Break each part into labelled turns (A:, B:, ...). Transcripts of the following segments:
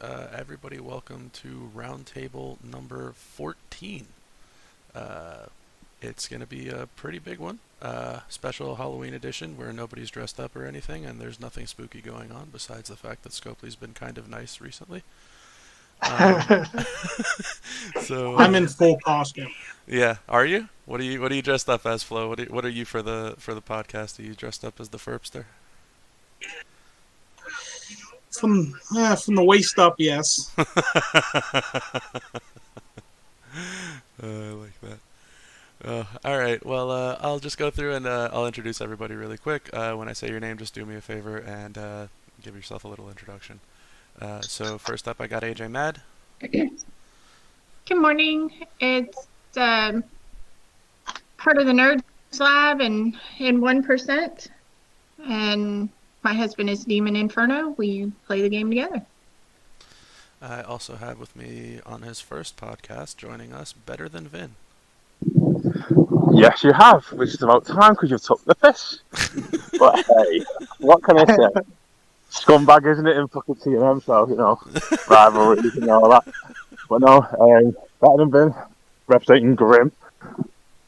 A: Everybody, welcome to Roundtable number 14. It's going to be a pretty big one. Special Halloween edition where nobody's dressed up or anything, and there's nothing spooky going on besides the fact that Scopely's been kind of nice recently. So
B: I'm in full costume.
A: Yeah, are you? What are you dressed up as, Flo? What are you for the podcast? Are you dressed up as the Furpster?
B: From the waist up, yes.
A: I like that. All right. Well, I'll just go through and I'll introduce everybody really quick. When I say your name, just do me a favor and give yourself a little introduction. So first up, I got AJ Mad.
C: Good morning. It's part of the Nerds Lab and in 1%. And my husband is Demon Inferno. We play the game together.
A: I also have with me on his first podcast, joining us, Better Than Vin.
D: Yes, you have, which is about time because you've took the piss. But hey, what can I say? Scumbag, isn't it, in fucking T&M, so, rivalries and all that. But no, Better Than Vin, representing Grim,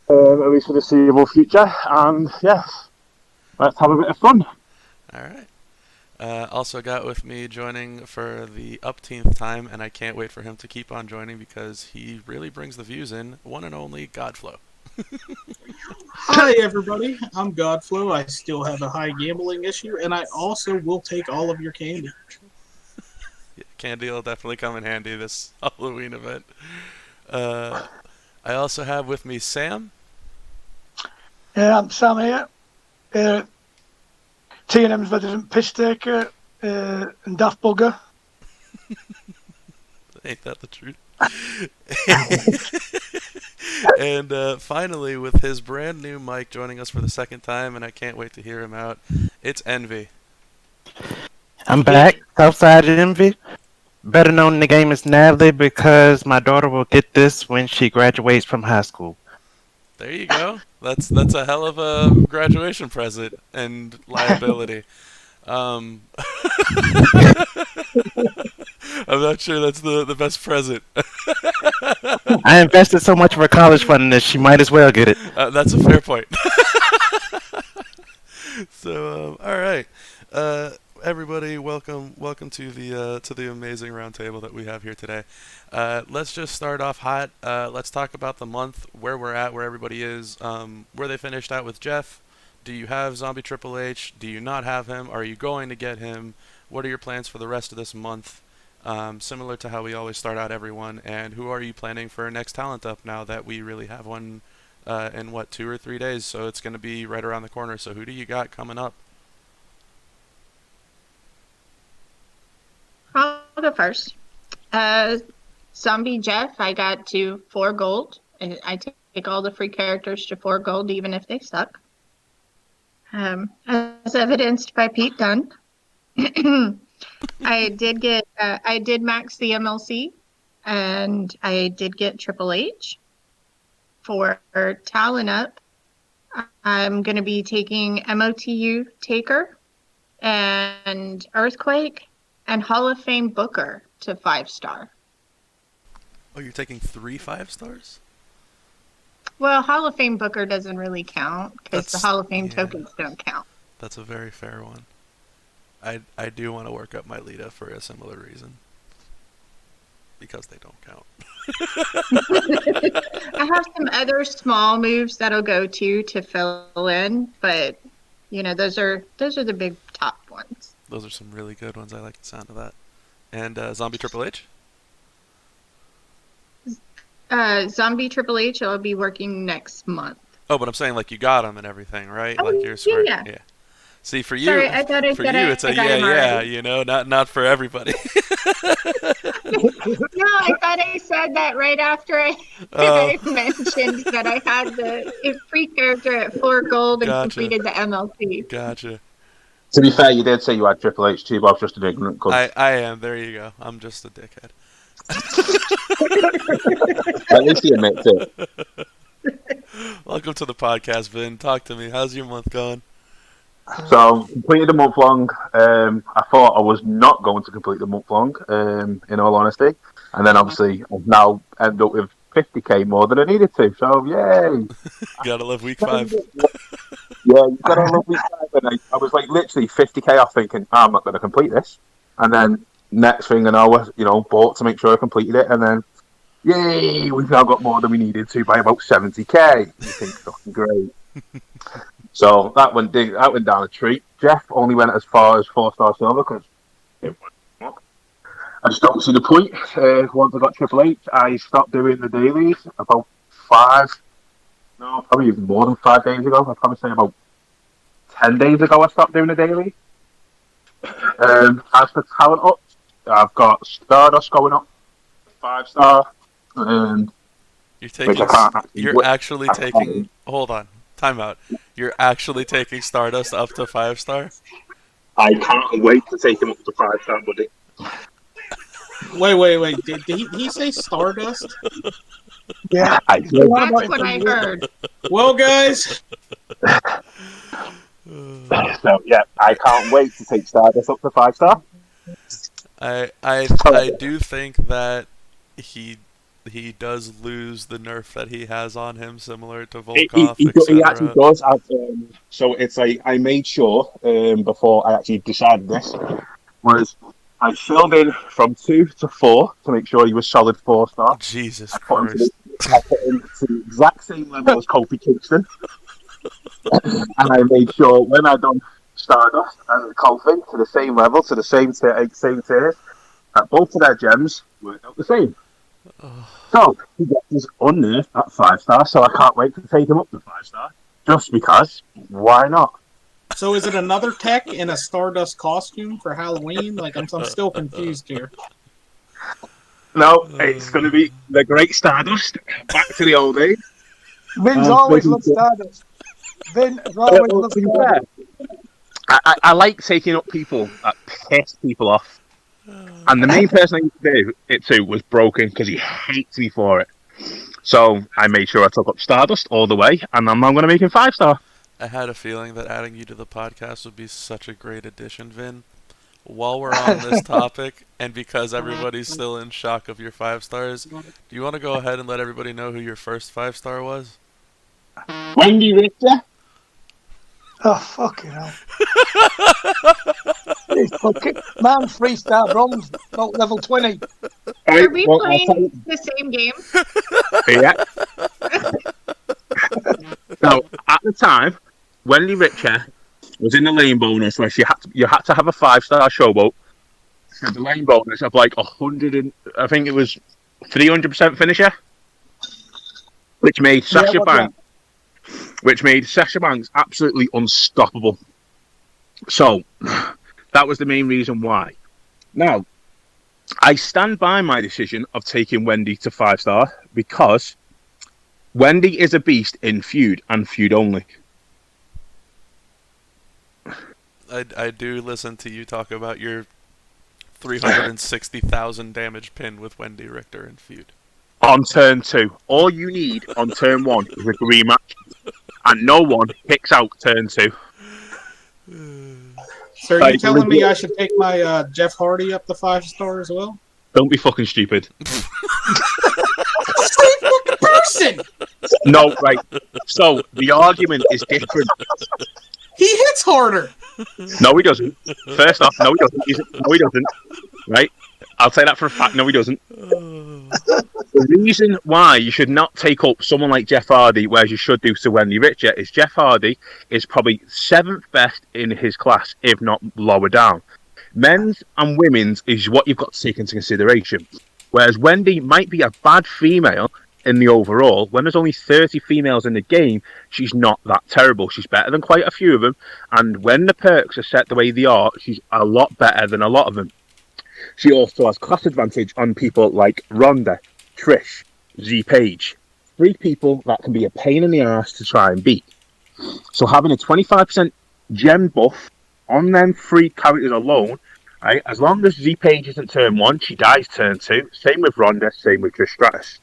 D: at least for the seeable future, and yes, let's have a bit of fun.
A: Alright. Also got with me joining for the upteenth time, and I can't wait for him to keep on joining because he really brings the views in, one and only GoDFlow.
B: Hi, everybody. I'm GoDFlow. I still have a high gambling issue, and I also will take all of your candy.
A: Yeah, candy will definitely come in handy this Halloween event. I also have with me Sam.
E: Yeah, I'm Sam here. T&M's resident piss taker and daft bugger.
A: Ain't that the truth? And finally, with his brand new mic joining us for the second time, and I can't wait to hear him out, it's Envy.
F: I'm back, SouthSide Envy. Better known in the game as Natalie because my daughter will get this when she graduates from high school.
A: There you go. That's a hell of a graduation present and liability. I'm not sure that's the best present.
F: I invested so much of her college fund in this, she might as well get it.
A: That's a fair point. So, all right. Everybody, welcome to the amazing roundtable that we have here today. Let's just start off hot. Let's talk about the month, where we're at, where everybody is, where they finished out with Jeff. Do you have Zombie Triple H? Do you not have him? Are you going to get him? What are your plans for the rest of this month? Similar to how we always start out everyone. And who are you planning for next talent up now that we really have one in 2 or 3 days? So it's going to be right around the corner. So who do you got coming up?
C: I'll go first. Zombie Jeff, I got to 4 gold. I take all the free characters to 4 gold, even if they suck. As evidenced by Pete Dunne. I did max the MLC, and I did get Triple H. For talent up, I'm going to be taking MOTU Taker and Earthquake and Hall of Fame Booker to 5-star.
A: Oh, you're taking 3 5-stars?
C: Well, Hall of Fame Booker doesn't really count because the Hall of Fame tokens don't count.
A: That's a very fair one. I do want to work up my Lita for a similar reason. Because they don't count.
C: I have some other small moves that'll go to fill in, but those are the big top ones.
A: Those are some really good ones. I like the sound of that. And Zombie Triple H?
C: Zombie Triple H, I'll be working next month.
A: Oh, but I'm saying you got them and everything, right?
C: Oh,
A: You're square.
C: yeah.
A: See, for you,
C: Sorry, I thought I said
A: it's a not for everybody.
C: No, I thought I said that right after I mentioned that I had the free character at 4 gold and completed the MLC.
A: Gotcha.
D: To be fair, you did say you had Triple H too, but I was just an ignorant cunt.
A: I am. There you go. I'm just a dickhead.
D: At least you admit it.
A: Welcome to the podcast, Vin. Talk to me. How's your month going?
D: So completed a month long. I thought I was not going to complete the month long, in all honesty, and then obviously I've now ended up with 50k more than I needed to. So yay!
A: Gotta love week 5.
D: Yeah, you got to love week 5. And I was like literally 50k off, thinking I'm not going to complete this, and then next thing I know, bought to make sure I completed it, and then yay, we've now got more than we needed to by about 70k. You think fucking great. So that went down a treat. Jeff only went as far as 4-star silver because I just don't see the point. Once I got Triple H, I stopped doing the dailies about probably even more than 5 days ago. I'd probably say about 10 days ago I stopped doing the dailies. As for talent up, I've got Stardust going up 5-star.
A: You're actually taking. Hold on. Time out. You're actually taking Stardust up to 5-star?
D: I can't wait to take him up to 5-star, buddy.
B: Wait. Did he say Stardust?
E: Yeah.
C: That's what I heard.
B: Well, guys.
D: So yeah, I can't wait to take Stardust up to 5-star.
A: I do think that he does lose the nerf that he has on him, similar to Volkov,
D: he actually does. So it's like I made sure before I actually decided this was I filled in from 2 to 4 to make sure he was solid 4-star.
A: Jesus
D: I
A: Christ!
D: put him to the exact same level as Kofi Kingston, and I made sure when I done Stardust and Kofi to the same level, to the same tiers, that both of their gems worked out the same. So he gets his unnerfed at 5-star, so I can't wait to take him up to 5-star. Just because, why not?
B: So is it another tech in a Stardust costume for Halloween? Like I'm still confused here.
D: No, it's going to be the Great Stardust. Back to the old days.
E: Vin's always looked Stardust. Vin has always looked Stardust.
D: I like taking up people that piss people off. And the main person I used to do it to was Broken because he hates me for it. So I made sure I took up Stardust all the way, and I'm now going to make him 5-star.
A: I had a feeling that adding you to the podcast would be such a great addition, Vin. While we're on this topic, and because everybody's still in shock of your 5 stars, do you want to go ahead and let everybody know who your first 5-star was?
D: Wendy Richter.
E: Oh, fucking hell. Man, 3-star bronze, not level 20.
C: Are we playing the same game?
D: Yeah. So, at the time, Wendy Richter was in the lane bonus where you had to have a 5-star showboat. So the lane bonus of like 100 and I think it was 300% finisher, which made Sasha Banks absolutely unstoppable. So that was the main reason why. Now, I stand by my decision of taking Wendy to 5-star because Wendy is a beast in feud and feud only.
A: I do listen to you talk about your 360,000 damage pin with Wendy Richter in feud.
D: On turn 2. All you need on turn 1 is a rematch. And no one picks out turn 2.
B: So are you telling me I should take my Jeff Hardy up to 5-star as well?
D: Don't be fucking stupid.
B: Same fucking person!
D: No, right. So, the argument is different.
B: He hits harder!
D: No, he doesn't. First off, no, he doesn't. No, he doesn't. Right? I'll say that for a fact. No, he doesn't. The reason why you should not take up someone like Jeff Hardy, whereas you should do to Wendy Richter, is Jeff Hardy is probably 7th best in his class, if not lower down. Men's and women's is what you've got to take into consideration. Whereas Wendy might be a bad female in the overall. When there's only 30 females in the game, she's not that terrible. She's better than quite a few of them. And when the perks are set the way they are, she's a lot better than a lot of them. She also has class advantage on people like Ronda, Trish, Z-Page. 3 people that can be a pain in the ass to try and beat. So having a 25% gem buff on them 3 characters alone, right? As long as Z-Page isn't turn 1, she dies turn 2. Same with Ronda, same with Trish Stratus.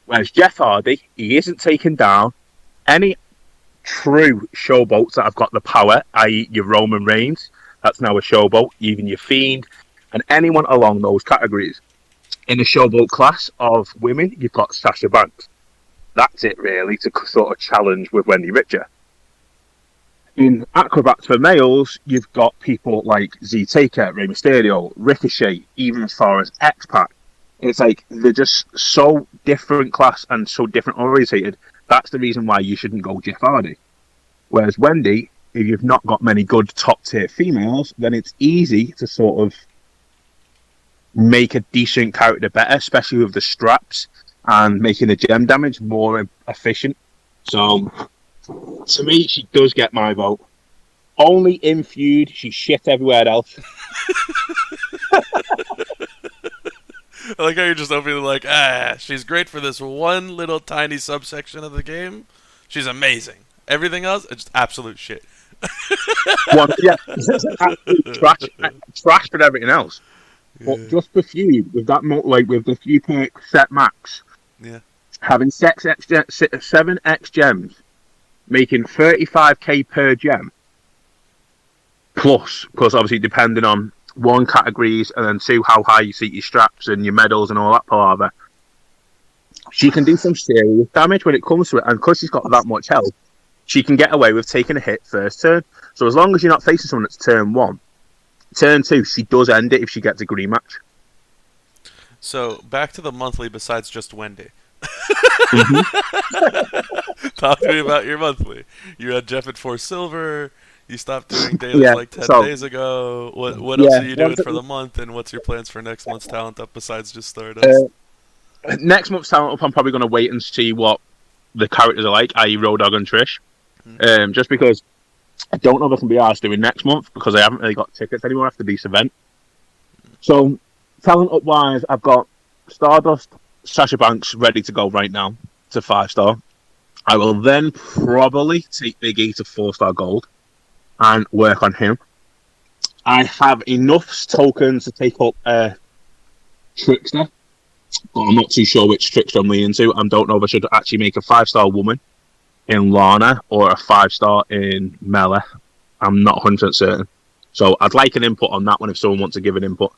D: Whereas Jeff Hardy, he isn't taking down any true showboats that have got the power, i.e. your Roman Reigns, that's now a showboat, even your Fiend, and anyone along those categories. In the showboat class of women, you've got Sasha Banks. That's it, really, to sort of challenge with Wendy Richter. In acrobats for males, you've got people like Z Taker, Rey Mysterio, Ricochet, even as far as X-Pac. It's like they're just so different class and so different orientated. That's the reason why you shouldn't go Jeff Hardy. Whereas Wendy, if you've not got many good top-tier females, then it's easy to sort of make a decent character better, especially with the straps and making the gem damage more efficient. So, to me, she does get my vote. Only in feud, she's shit everywhere else.
A: I like how you're just openly like, she's great for this one little tiny subsection of the game. She's amazing. Everything else, it's just absolute shit.
D: Absolute trash for everything else. But just for feud, with that, with the few per set max, having 7x gems, making 35k per gem, plus, because obviously depending on one, categories, and then two, how high you seat your straps and your medals and all that palaver, she can do some serious damage when it comes to it, and because she's got that much health, she can get away with taking a hit first turn. So as long as you're not facing someone that's turn 1, turn 2, she does end it if she gets a green match.
A: So, back to the monthly besides just Wendy.
D: Mm-hmm.
A: Talk to me about your monthly. You had Jeff at 4 silver. You stopped doing dailies like 10 days ago. What else are you doing for the month, and what's your plans for next month's Talent Up besides just Stardust?
D: Next month's Talent Up, I'm probably going to wait and see what the characters are like, i.e. Road Dogg and Trish. Just because I don't know if I can be asked doing next month because I haven't really got tickets anymore after this event. So, Talent Up wise, I've got Stardust, Sasha Banks ready to go right now to 5-star. I will then probably take Big E to 4-star gold and work on him. I have enough tokens to take up Trickster, but I'm not too sure which Trickster I'm leaning to. I don't know if I should actually make a 5-star woman in Lana or a 5-star in Mela. I'm not 100% certain. So I'd like an input on that one if someone wants to give an input.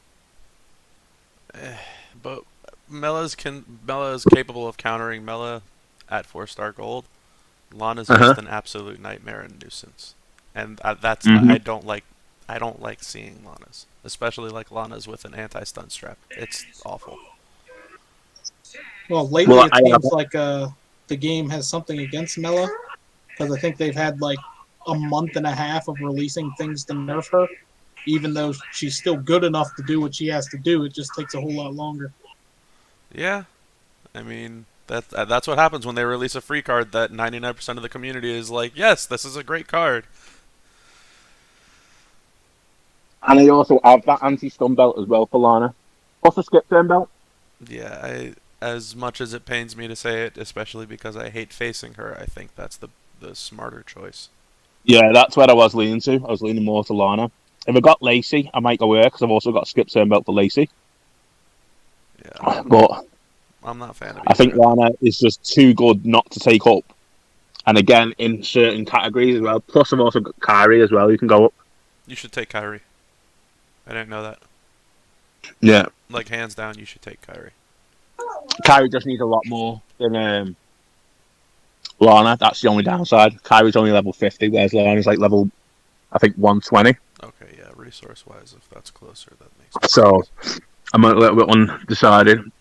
A: But Mela's capable of countering Mela at 4-star gold. Lana's just an absolute nightmare and nuisance, and that's I don't like seeing Lana's, especially like Lana's with an anti-stun strap. It's awful.
B: Well, lately it seems like the game has something against Mela, because I think they've had like a month and a half of releasing things to nerf her. Even though she's still good enough to do what she has to do, it just takes a whole lot longer.
A: Yeah, I mean that's what happens when they release a free card that 99% of the community is like, yes, this is a great card.
D: And I also have that anti-stun belt as well for Lana. What's the skip turn belt?
A: Yeah, as much as it pains me to say it, especially because I hate facing her, I think that's the smarter choice.
D: Yeah, that's where I was leaning to. I was leaning more to Lana. If I got Lacey, I might go there because I've also got a skip turn belt for Lacey.
A: Yeah,
D: but
A: I'm not a fan of it.
D: I think Lana is just too good not to take up. And again, in certain categories as well. Plus, I've also got Kyrie as well. You can go up.
A: You should take Kyrie. I didn't know that.
D: Yeah.
A: Like, hands down, you should take Kyrie.
D: Kyrie just needs a lot more than Lana. That's the only downside. Kyrie's only level 50, whereas Lana's like level, I think, 120.
A: Okay, yeah, resource-wise, if that's closer, that makes sense.
D: So, I'm a little bit undecided.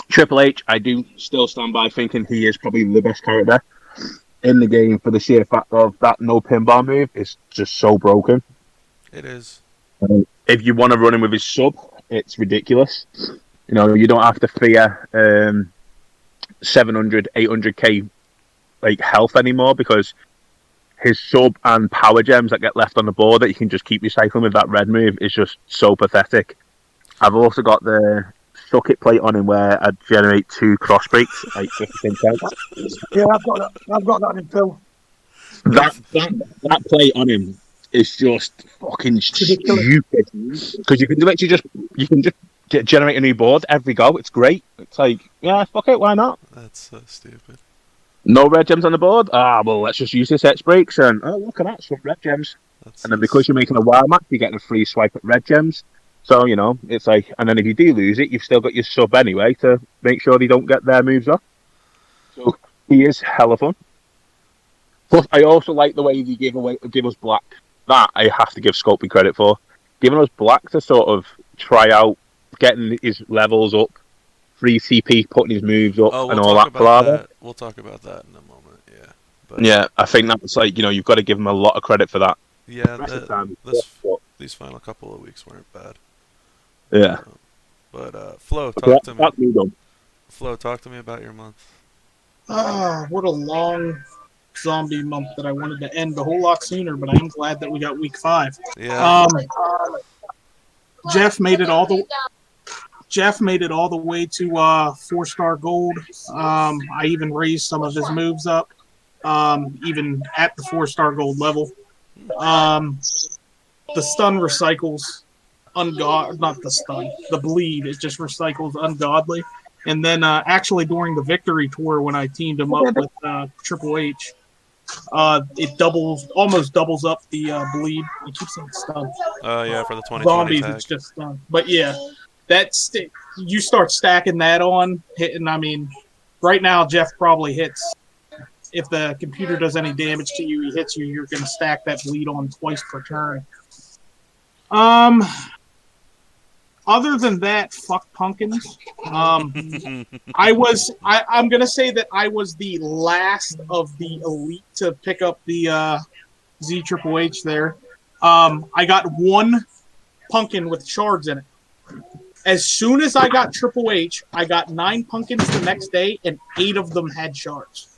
D: Triple H, I do still stand by thinking he is probably the best character in the game for the sheer fact of that no pinball move is just so broken.
A: It is.
D: If you want to run him with his sub, it's ridiculous. You know, you don't have to fear 700, 800k like health anymore because his sub and power gems that get left on the board that you can just keep recycling with that red move is just so pathetic. I've also got the suck it plate on him where I generate 2 cross breaks, like 50%.
E: Yeah, I've got that in Phil.
D: That plate on him is just fucking stupid because you can just generate a new board every go. It's great. It's like, yeah, fuck it, why not?
A: That's so stupid.
D: No red gems on the board? Ah, well, let's just use this X breaks and oh, look at that, some red gems. And then because you're making a wild match, you're getting a free swipe at red gems. So, you know, it's like, and then if you do lose it, you've still got your sub anyway to make sure they don't get their moves off. So he is hella fun. Plus, I also like the way they give us black. That I have to give Scopey credit for. Giving us black to sort of try out getting his levels up, free CP, putting his moves up,
A: Oh,
D: and all that.
A: We'll talk about that in a moment. Yeah.
D: But yeah, I think that's like, you know, you've got to give him a lot of credit for that.
A: Yeah, these final couple of weeks weren't bad.
D: Yeah.
A: But Flo, talk to me. Flo, talk to me about your month.
B: What a long zombie month that I wanted to end a whole lot sooner, but I am glad that we got week 5.
A: Yeah.
B: Jeff made it all the way to 4-star gold. I even raised some of his moves up, even at the 4-star gold level. The stun recycles not the stun, the bleed, it just recycles ungodly. And then actually during the victory tour when I teamed him up with Triple H, it almost doubles up the bleed. I keep saying stun.
A: Yeah, for the 2020
B: zombies,
A: tag.
B: it's just stun. But yeah, you start stacking that on, hitting. I mean, right now Jeff probably hits. If the computer does any damage to you, he hits you. You're going to stack that bleed on twice per turn. Other than that, fuck pumpkins. I'm gonna say that I was the last of the elite to pick up the zHHH there. I got one pumpkin with shards in it. As soon as I got Triple H, I got 9 pumpkins the next day, and 8 of them had shards,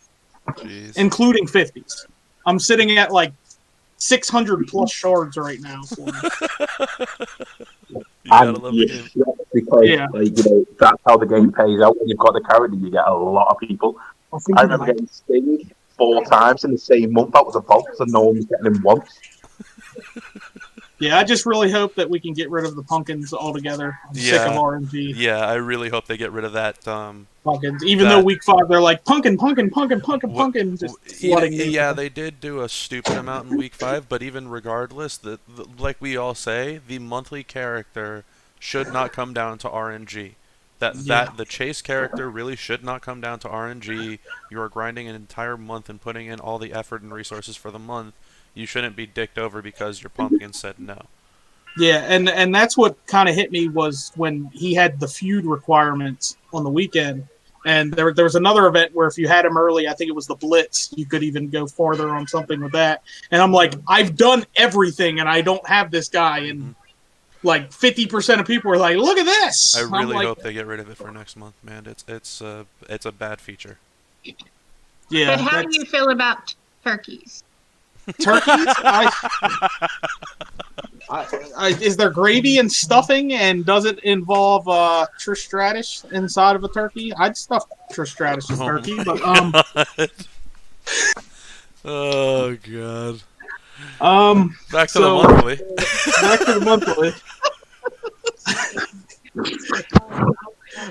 B: including 50s. I'm sitting at like 600 plus shards right now.
D: Because like, you know, that's how the game pays out. When you've got the character, you get a lot of people. I remember getting stinged 4 times in the same month. That was a box, and no one was getting him once.
B: Yeah, I just really hope that we can get rid of the pumpkins altogether. I'm sick of RNG.
A: Yeah, I really hope they get rid of that.
B: Pumpkins. Even though week 5 they're like pumpkin, just flooding.
A: Yeah, they did do a stupid amount in week 5, but even regardless, like we all say, the monthly character should not come down to RNG. The chase character really should not come down to RNG. You are grinding an entire month and putting in all the effort and resources for the month. You shouldn't be dicked over because your pumpkin said no.
B: Yeah, and that's what kind of hit me was when he had the feud requirements on the weekend. And there was another event where if you had him early, I think it was the Blitz, you could even go farther on something with that. And I'm like, I've done everything, and I don't have this guy. And like 50% of people are like, look at this.
A: I really hope they get rid of it for next month, man. It's a bad feature.
B: Yeah.
C: But how do you feel about turkeys?
B: Turkeys? Is there gravy and stuffing, and does it involve Trish Stratus inside of a turkey? I'd stuff Trish Stratus's turkey, but
A: oh god. Back to
B: the monthly.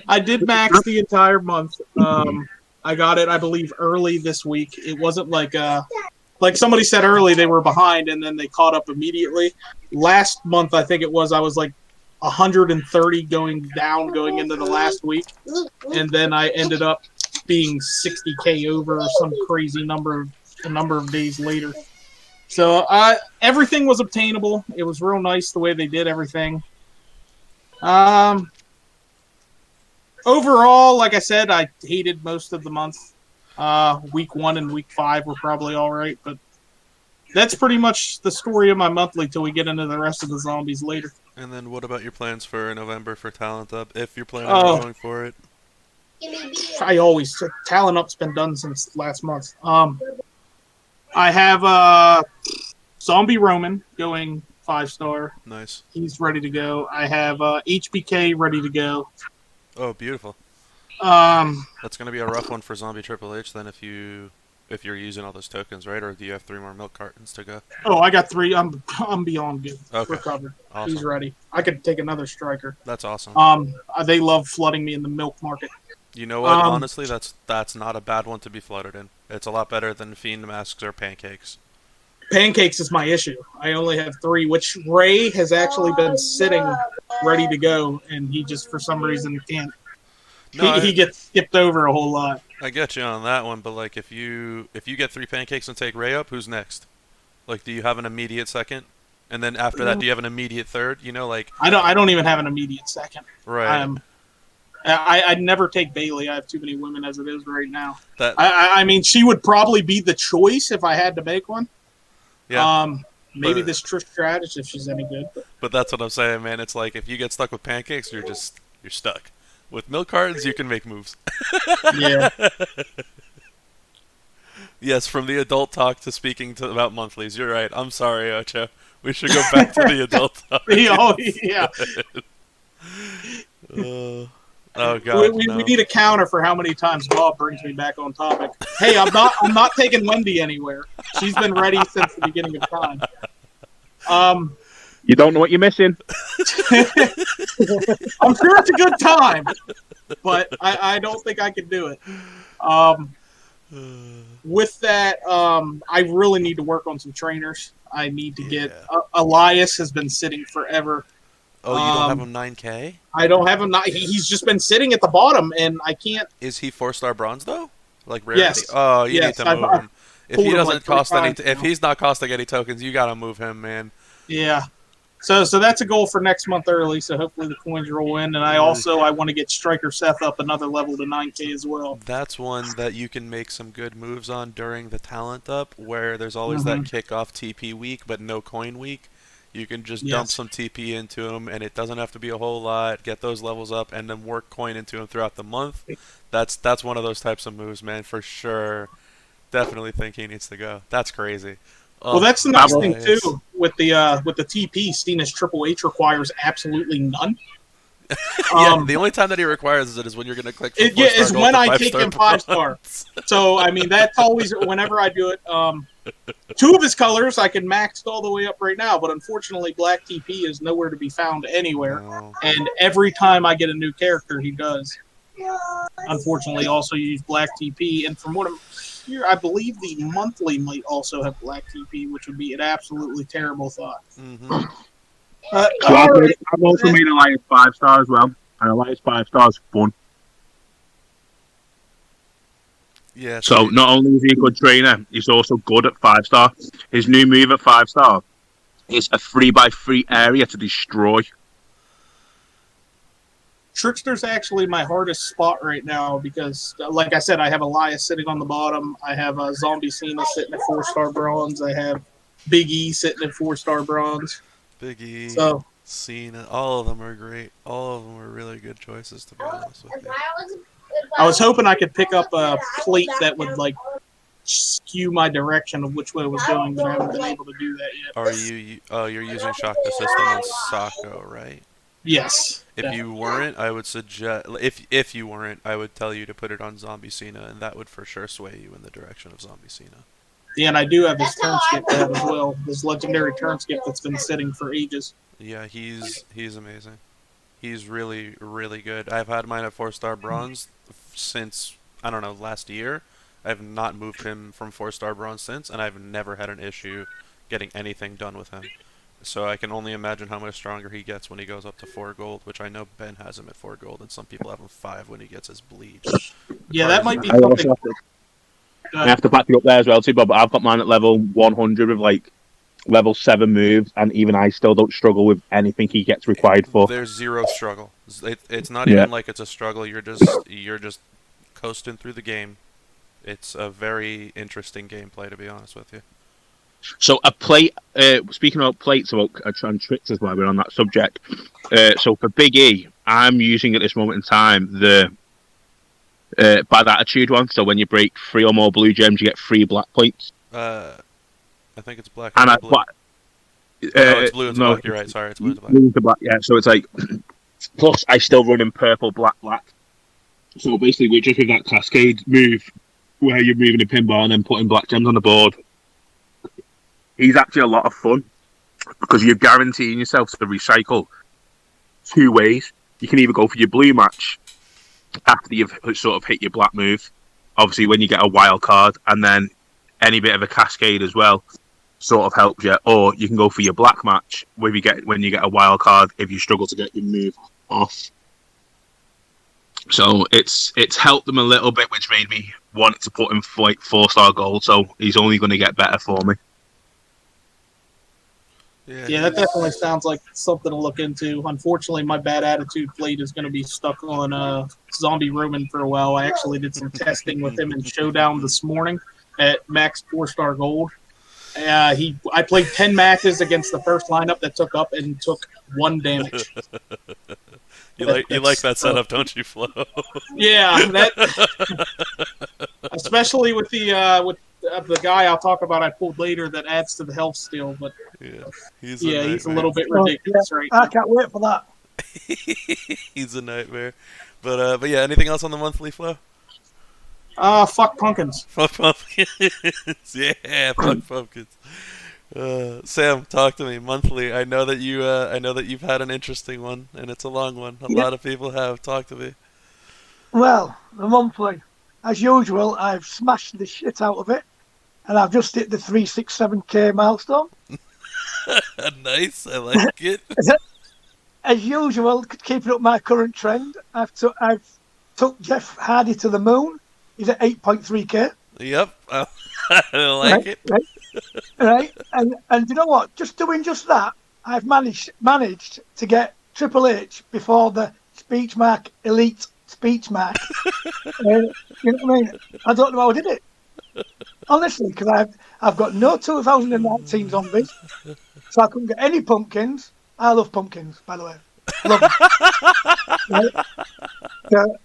B: I did max the entire month. I got it, I believe, early this week. It wasn't like somebody said early, they were behind and then they caught up immediately. Last month, I think it was, I was like 130 going into the last week. And then I ended up being 60K over or some crazy number of days later. So everything was obtainable. It was real nice the way they did everything. Overall, like I said, I hated most of the month. Week 1 and week 5 were probably all right, but that's pretty much the story of my monthly till we get into the rest of the zombies later.
A: And then what about your plans for November for Talent Up, if you're planning on going for it?
B: Talent Up's been done since last month. I have Zombie Roman going 5-star.
A: Nice.
B: He's ready to go. I have HBK ready to go.
A: Oh, beautiful. That's going to be a rough one for Zombie Triple H then if you're using all those tokens, right? Or do you have 3 more milk cartons to go?
B: Oh, I got 3. I'm beyond good.
A: Okay.
B: We're covered.
A: Awesome.
B: He's ready. I could take another striker.
A: That's awesome.
B: They love flooding me in the milk market.
A: You know what? Honestly, that's not a bad one to be floated in. It's a lot better than Fiend Masks or Pancakes.
B: Pancakes is my issue. I only have 3, which Ray has actually been sitting ready to go, and he just for some reason can't.
A: No,
B: He gets skipped over a whole lot.
A: I get you on that one, but like if you get 3 Pancakes and take Ray up, who's next? Like, do you have an immediate second? And then after that, do you have an immediate third? You know, like
B: I don't even have an immediate second.
A: right.
B: I'd never take Bailey. I have too many women as it is right now.
A: That
B: I mean, she would probably be the choice if I had to make one.
A: yeah.
B: Maybe
A: but-
B: this Trish Stratus if she's any good.
A: But that's what I'm saying, man. It's like if you get stuck with Pancakes, you're stuck. With milk cartons, you can make moves.
B: Yeah.
A: Yes, from the adult talk to speaking about monthlies. You're right. I'm sorry, Ocho. We should go back to the adult talk.
B: Oh yeah.
A: Oh god.
B: We
A: no.
B: need a counter for how many times Bob brings me back on topic. Hey, I'm not taking Wendy anywhere. She's been ready since the beginning of time.
D: You don't know what you're missing.
B: I'm sure it's a good time, but I don't think I can do it. With that, I really need to work on some trainers. I need to get Elias has been sitting forever.
A: Oh, you don't have him 9K?
B: I don't have him. He's just been sitting at the bottom, and I can't.
A: Is he 4-star bronze though? Like rarity?
B: Yes.
A: Oh, you
B: Yes,
A: need to move him. If he
B: pulled him
A: doesn't
B: like
A: cost
B: 3
A: any,
B: times
A: if
B: now.
A: he's not costing any tokens, you gotta move him, man.
B: Yeah. So that's a goal for next month early. So hopefully the coins roll in, and I want to get Striker Seth up another level to 9K as well.
A: That's one that you can make some good moves on during the talent up, where there's always that kickoff TP week, but no coin week. You can just dump some TP into him, and it doesn't have to be a whole lot. Get those levels up, and then work coin into him throughout the month. That's one of those types of moves, man, for sure. Definitely think he needs to go. That's crazy.
B: Well, that's the nice thing
A: Elias.
B: too with the TP. Stina's Triple H requires absolutely none.
A: Yeah, the only time that he requires it is when you're going to click. From
B: Yeah, is
A: 4-star
B: when
A: gold to
B: I take
A: 5-star
B: him 5-star.
A: bronze.
B: So I mean, that's always whenever I do it. 2 of his colors I can max all the way up right now, but unfortunately, Black TP is nowhere to be found anywhere.
A: No.
B: And every time I get a new character, he does. Unfortunately, also use Black TP, and from what I'm here, I believe the monthly might also have Black TP, which would be an absolutely terrible thought.
A: Mhm.
D: So I've also made Elias 5-star as well. And Elias 5-star is fun.
A: Yeah.
D: So not only is he a good trainer, he's also good at 5-star. His new move at 5-star is a 3x3 area to destroy.
B: Trickster's actually my hardest spot right now because, like I said, I have Elias sitting on the bottom. I have Zombie Cena sitting at 4-star bronze. I have Big E sitting at 4-star bronze.
A: Big E,
B: So
A: Cena, all of them are great. All of them are really good choices, to be honest with you.
B: I was hoping I could pick up a plate that would like skew my direction of which way I was going, but I haven't been able to do that yet.
A: Are you? Oh, you're using Shock the System on Sako, right?
B: Yes.
A: If you weren't, I would suggest. If you weren't, I would tell you to put it on Zombie Cena, and that would for sure sway you in the direction of Zombie Cena.
B: Yeah, and I do have his turn skip to have as well. His legendary turn skip that's been sitting for ages.
A: Yeah, he's amazing. He's really, really good. I've had mine at 4-star bronze since, I don't know, last year. I've not moved him from 4-star bronze since, and I've never had an issue getting anything done with him. So I can only imagine how much stronger he gets when he goes up to 4 gold, which I know Ben has him at 4 gold, and some people have him 5 when he gets his bleach.
B: Yeah, that might be
D: I also
B: something.
D: have to back you up there as well too, Bob. I've got mine at level 100 with like level 7 moves, and even I still don't struggle with anything he gets required for.
A: There's zero struggle. It's not even like it's a struggle. You're just coasting through the game. It's a very interesting gameplay, to be honest with you.
D: So a plate, speaking about plates, about and tricks as well, we're on that subject. So for Big E, I'm using at this moment in time the bad attitude one. So when you break 3 or more blue gems, you get 3 black points.
A: I think it's black
D: And
A: and blue.
D: no,
A: It's blue and black. You're right. Sorry, it's blue and black.
D: blue to black, yeah. So it's like, plus I still run in purple, black. So basically, we're just with that cascade move where you're moving a pinball and then putting black gems on the board. He's actually a lot of fun because you're guaranteeing yourself to recycle 2 ways. You can either go for your blue match after you've sort of hit your black move. Obviously, when you get a wild card, and then any bit of a cascade as well, sort of helps you. Or you can go for your black match when you get a wild card if you struggle to get your move off. So it's helped them a little bit, which made me want to put him for like 4-star gold. So he's only going to get better for me.
B: Yeah, that definitely sounds like something to look into. Unfortunately, my bad attitude plate is going to be stuck on Zombie Roman for a while. I actually did some testing with him in Showdown this morning at max 4-star gold. I played 10 matches against the first lineup that took up and took 1 damage.
A: You like that setup, don't you, Flo?
B: Yeah, especially with the guy I'll talk about I pulled later that adds to the health steal, but
A: yeah,
B: he's a little bit ridiculous right
E: I
B: now.
E: can't wait for that.
A: He's a nightmare. But yeah, anything else on the monthly, Flo?
B: Fuck pumpkins.
A: Fuck pumpkins. Yeah, fuck pumpkins. Sam, talk to me. Monthly. I know that you've had an interesting one, and it's a long one. A lot of people have. Talk to me.
E: Well, the monthly, as usual, I've smashed the shit out of it, and I've just hit the 367k milestone.
A: Nice, I like it.
E: As usual, keeping up my current trend, I've took Jeff Hardy to the moon. He's at 8.3k.
A: Yep, I like it.
E: Right, and you know what? Just doing just that, I've managed to get Triple H before the speech mark elite speech mark. You know what I mean? I don't know how I did it. Honestly, because I've got no 2019 zombies, so I couldn't get any pumpkins. I love pumpkins, by the way. Love them. Right?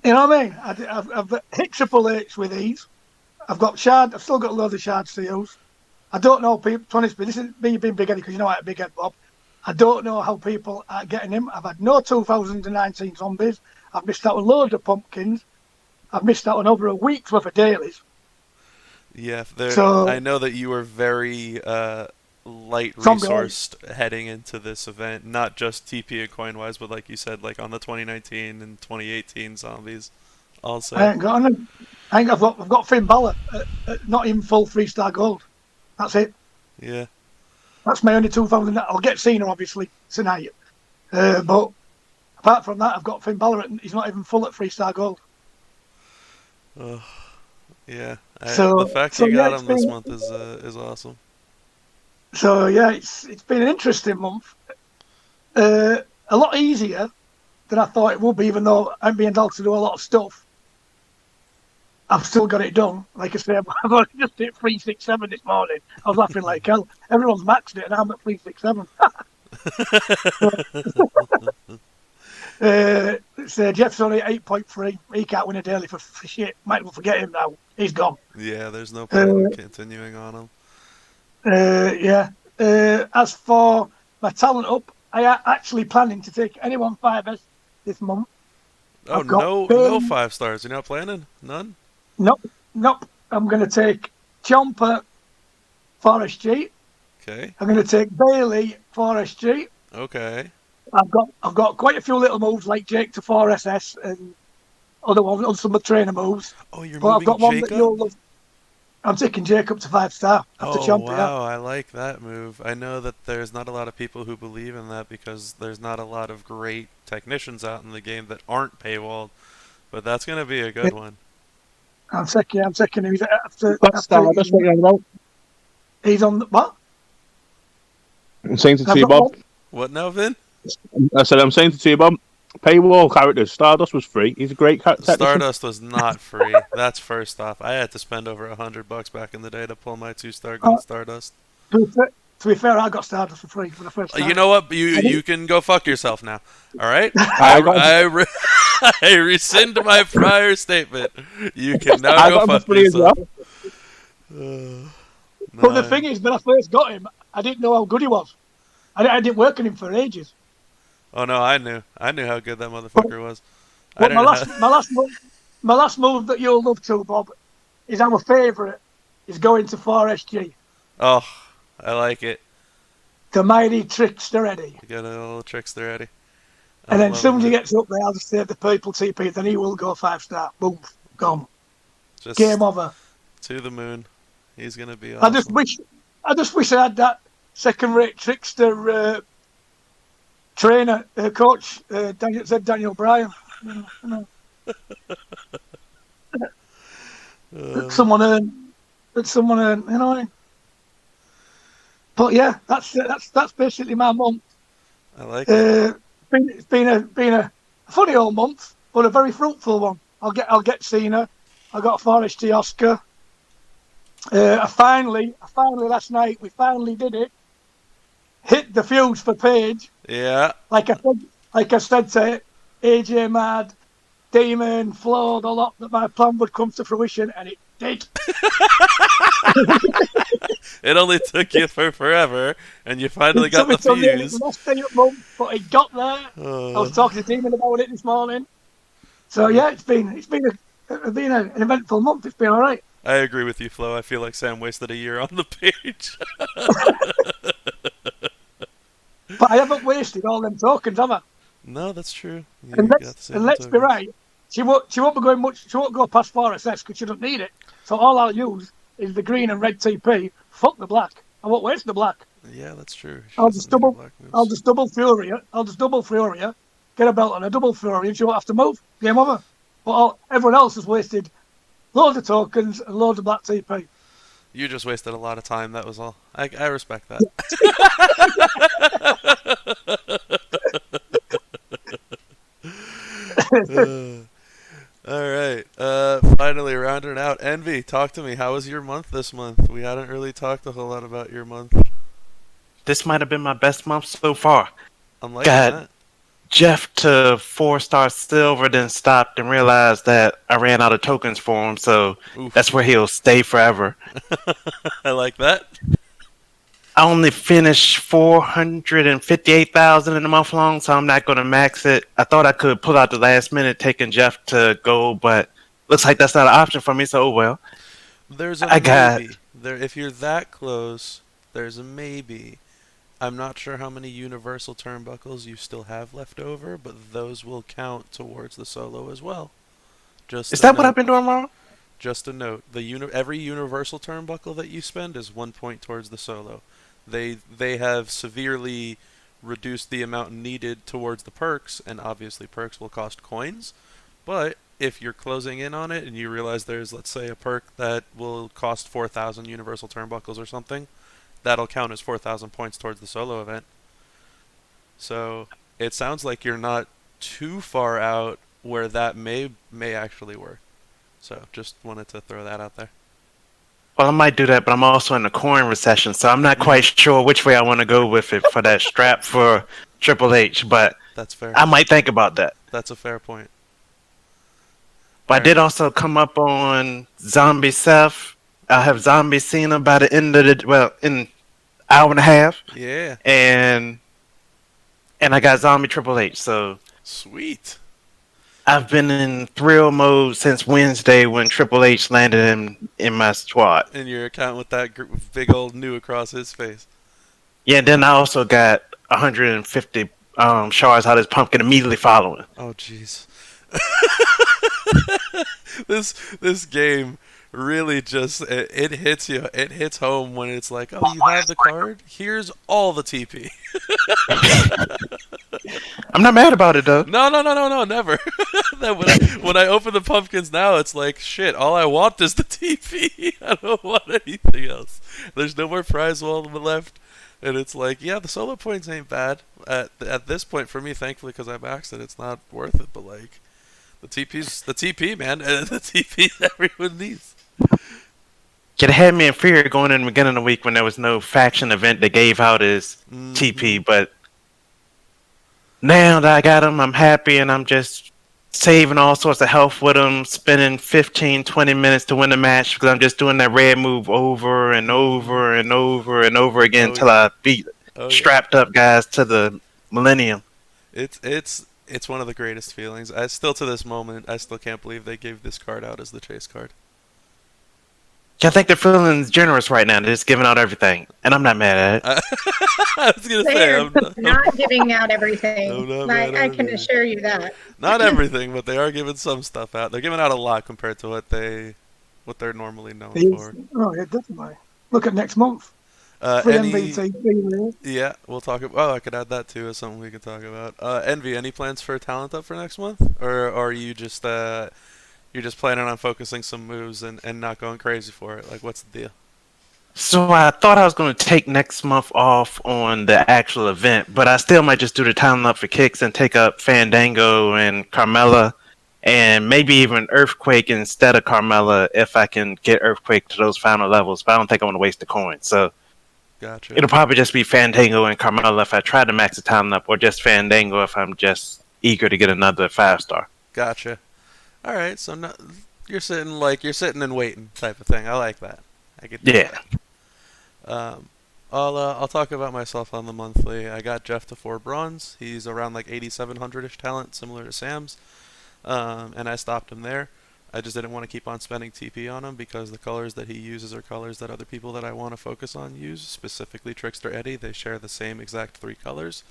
E: You know what I mean? I've hit Triple H with these. I've still got a load of shards to use. I don't know people, to be honest, this is me being big headed because you know I'm a big head, Bob. I don't know how people are getting him. I've had no 2019 zombies. I've missed out on loads of pumpkins. I've missed out on over a week's worth of dailies.
A: Yeah, I know that you were very light resourced heading into this event, not just TP and coin wise, but like you said, like on the 2019 and 2018 zombies. Also,
E: I've got Finn Balor, not even full 3-star gold. That's it.
A: Yeah,
E: that's my only 2000. I'll get Cena obviously tonight, but apart from that, I've got Finn Balor. He's not even full at 3-star gold.
A: Yeah. The fact you got him this month is awesome.
E: So yeah, it's been an interesting month. A lot easier than I thought it would be, even though I'm being told to do a lot of stuff. I've still got it done. Like I said, I've only just hit 367 this morning. I was laughing like hell. Everyone's maxed it, and I'm at 367. Jeff's only at 8.3. He can't win a daily for shit. Might as well forget him now. He's gone.
A: Yeah, there's no point in continuing on him.
E: As for my talent up, I am actually planning to take anyone 5S this month.
A: Oh, no 5 stars. You're not planning? None?
E: Nope. I'm going to take Chomper for SG.
A: Okay.
E: I'm going to take Bailey for SG.
A: Okay.
E: I've got quite a few little moves like Jake to 4SS and other ones on some of the trainer moves.
A: Oh, you're
E: but
A: moving
E: I've got one
A: Jake
E: that you'll love. I'm taking Jake up to 5-star after Chomper.
A: Wow, I like that move. I know that there's not a lot of people who believe in that because there's not a lot of great technicians out in the game that aren't paywalled, but that's going to be a good one.
E: I'm taking him. He's after
D: Stardust, what you're on about?
E: He's on the, what?
D: I'm saying to you, Bob.
A: What now, Vin?
D: I said, I'm saying to you, Bob, paywall characters. Stardust was free. He's a great character.
A: Stardust was not free. That's first off. I had to spend over $100 back in the day to pull my 2-star gold Stardust.
E: To be fair, I got Stardust for free for the first time.
A: You know what? You can go fuck yourself now. All right? I rescind my prior statement. You can now go fuck yourself.
E: But the thing is, when I first got him, I didn't know how good he was. I didn't work on him for ages.
A: Oh no, I knew how good that motherfucker was.
E: But my last move that you'll love too, Bob, is our favourite. Is going to 4SG.
A: Oh, I like it.
E: The mighty Trickster Eddie.
A: You got a little Trickster Eddie.
E: And then as soon as he
A: it.
E: gets up there, I'll just say the purple TP, then he will go 5-star. Boom, gone.
A: Just
E: Game over.
A: to the moon. He's gonna be
E: I
A: awesome.
E: just wish I had that second-rate trickster trainer, coach, Daniel Bryan. You know. Someone earned, you know what I mean? But yeah, that's basically my month.
A: I like it.
E: It's been a funny old month, but a very fruitful one. I'll get Cena. I got Forest T Oscar. I finally last night we finally did it. Hit the fuse for Paige.
A: Yeah.
E: Like I said to AJ Mad, Damon, Flo, the lot that my plan would come to fruition, and it did.
A: It only took you for forever, and you finally got the fuse.
E: Last day of month, but it got there. I was talking to Damon about it this morning. So yeah, it's been an eventful month. It's been all right.
A: I agree with you, Flo. I feel like Sam wasted a year on the page.
E: But I haven't wasted all them tokens, have I?
A: No, that's true.
E: And let's be right. She won't be going much. She won't go past 4SS because she doesn't need it. So all I'll use is the green and red TP. Fuck the black. I won't waste the black.
A: Yeah, that's true.
E: I'll just double Furia. Get a belt on a double Furia, and she won't have to move. Game over. But everyone else has wasted loads of tokens and loads of black TP.
A: You just wasted a lot of time. That was all. I respect that. All right. Finally rounding out. Envy, talk to me. How was your month this month? We hadn't really talked a whole lot about your month.
F: This might have been my best month so far.
A: I'm liking that.
F: Jeff to 4-star silver, then stopped and realized that I ran out of tokens for him, so
A: Oof.
F: That's where he'll stay forever.
A: I like that.
F: I only finished 458,000 in a month long, so I'm not going to max it. I thought I could pull out the last minute taking Jeff to gold, but looks like that's not an option for me, so oh well.
A: There's a maybe. If you're that close, there's a maybe. I'm not sure how many universal turnbuckles you still have left over, but those will count towards the solo as well.
F: Is that what I've been doing wrong?
A: Just a note: every universal turnbuckle that you spend is 1 point towards the solo. They have severely reduced the amount needed towards the perks, and obviously perks will cost coins. But if you're closing in on it and you realize there's, let's say, a perk that will cost 4,000 universal turnbuckles or something, that'll count as 4,000 points towards the solo event. So it sounds like you're not too far out where that may actually work. So just wanted to throw that out there.
F: Well, I might do that, but I'm also in a coin recession, so I'm not quite sure which way I want to go with it for that strap for Triple H, but
A: that's fair.
F: I might think about that.
A: That's a fair point.
F: But I did also come up on Zombie Seth. I'll have Zombie Cena by the end of in an hour and a half.
A: Yeah.
F: And I got Zombie Triple H, so
A: sweet.
F: I've been in thrill mode since Wednesday when Triple H landed in my squad.
A: In your account with that big old new across his face.
F: Yeah, and then I also got 150 shards out of his pumpkin immediately following.
A: Oh, jeez. This game really just it hits you. It hits home when it's like, oh, you have the card. Here's all the TP.
F: I'm not mad about it though.
A: No, never. when I open the pumpkins now, it's like shit. All I want is the TP. I don't want anything else. There's no more prize wall left, and it's like, yeah, the solo points ain't bad at this point for me. Thankfully, because I maxed it, it's not worth it. But like, the TP, man, the TP everyone needs.
F: It had me in fear going in the beginning of the week when there was no faction event that gave out his TP, but now that I got him, I'm happy, and I'm just saving all sorts of health with him, spending 15, 20 minutes to win the match because I'm just doing that red move over and over and over and over again until I beat strapped up guys to the Millennium.
A: It's one of the greatest feelings. To this moment, I still can't believe they gave this card out as the chase card.
F: I think they're feeling generous right now. They're just giving out everything, and I'm not mad at it.
A: I was gonna say
C: They're not giving out everything.
A: I'm not mad
C: I
A: at
C: can
A: everything.
C: assure you that.
A: Not everything, but they are giving some stuff out. They're giving out a lot compared to what they're normally known for.
E: Oh, yeah, definitely. Look at next month. Free
A: Any
E: MVT, free real.
A: Yeah, we'll talk about. Oh, I could add that too as something we could talk about. Envy, any plans for talent up for next month, or are you just you're just planning on focusing some moves and not going crazy for it? Like, what's the deal?
F: So I thought I was going to take next month off on the actual event, but I still might just do the talent up for kicks and take up Fandango and Carmella, and maybe even Earthquake instead of Carmella if I can get Earthquake to those final levels. But I don't think I want to waste the coin, so.
A: Gotcha.
F: It'll probably just be Fandango and Carmella if I try to max the talent up, or just Fandango if I'm just eager to get another 5-star.
A: Gotcha. All right, so you're sitting and waiting type of thing. I like that. I get
F: Yeah.
A: I'll talk about myself on the monthly. I got Jeff to 4 bronze. He's around like 8,700-ish talent, similar to Sam's, and I stopped him there. I just didn't want to keep on spending TP on him because the colors that he uses are colors that other people that I want to focus on use, specifically Trickster Eddie. They share the same exact 3 colors.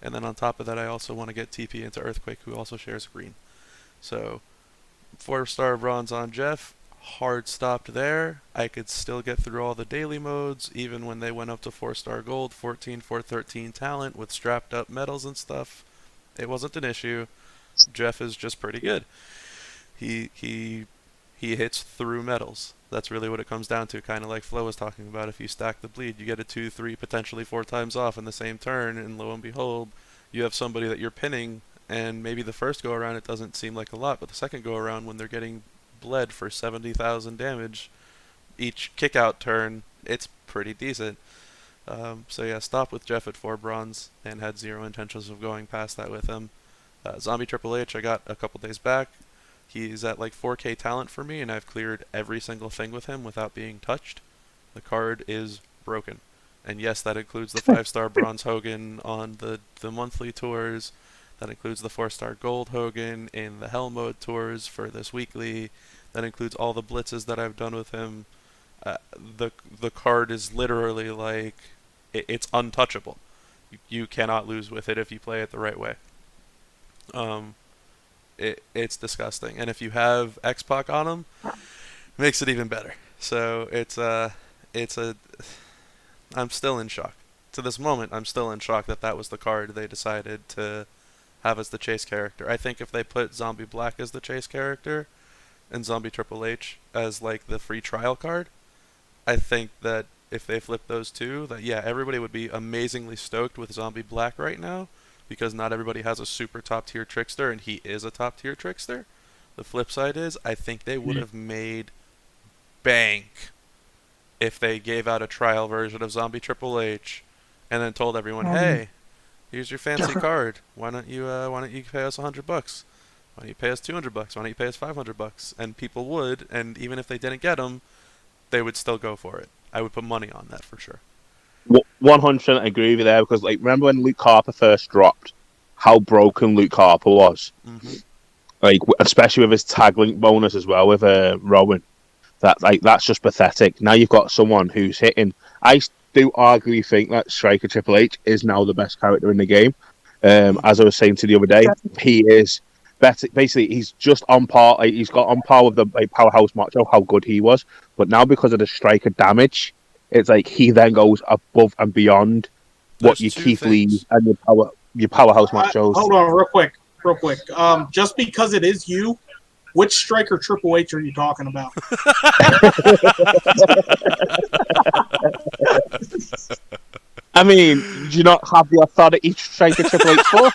A: And then on top of that, I also want to get TP into Earthquake, who also shares green. So, 4-star bronze on Jeff. Hard stopped there. I could still get through all the daily modes, even when they went up to 4-star gold, 14 for 13 talent with strapped up medals and stuff. It wasn't an issue. Jeff is just pretty good. He hits through metals. That's really what it comes down to, kind of like Flo was talking about. If you stack the bleed, you get a 2, 3, potentially 4 times off in the same turn, and lo and behold, you have somebody that you're pinning, and maybe the first go around it doesn't seem like a lot, but the second go around when they're getting bled for 70,000 damage each kick out turn, it's pretty decent. So yeah, stopped with Jeff at 4 bronze and had zero intentions of going past that with him. Zombie Triple H I got a couple days back. He's at like 4k talent for me, and I've cleared every single thing with him without being touched. The card is broken. And yes, that includes the 5-star bronze Hogan on the monthly tours. That includes the 4-star gold Hogan in the Hell Mode tours for this weekly. That includes all the blitzes that I've done with him. The card is literally like, it's untouchable. You cannot lose with it if you play it the right way. It's disgusting, and if you have X-Pac on him, makes it even better. So I'm still in shock. To this moment, I'm still in shock that was the card they decided to have as the chase character. I think if they put zBlack as the chase character, and Zombie Triple H as like the free trial card, I think that if they flip those two, that yeah, everybody would be amazingly stoked with zBlack right now, because not everybody has a super top tier trickster, and he is a top tier trickster. The flip side is, I think they would have made bank if they gave out a trial version of Zombie Triple H, and then told everyone, hey, here's your fancy card. Why don't you pay us $100? Why don't you pay us $200? Why don't you pay us $500? And people would, and even if they didn't get them, they would still go for it. I would put money on that for sure.
D: 100% agree with you there, because like remember when Luke Harper first dropped, how broken Luke Harper was, like especially with his tag link bonus as well with Rowan. That's just pathetic. Now you've got someone who's hitting. I do arguably think that Striker Triple H is now the best character in the game. As I was saying to the other day, he is better. Basically, he's just on par. Like, he's got on par with the Powerhouse Macho, how good he was. But now because of the Striker damage, it's like he then goes above and beyond what your Keith Lee and your Powerhouse Machos.
B: Hold on, real quick. Just because it is you, which Striker Triple H are you talking about?
D: I mean, do you not have the authority to Striker Triple H for?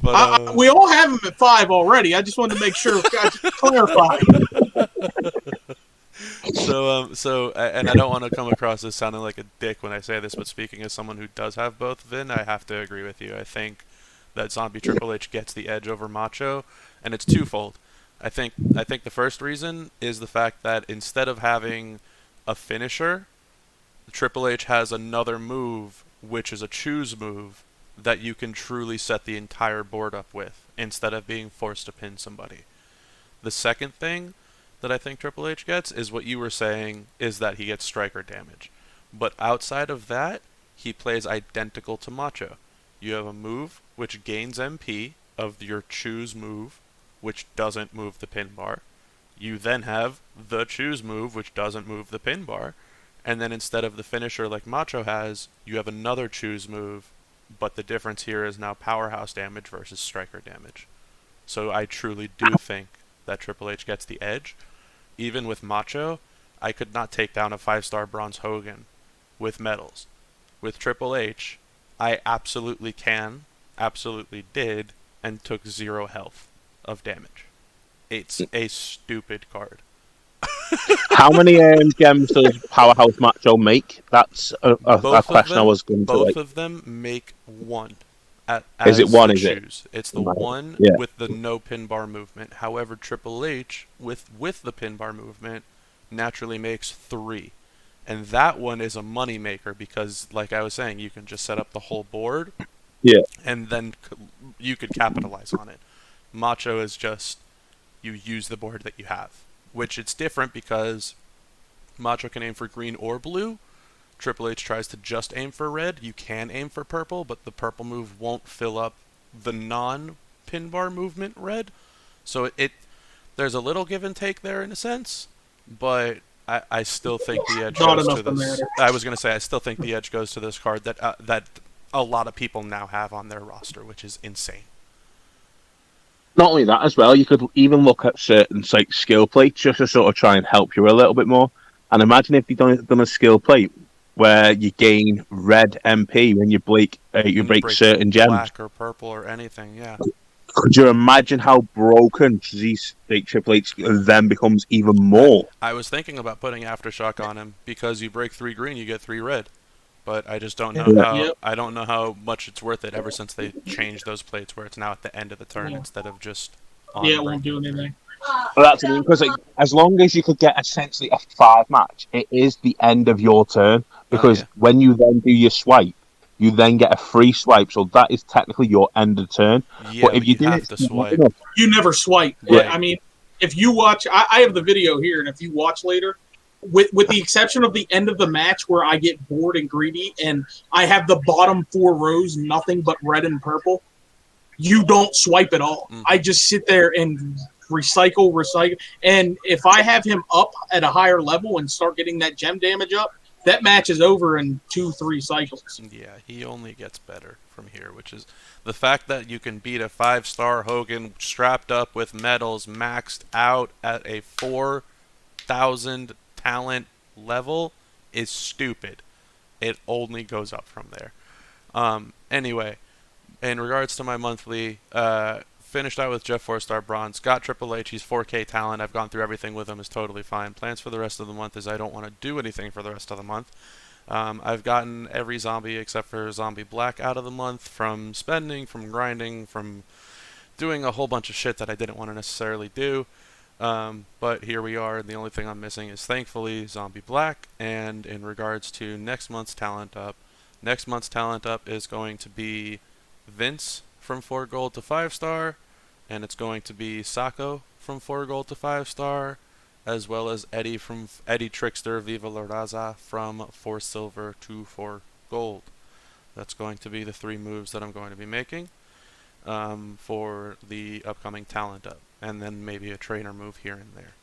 A: But,
B: we all have him at 5 already. I just wanted to make sure I clarify.
A: So, and I don't want to come across as sounding like a dick when I say this, but speaking as someone who does have both Vin, I have to agree with you. I think that Zombie Triple H gets the edge over Macho, and it's twofold. I think the first reason is the fact that instead of having a finisher, Triple H has another move, which is a choose move, that you can truly set the entire board up with, instead of being forced to pin somebody. The second thing that I think Triple H gets is what you were saying, is that he gets striker damage. But outside of that, he plays identical to Macho. You have a move which gains MP of your choose move, which doesn't move the pin bar. You then have the choose move, which doesn't move the pin bar. And then instead of the finisher like Macho has, you have another choose move, but the difference here is now powerhouse damage versus striker damage. So I truly do think that Triple H gets the edge. Even with Macho, I could not take down a 5-star Bronze Hogan with medals. With Triple H, I absolutely can, absolutely did, and took 0 health of damage. It's a stupid card.
D: How many gems does Powerhouse Macho make? That's a question I was going to
A: Both
D: like.
A: of them make 1.
D: Is it one?
A: The
D: Is it?
A: choose. It's the
D: Right.
A: one
D: Yeah.
A: with the no pin bar movement. However, Triple H with the pin bar movement naturally makes 3. And that one is a money maker because, like I was saying, you can just set up the whole board.
D: Yeah.
A: And then you could capitalize on it. Macho is just you use the board that you have, which it's different because Macho can aim for green or blue. Triple H tries to just aim for red. You can aim for purple, but the purple move won't fill up the non-pin bar movement red. So there's a little give and take there in a sense, but I still think the edge
B: Not
A: goes
B: enough
A: to
B: to
A: this.
B: matter.
A: I was going to say I still think the edge goes to this card that a lot of people now have on their roster, which is insane.
D: Not only that as well, you could even look at certain like skill plates just to sort of try and help you a little bit more. And imagine if you've done a skill plate where you gain red MP when you break certain gems.
A: Black or purple or anything, yeah.
D: Could you imagine how broken these Triple H then becomes even more?
A: I was thinking about putting Aftershock on him because you break 3 green, you get 3 red. But I just don't know how.
B: Yep.
A: I don't know how much it's worth it ever since they changed those plates where it's now at the end of the turn instead of just on.
B: Yeah, it won't do anything.
D: Well, that's what I mean, because as long as you could get essentially a 5 match, it is the end of your turn. Because when you then do your swipe, you then get a free swipe, so that is technically your end of turn.
A: Yeah,
D: but if you
A: have to swipe.
B: You never swipe.
A: Yeah.
B: I mean, if you watch, I have the video here, and if you watch later, with the exception of the end of the match where I get bored and greedy, and I have the bottom 4 rows nothing but red and purple, you don't swipe at all. I just sit there and recycle, and if I have him up at a higher level and start getting that gem damage up, that match is over in 2-3 cycles.
A: Yeah, he only gets better from here, which is the fact that you can beat a 5-star Hogan strapped up with medals, maxed out at a 4,000 talent level is stupid. It only goes up from there. Anyway, in regards to my monthly, finished out with Jeff 4-star bronze, got Triple H, he's 4K talent, I've gone through everything with him, is totally fine. Plans for the rest of the month is I don't want to do anything for the rest of the month. I've gotten every zombie except for zBlack out of the month from spending, from grinding, from doing a whole bunch of shit that I didn't want to necessarily do. But here we are, and the only thing I'm missing is thankfully zBlack. And in regards to next month's talent up is going to be Vince from 4 gold to 5-star, and it's going to be Sako from 4 gold to 5-star, as well as Eddie Trickster Viva La Raza from 4 silver to 4 gold. That's going to be the 3 moves that I'm going to be making for the upcoming talent up, and then maybe a trainer move here and there.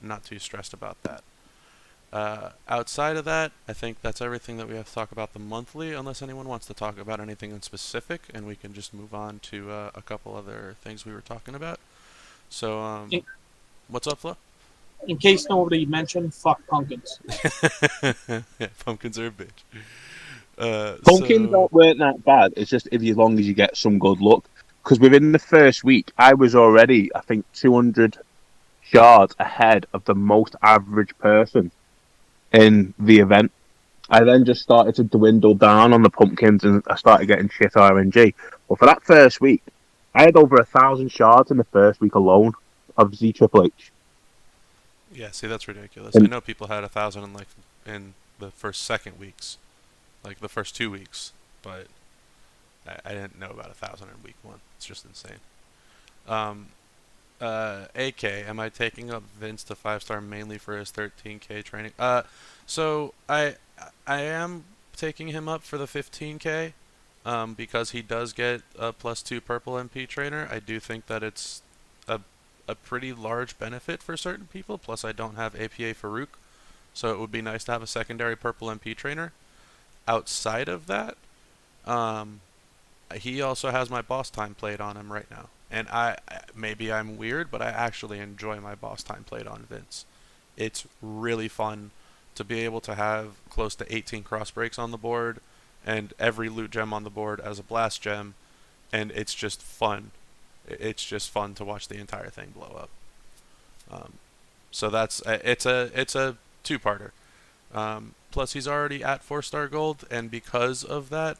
A: Not too stressed about that. Outside of that, I think that's everything that we have to talk about the monthly, unless anyone wants to talk about anything in specific, and we can just move on to a couple other things we were talking about. So, what's up, Flo?
B: In case nobody mentioned, fuck pumpkins.
A: Yeah, pumpkins are a bitch.
D: Pumpkins weren't that bad. It's just as long as you get some good luck. Because within the first week, I was already, I think, 200 shards ahead of the most average person in the event. I then just started to dwindle down on the pumpkins and I started getting shit RNG. But for that first week, I had over 1,000 shards in the first week alone of zHHH.
A: Yeah, see, that's ridiculous. I know people had 1,000 in the second weeks, like the first 2 weeks, but I didn't know about 1,000 in week 1. It's just insane. AK, am I taking up Vince to 5-star mainly for his 13K training? So I am taking him up for the 15K, because he does get a +2 purple MP trainer. I do think that it's a pretty large benefit for certain people. Plus, I don't have APA Farouk, so it would be nice to have a secondary purple MP trainer. Outside of that, he also has my boss time played on him right now. And maybe I'm weird, but I actually enjoy my boss time played on Vince. It's really fun to be able to have close to 18 cross breaks on the board and every loot gem on the board as a blast gem, and it's just fun. It's just fun to watch the entire thing blow up. So that's it's a two-parter. Plus, he's already at 4-star gold, and because of that,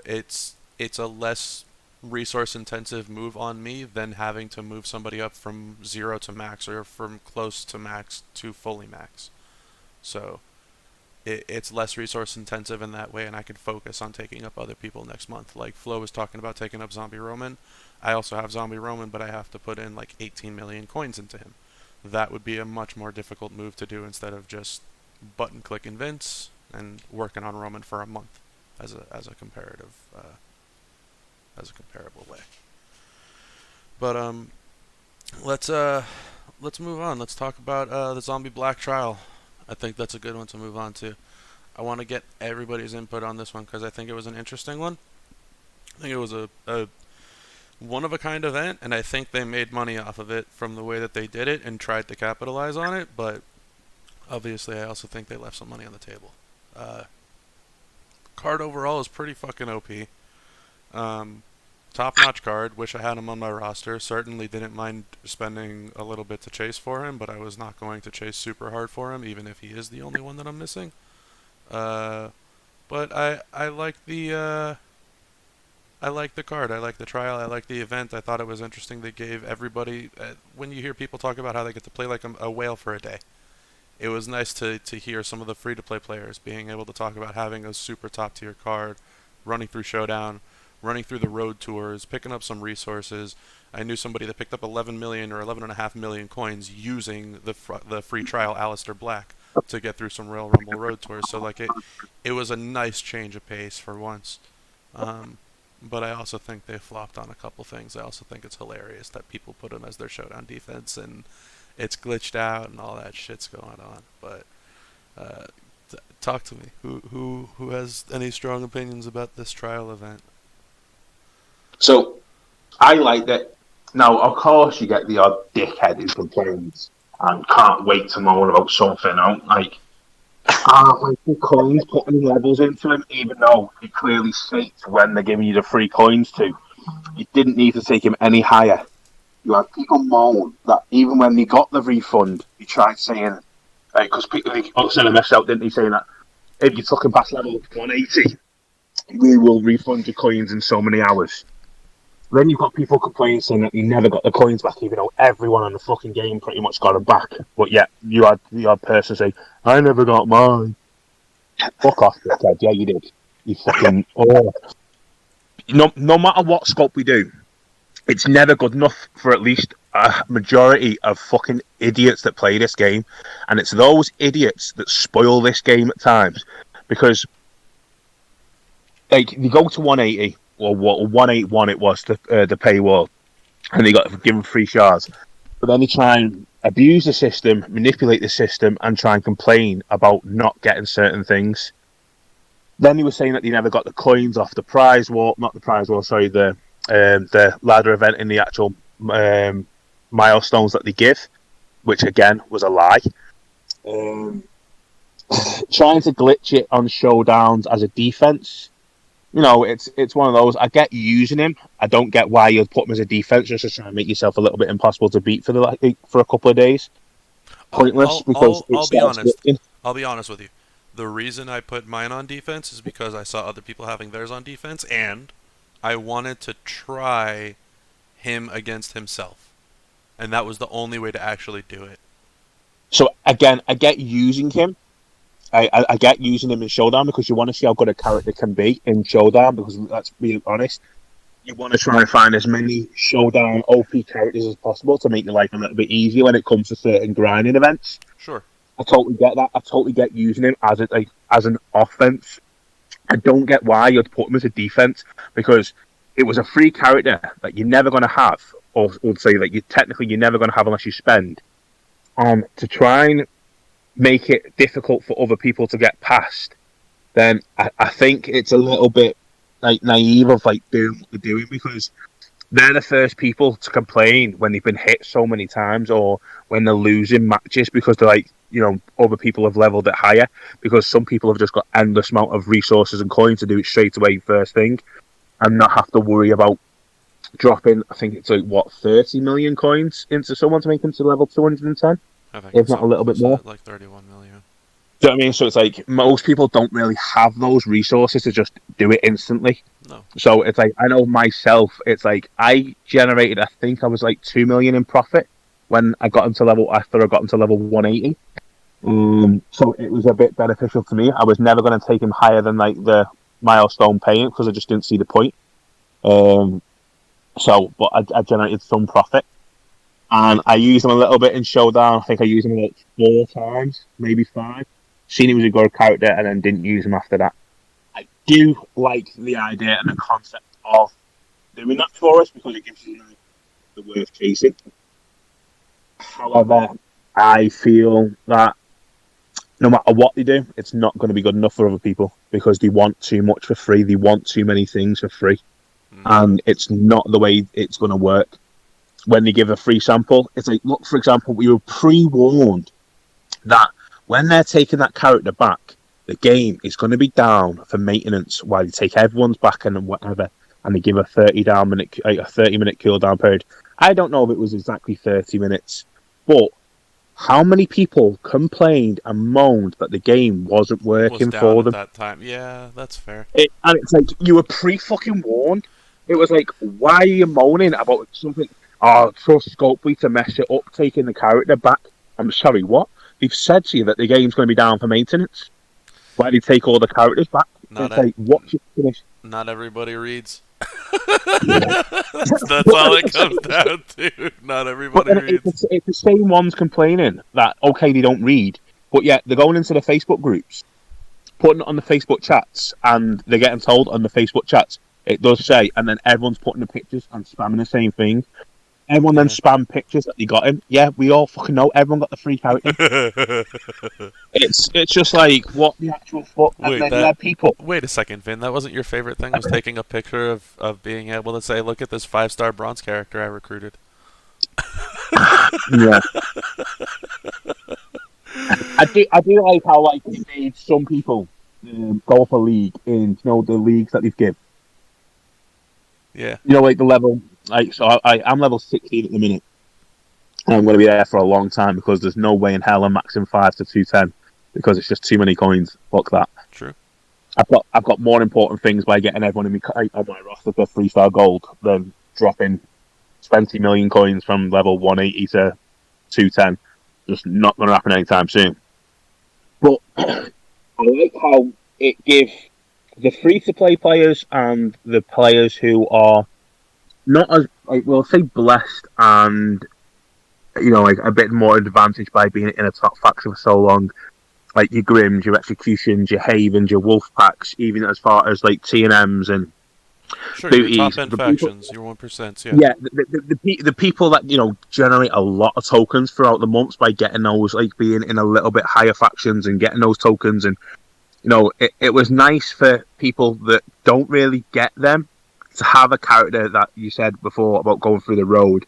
A: it's a less resource-intensive move on me than having to move somebody up from 0 to max or from close to max to fully max. So it's less resource-intensive in that way, and I can focus on taking up other people next month. Like Flo was talking about taking up Zombie Roman. I also have Zombie Roman, but I have to put in like 18 million coins into him. That would be a much more difficult move to do instead of just button clicking Vince and working on Roman for a month as a comparative as a comparable way. But let's move on. Let's talk about the Zombie Black trial. I think that's a good one to move on to. I want to get everybody's input on this one because I think it was an interesting one. I think it was a one-of-a-kind event, and I think they made money off of it from the way that they did it and tried to capitalize on it, but obviously I also think they left some money on the table. Card overall is pretty fucking OP. Top-notch card. Wish I had him on my roster. Certainly didn't mind spending a little bit to chase for him, but I was not going to chase super hard for him, even if he is the only one that I'm missing. But I like the card. I like the trial. I like the event. I thought it was interesting. They gave everybody, when you hear people talk about how they get to play like a whale for a day, it was nice to hear some of the free-to-play players being able to talk about having a super top-tier card, running through Showdown, running through the road tours, picking up some resources. I knew somebody that picked up 11 million or 11.5 million coins using the free trial Alistair Black to get through some Royal Rumble road tours. So like it was a nice change of pace for once. But I also think they flopped on a couple things. I also think it's hilarious that people put him as their Showdown defense and it's glitched out and all that shit's going on. But talk to me. Who has any strong opinions about this trial event?
D: So, I like that. Now, of course, you get the odd dickhead who complains and can't wait to moan about something. I'm like, aren't the coins putting levels into him, even though it clearly states when they're giving you the free coins to. You didn't need to take him any higher. You had people moan that even when they got the refund, he tried saying, because people also messed out, didn't he, saying that if you took him past level 180, we will refund your coins in so many hours. Then you've got people complaining saying that you never got the coins back, even though everyone on the fucking game pretty much got them back. But yet, you had the odd person say, I never got mine. Fuck off, dickhead. Yeah, you did. You fucking... Oh. No matter what scope we do, it's never good enough for at least a majority of fucking idiots that play this game. And it's those idiots that spoil this game at times. Because, like, you go to 180... or 181 it was, the paywall, and they got given free shards. But then they try and abuse the system, manipulate the system, and try and complain about not getting certain things. Then he was saying that they never got the coins off the prize wall, not the prize wall, sorry, the ladder event in the actual milestones that they give, which again was a lie. Trying to glitch it on showdowns as a defense. You know, it's one of those. I get using him. I don't get why you'd put him as a defense just to try and make yourself a little bit impossible to beat for a couple of days. Pointless.
A: I'll be honest with you. The reason I put mine on defense is because I saw other people having theirs on defense, and I wanted to try him against himself, and that was the only way to actually do it.
D: So again, I get using him. I get using him in Showdown because you want to see how good a character can be in Showdown, because let's be honest, you want to try and find as many showdown OP characters as possible to make your life a little bit easier when it comes to certain grinding events.
A: Sure.
D: I totally get that. I totally get using him as an offense. I don't get why you'd put him as a defense, because it was a free character that you're never going to have, or would say that you're never going to have unless you spend. And to try and make it difficult for other people to get past, then I think it's a little bit like naive of like doing what they're doing, because they're the first people to complain when they've been hit so many times, or when they're losing matches because they're like, other people have leveled it higher, because some people have just got endless amount of resources and coins to do it straight away first thing, and not have to worry about dropping, I think it's like, 30 million coins into someone to make them to level 210?
A: I think
D: If not a little bit more.
A: like 31 million.
D: Do you know what I mean? So it's like, most people don't really have those resources to just do it instantly.
A: No.
D: So it's like, I know myself, it's like, I generated, I think I was like 2 million in profit when I got into after I got into level 180. So it was a bit beneficial to me. I was never going to take him higher than like the milestone payment, because I just didn't see the point. But I generated some profit, and I used him a little bit in Showdown. I think I used him like 4 times, maybe 5. Seen he was a good character, and then didn't use him after that. I do like the idea and the concept of doing that for us, because it gives you the worth chasing. However, I feel that no matter what they do, it's not going to be good enough for other people, because they want too much for free. They want too many things for free. And it's not the way it's going to work. When they give a free sample, it's like, look, for example, we were pre-warned that when they're taking that character back, the game is going to be down for maintenance while they take everyone's back and whatever, and they give a 30-minute cooldown period. I don't know if it was exactly 30 minutes, but how many people complained and moaned that the game wasn't working for them
A: at that time? Yeah, that's fair.
D: And it's like, you were pre-fucking warned. It was like, why are you moaning about something? Oh, trust Scopely to mess it up, taking the character back. I'm sorry, what? They've said to you that the game's going to be down for maintenance. Why do you take all the characters back? It's like, watch it finish.
A: Not everybody reads. That's all it comes down to. Not everybody reads.
D: It's the same ones complaining that, okay, they don't read, but yet they're going into the Facebook groups, putting it on the Facebook chats, and they're getting told on the Facebook chats, it does say, and then everyone's putting the pictures and spamming the same thing. Everyone then spam pictures that they got him. Yeah, we all fucking know everyone got the free character. It's just like, what the actual fuck? And then you had people.
A: Wait a second, Vin. That wasn't your favorite thing? Was taking a picture of being able to say, look at this 5-star bronze character I recruited.
D: Yeah. I do like how like they made some people go up a league in the leagues that they've given.
A: Yeah.
D: Like the level. Like, so I'm level 16 at the minute, and I'm going to be there for a long time, because there's no way in hell I'm maxing 5 to 210, because it's just too many coins. Fuck that.
A: True.
D: I've got more important things by getting everyone on my roster for 3-star gold than dropping 20 million coins from level 180 to 210. Just not going to happen anytime soon. But I like how it gives the free-to-play players and the players who are not as, like, we'll say, blessed and, like a bit more advantaged by being in a top faction for so long, like your Grims, your Executions, your Havens, your Wolf Packs, even as far as like T&Ms and
A: sure,
D: booties,
A: your top-end factions, your 1%, yeah.
D: Yeah, the people that, generate a lot of tokens throughout the months by getting those, like being in a little bit higher factions and getting those tokens, and, it was nice for people that don't really get them to have a character that you said before about going through the road,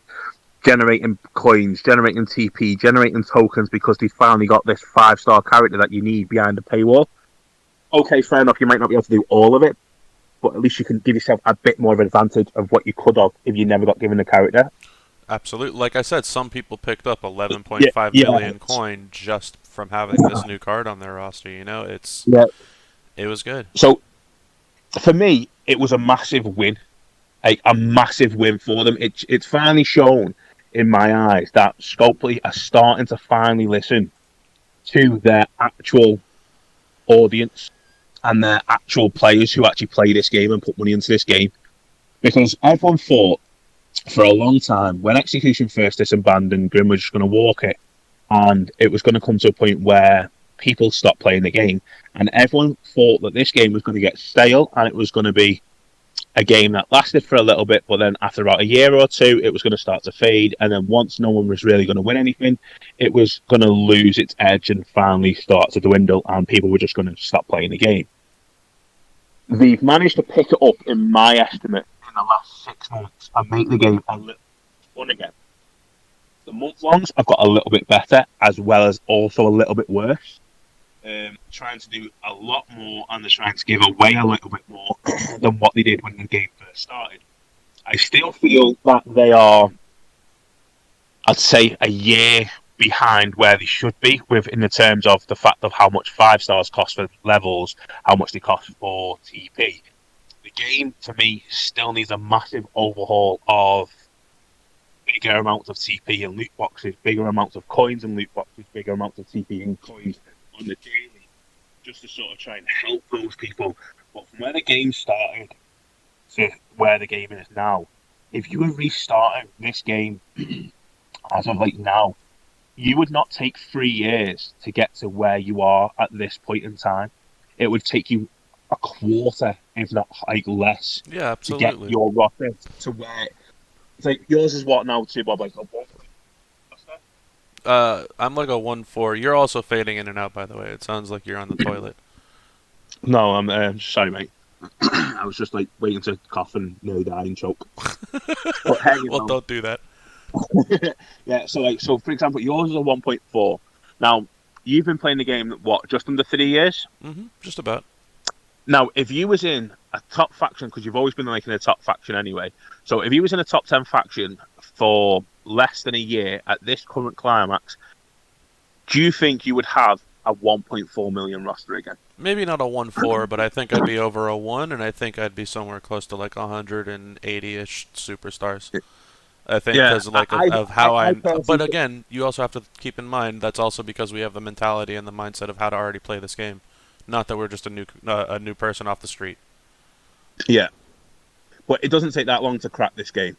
D: generating coins, generating TP, generating tokens, because they finally got this 5-star character that you need behind the paywall. Okay, fair enough, you might not be able to do all of it, but at least you can give yourself a bit more of an advantage of what you could have if you never got given a character.
A: Absolutely. Like I said, some people picked up 11.5 million coin just from having this new card on their roster. It was good.
D: So, for me, it was a massive win. Like, a massive win for them. It's finally shown in my eyes that Scopely are starting to finally listen to their actual audience and their actual players who actually play this game and put money into this game. Because everyone thought for a long time when Execution first disbanded and Grim was just going to walk it, and it was going to come to a point where people stopped playing the game, and everyone thought that this game was going to get stale and it was going to be a game that lasted for a little bit, but then after about a year or two, it was going to start to fade, and then once no one was really going to win anything, it was going to lose its edge and finally start to dwindle, and people were just going to stop playing the game. They've managed to pick it up, in my estimate, in the last 6 months and make the game a little fun again. The month-longs have got a little bit better, as well as also a little bit worse. Trying to do a lot more, and they're trying to give away a little bit more than what they did when the game first started. I still feel that they are, I'd say, a year behind where they should be, in the terms of the fact of how much 5 stars cost for levels, how much they cost for TP. The game, to me, still needs a massive overhaul of bigger amounts of TP and loot boxes, bigger amounts of coins and loot boxes, bigger amounts of TP and coins on the daily, just to sort of try and help those people. But from where the game started to where the game is now, if you were restarting this game as of like now, you would not take 3 years to get to where you are at this point in time. It would take you a quarter, if not like less,
A: Yeah,
D: to get
A: absolutely.
D: your rocket to where. It's like yours is what now too, Bob? Like a what?
A: I'm like a 1-4. You're also fading in and out, by the way. It sounds like you're on the toilet.
D: No, I'm sorry, mate. I was just like waiting to cough and nearly die and choke. But hey, you
A: Well,
D: know.
A: don't do that.
D: Yeah, so for example, yours is a 1.4. Now, you've been playing the game, what, just under 3 years?
A: Just about.
D: Now, if you was in a top faction, because you've always been like in a top faction anyway, so if you was in a top 10 faction for less than a year at this current climax, do you think you would have a 1.4 million roster again?
A: Maybe not a 1-4, but I think I'd be over a 1, and I think I'd be somewhere close to like 180-ish superstars. I think
D: Yeah,
A: because like of how but again, you also have to keep in mind that's also because we have the mentality and the mindset of how to already play this game. Not that we're just a new person off the street.
D: Yeah, but it doesn't take that long to crack this game.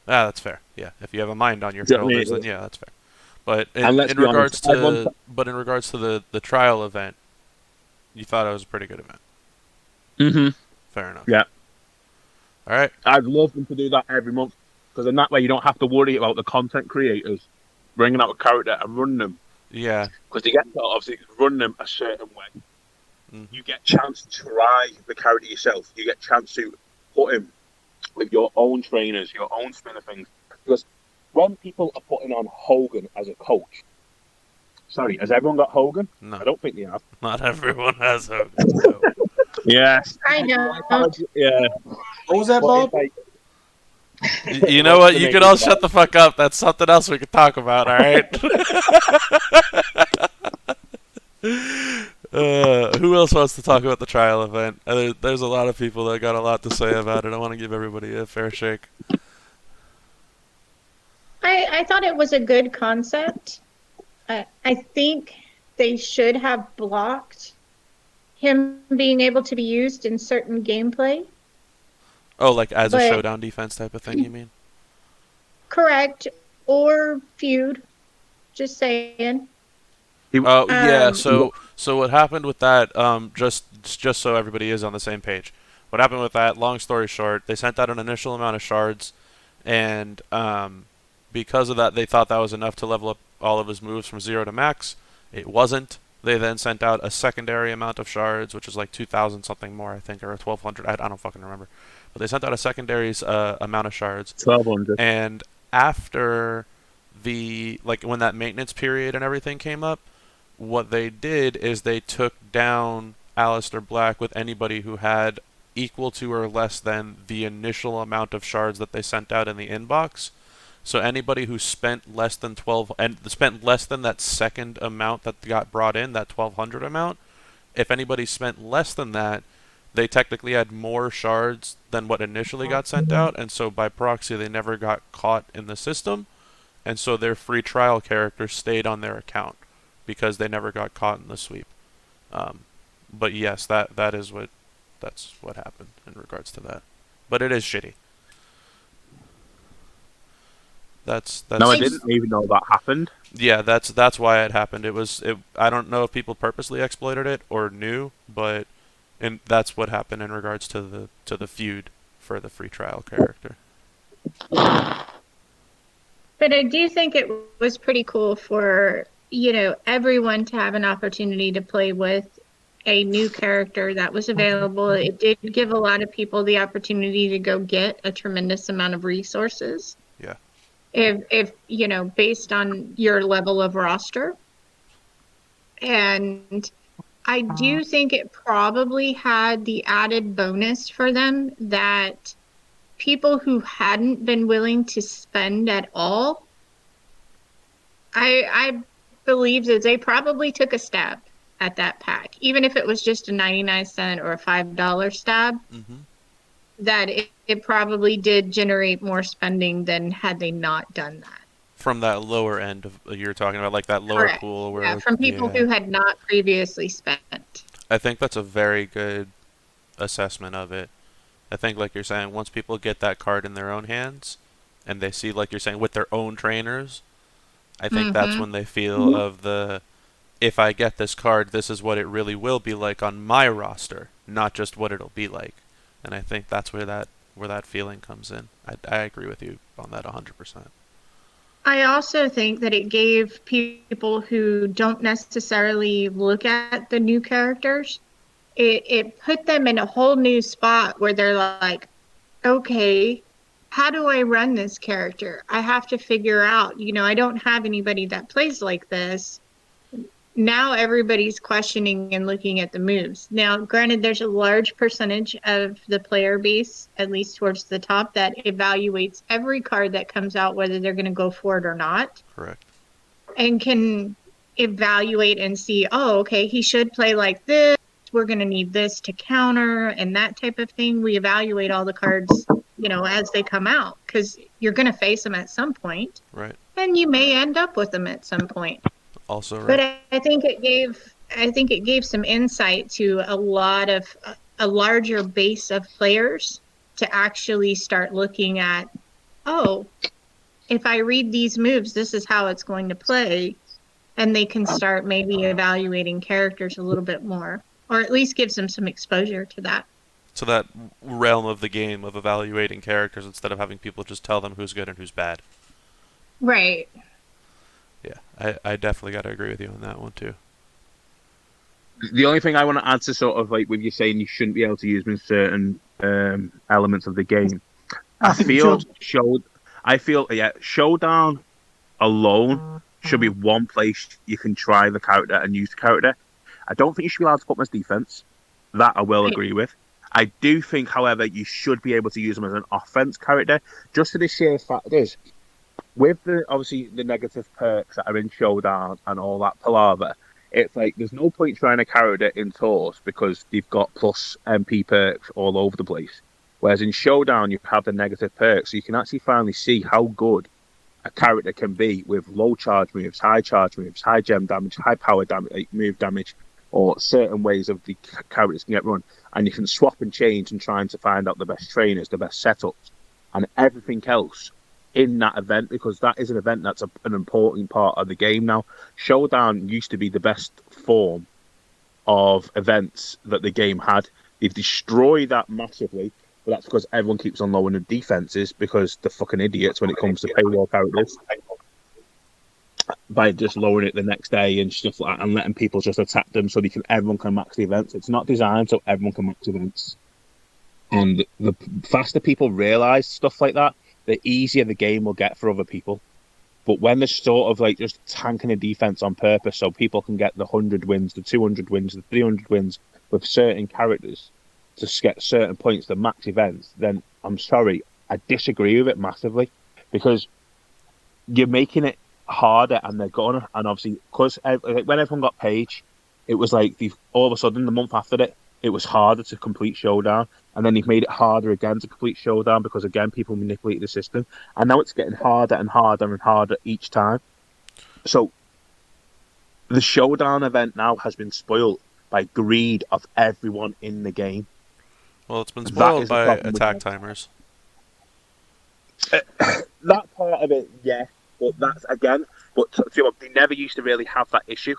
A: Ah, that's fair. Yeah, if you have a mind on your
D: Yeah, I mean,
A: shoulders, then yeah, that's fair. But
D: And let's
A: in
D: be
A: regards
D: honest,
A: to in regards to the trial event, you thought it was a pretty good event.
D: Mm-hmm.
A: Fair enough.
D: Yeah.
A: All right.
D: I'd love them to do that every month, because in that way you don't have to worry about the content creators bringing out a character and running them.
A: Yeah.
D: Because you get to obviously run them a certain way.
A: Mhm.
D: You get a chance to try the character yourself. You get a chance to put him with your own trainers, your own spinner things. Because when people are putting on Hogan as a coach, sorry, has everyone got Hogan?
A: No,
D: I don't think they have.
A: not everyone has Hogan. No.
D: Yes.
C: I know.
D: Yeah.
B: What was that,
D: But
B: Bob?
D: it's like,
A: You know what? You can all shut the fuck up. That's something else we could talk about. All right. Who else wants to talk about the trial event? There's a lot of people that got a lot to say about it. I want to give everybody a fair shake.
C: I thought it was a good concept. I think they should have blocked him being able to be used in certain gameplay.
A: Oh, like as a
C: But-
A: showdown defense type of thing, you mean?
C: Correct. Or feud. Just saying.
A: Oh yeah.
C: Um,
A: So what happened with that? Just so everybody is on the same page. What happened with that? Long story short, they sent out an initial amount of shards, and because of that, they thought that was enough to level up all of his moves from 0 to max. It wasn't. They then sent out a secondary amount of shards, which is like 2,000 something more, I think, or 1,200. I don't fucking remember. But they sent out a secondary amount of shards.
D: 1,200.
A: And after when that maintenance period and everything came up, what they did is they took down Alistair Black with anybody who had equal to or less than the initial amount of shards that they sent out in the inbox. So anybody who spent less than 12 and spent less than that second amount that got brought in, that 1,200 amount, if anybody spent less than that, they technically had more shards than what initially got sent out, and so by proxy they never got caught in the system, and so their free trial characters stayed on their account because they never got caught in the sweep. But yes, that's what happened in regards to that. But it is shitty.
D: No, I didn't even know that happened.
A: Yeah, that's why it happened. I don't know if people purposely exploited it or knew, but that's what happened in regards to the feud for the free trial character.
C: But I do think it was pretty cool for, everyone to have an opportunity to play with a new character that was available. It did give a lot of people the opportunity to go get a tremendous amount of resources.
A: Yeah.
C: If based on your level of roster. And I do think it probably had the added bonus for them that people who hadn't been willing to spend at all, I believe that they probably took a stab at that pack, even if it was just a 99-cent or a $5 stab.
A: Mm-hmm.
C: That it probably did generate more spending than had they not done that.
A: From that lower end of you're talking about, like that lower
C: Correct.
A: pool, where
C: Yeah, from people who had not previously spent.
A: I think that's a very good assessment of it. I think, like you're saying, once people get that card in their own hands, and they see, like you're saying, with their own trainers, I think that's when they feel of the, if I get this card, this is what it really will be like on my roster, not just what it'll be like. And I think that's where that feeling comes in. I agree with you on that 100%.
C: I also think that it gave people who don't necessarily look at the new characters, it put them in a whole new spot where they're like, okay, how do I run this character? I have to figure out, I don't have anybody that plays like this. Now everybody's questioning and looking at the moves. Now, granted, there's a large percentage of the player base, at least towards the top, that evaluates every card that comes out, whether they're going to go for it or not.
A: Correct.
C: And can evaluate and see, oh, okay, he should play like this. We're going to need this to counter and that type of thing. We evaluate all the cards, as they come out, because you're going to face them at some point.
A: Right.
C: And you may end up with them at some point.
A: Also, right.
C: But I think it gave some insight to a larger base of players to actually start looking at, oh, if I read these moves, this is how it's going to play, and they can start maybe evaluating characters a little bit more, or at least gives them some exposure to that.
A: So that realm of the game of evaluating characters instead of having people just tell them who's good and who's bad.
C: Right.
A: Yeah, I definitely got to agree with you on that one too.
D: The only thing I want to add to sort of like with you saying you shouldn't be able to use them in certain elements of the game, I feel Showdown alone should be one place you can try the character and use the character. I don't think you should be allowed to put them as defense. That I will agree with. I do think, however, you should be able to use them as an offense character, just for the sheer fact is, with obviously the negative perks that are in Showdown and all that palaver, it's like there's no point trying a character in Tours because they've got plus MP perks all over the place. Whereas in Showdown, you have the negative perks, so you can actually finally see how good a character can be with low charge moves, high gem damage, high power damage, move damage, or certain ways of the characters can get run. And you can swap and change and trying to find out the best trainers, the best setups, and everything else in that event, because that is an event that's an important part of the game now. Showdown used to be the best form of events that the game had. They've destroyed that massively, but that's because everyone keeps on lowering the defenses because they're fucking idiots when it comes to paywall characters. By just lowering it the next day and stuff like that, and letting people just attack them so everyone can max the events. It's not designed so everyone can max events. And the faster people realise stuff like that, the easier the game will get for other people. But when they're sort of like just tanking a defense on purpose so people can get the 100 wins, the 200 wins, the 300 wins with certain characters to get certain points to max events, then I'm sorry, I disagree with it massively, because you're making it harder, and they're gonna, and obviously because when everyone got Page, it was like all of a sudden the month after it was harder to complete Showdown, and then they've made it harder again to complete Showdown because again people manipulate the system, and now it's getting harder and harder and harder each time. So the Showdown event now has been spoiled by greed of everyone in the game.
A: Well, it's been spoiled by attack timers.
D: That part lot of it, yeah. But that's again. But they never used to really have that issue.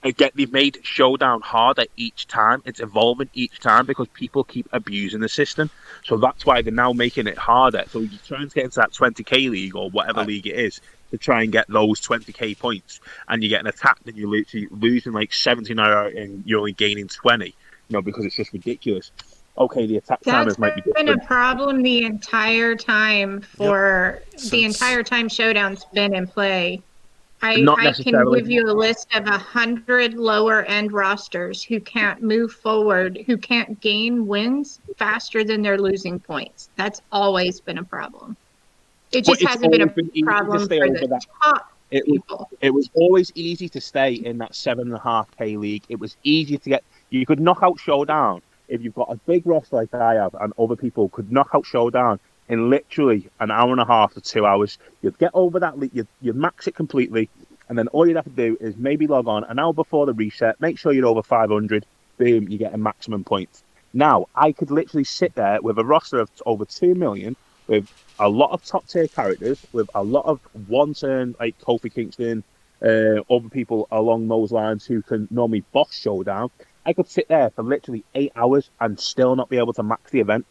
D: Again, they've made Showdown harder each time. It's evolving each time because people keep abusing the system. So that's why they're now making it harder. So you're trying to get into that 20k league or whatever league it is to try and get those 20k points, and you're getting attacked and you're literally losing like 17 and you're only gaining 20. Because it's just ridiculous. Okay, the attack timers might be different.
C: That's been a problem the entire time the entire time Showdown's been in play. I can give you a list of 100 lower end rosters who can't move forward, who can't gain wins faster than they're losing points. That's always been a problem. It just hasn't been a problem for the top people.
D: It was always easy to stay in that 7.5k league. It was easy to get. You could knock out Showdown if you've got a big roster like I have, and other people could knock out Showdown in literally an hour and a half to 2 hours. You'd get over that, you'd max it completely, and then all you'd have to do is maybe log on an hour before the reset, make sure you're over 500, boom, you get a maximum points. Now, I could literally sit there with a roster of over 2 million, with a lot of top tier characters, with a lot of one-turn, like Kofi Kingston, other people along those lines who can normally boss Showdown. I could sit there for literally 8 hours and still not be able to max the event.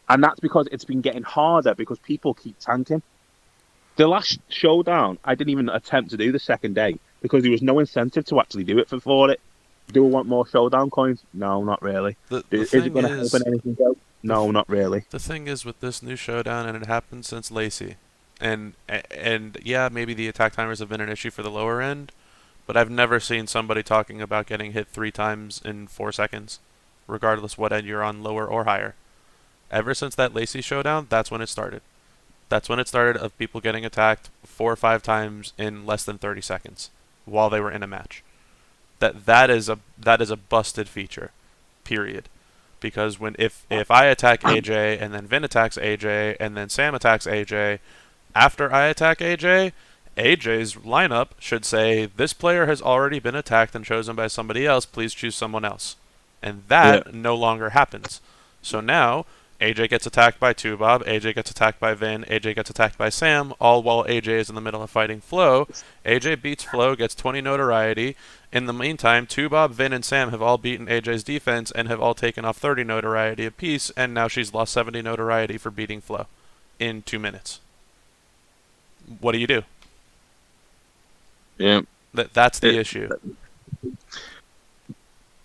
D: And that's because it's been getting harder because people keep tanking. The last Showdown, I didn't even attempt to do the second day because there was no incentive to actually do it for it. Do I want more Showdown coins? No, not really. Is it going to help in anything else? No, not really.
A: The thing is with this new Showdown, and it happened since Lacey, and yeah, maybe the attack timers have been an issue for the lower end, but I've never seen somebody talking about getting hit 3 times in 4 seconds, regardless what end you're on, lower or higher. Ever since that Lacey Showdown, that's when it started. That's when it started of people getting attacked 4 or 5 times in less than 30 seconds while they were in a match. That is a busted feature, period. Because if I attack AJ and then Vin attacks AJ and then Sam attacks AJ, after I attack AJ, AJ's lineup should say, this player has already been attacked and chosen by somebody else, please choose someone else. And that no longer happens. So now AJ gets attacked by 2Bob, AJ gets attacked by Vin, AJ gets attacked by Sam, all while AJ is in the middle of fighting Flo. AJ beats Flo, gets 20 notoriety. In the meantime, 2Bob, Vin, and Sam have all beaten AJ's defense and have all taken off 30 notoriety apiece, and now she's lost 70 notoriety for beating Flo in 2 minutes. What do you do?
D: Yeah.
A: That's the issue.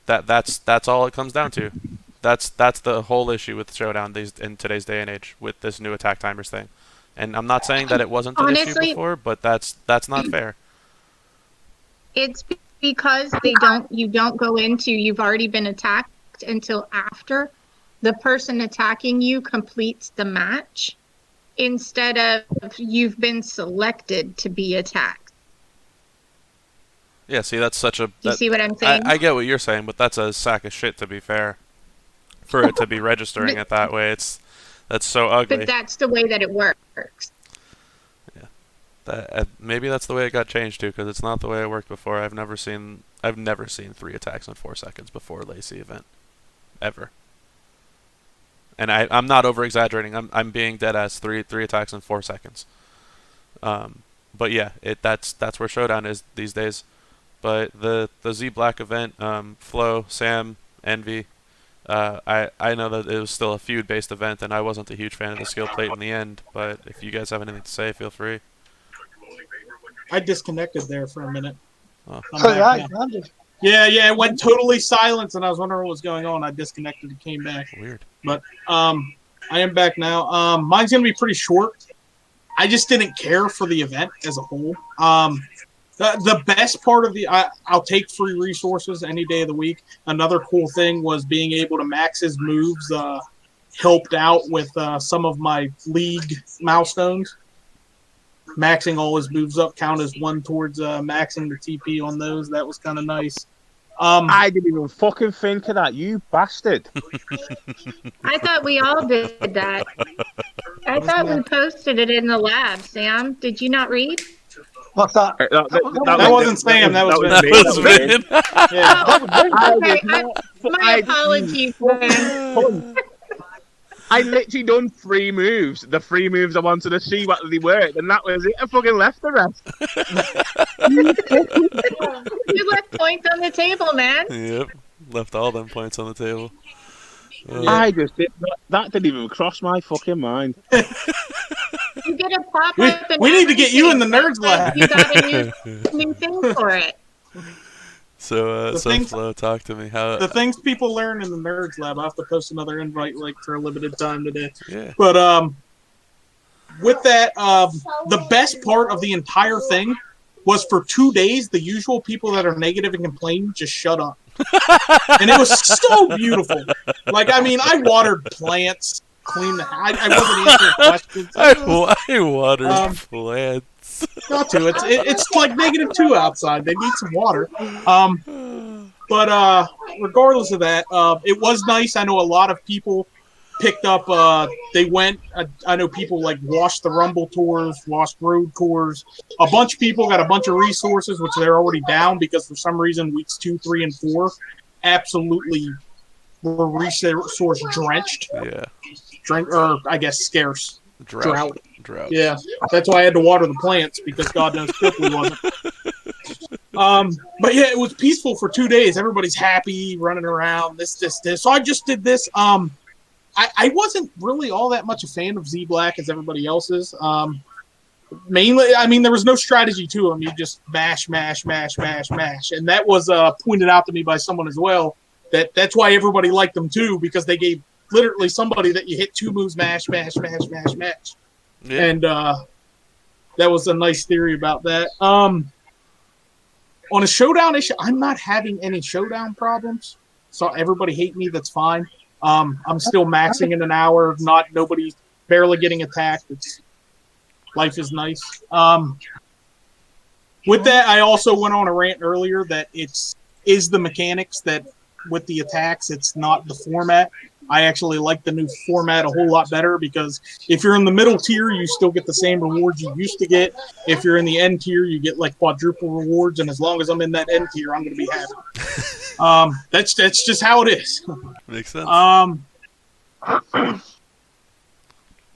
A: That's all it comes down to. That's the whole issue with Showdown in today's day and age with this new attack timers thing. And I'm not saying that it wasn't an issue before, but that's not fair.
C: It's because you don't go into you've already been attacked until after the person attacking you completes the match instead of you've been selected to be attacked.
A: Yeah, see, that's such a...
C: You see what I'm saying?
A: I get what you're saying, but that's a sack of shit, to be fair. For it to be registering it that way, that's so ugly.
C: But that's the way that it works.
A: Yeah, maybe that's the way it got changed too, because it's not the way it worked before. I've never seen 3 attacks in 4 seconds before a Lacey event, ever. And I'm not over exaggerating. I'm being dead ass. 3 attacks in 4 seconds. But yeah, that's where Showdown is these days. But the zBlack event, Flo, Sam, Envy. I know that it was still a feud-based event, and I wasn't a huge fan of the skill plate in the end. But if you guys have anything to say, feel free.
B: I disconnected there for a minute.
A: Oh.
B: Yeah, it went totally silent, and I was wondering what was going on. I disconnected and came back.
A: Weird.
B: But I am back now. Mine's going to be pretty short. I just didn't care for the event as a whole. The best part of I'll take free resources any day of the week. Another cool thing was being able to max his moves. Helped out with some of my league milestones. Maxing all his moves up count as one towards maxing the TP on those. That was kind of nice.
D: I didn't even fucking think of that, you bastard.
C: I thought we all did that. I thought we posted it in the lab, Sam. Did you not read?
E: What's that?
B: That wasn't Sam. That was
A: Vin.
C: Oh, okay. My apologies, man.
D: I literally done 3 moves. The 3 moves I wanted to see what they were, and that was it. I fucking left the rest.
C: You left points on the table, man.
A: Yep. Left all them points on the table.
D: I just did that didn't even cross my fucking mind.
C: You get a pop
B: We-
C: up and
B: we need to get you in the
C: everything.
B: Nerds Lab.
C: You got a new thing for it.
A: So,
B: The things-
A: Flo, talk to me. How?
B: The things people learn in the Nerds Lab. I have to post another invite link for a limited time today.
A: Yeah.
B: But with that, the best part of the entire thing was for 2 days, the usual people that are negative and complain just shut up. And it was so beautiful. Like, I mean, I watered plants, cleaned the I wasn't answering questions.
A: I watered plants.
B: Not to. It's like -2 outside. They need some water. But regardless of that, it was nice. I know a lot of people picked up. They went. I know people like washed the Rumble tours, washed road tours. A bunch of people got a bunch of resources, which they're already down because for some reason weeks 2, 3, and 4 absolutely were resource drenched.
A: Yeah.
B: Or I guess scarce. Drought.
A: Yeah.
B: That's why I had to water the plants because God knows quickly wasn't. But yeah, it was peaceful for 2 days. Everybody's happy, running around, this. So I just did this. I wasn't really all that much a fan of zBlack as everybody else is. Mainly, I mean, there was no strategy to him. You just mash. And that was pointed out to me by someone as well. That's why everybody liked them too, because they gave literally somebody that you hit 2 moves, mash.
A: Yeah.
B: And that was a nice theory about that. On a showdown issue, I'm not having any showdown problems. So everybody hate me, that's fine. I'm still maxing in an hour, nobody barely getting attacked. Life is nice. With that, I also went on a rant earlier that is the mechanics that with the attacks, it's not the format. I actually like the new format a whole lot better because if you're in the middle tier, you still get the same rewards you used to get. If you're in the end tier, you get like quadruple rewards, and as long as I'm in that end tier, I'm going to be happy. That's just how it is.
A: Makes sense.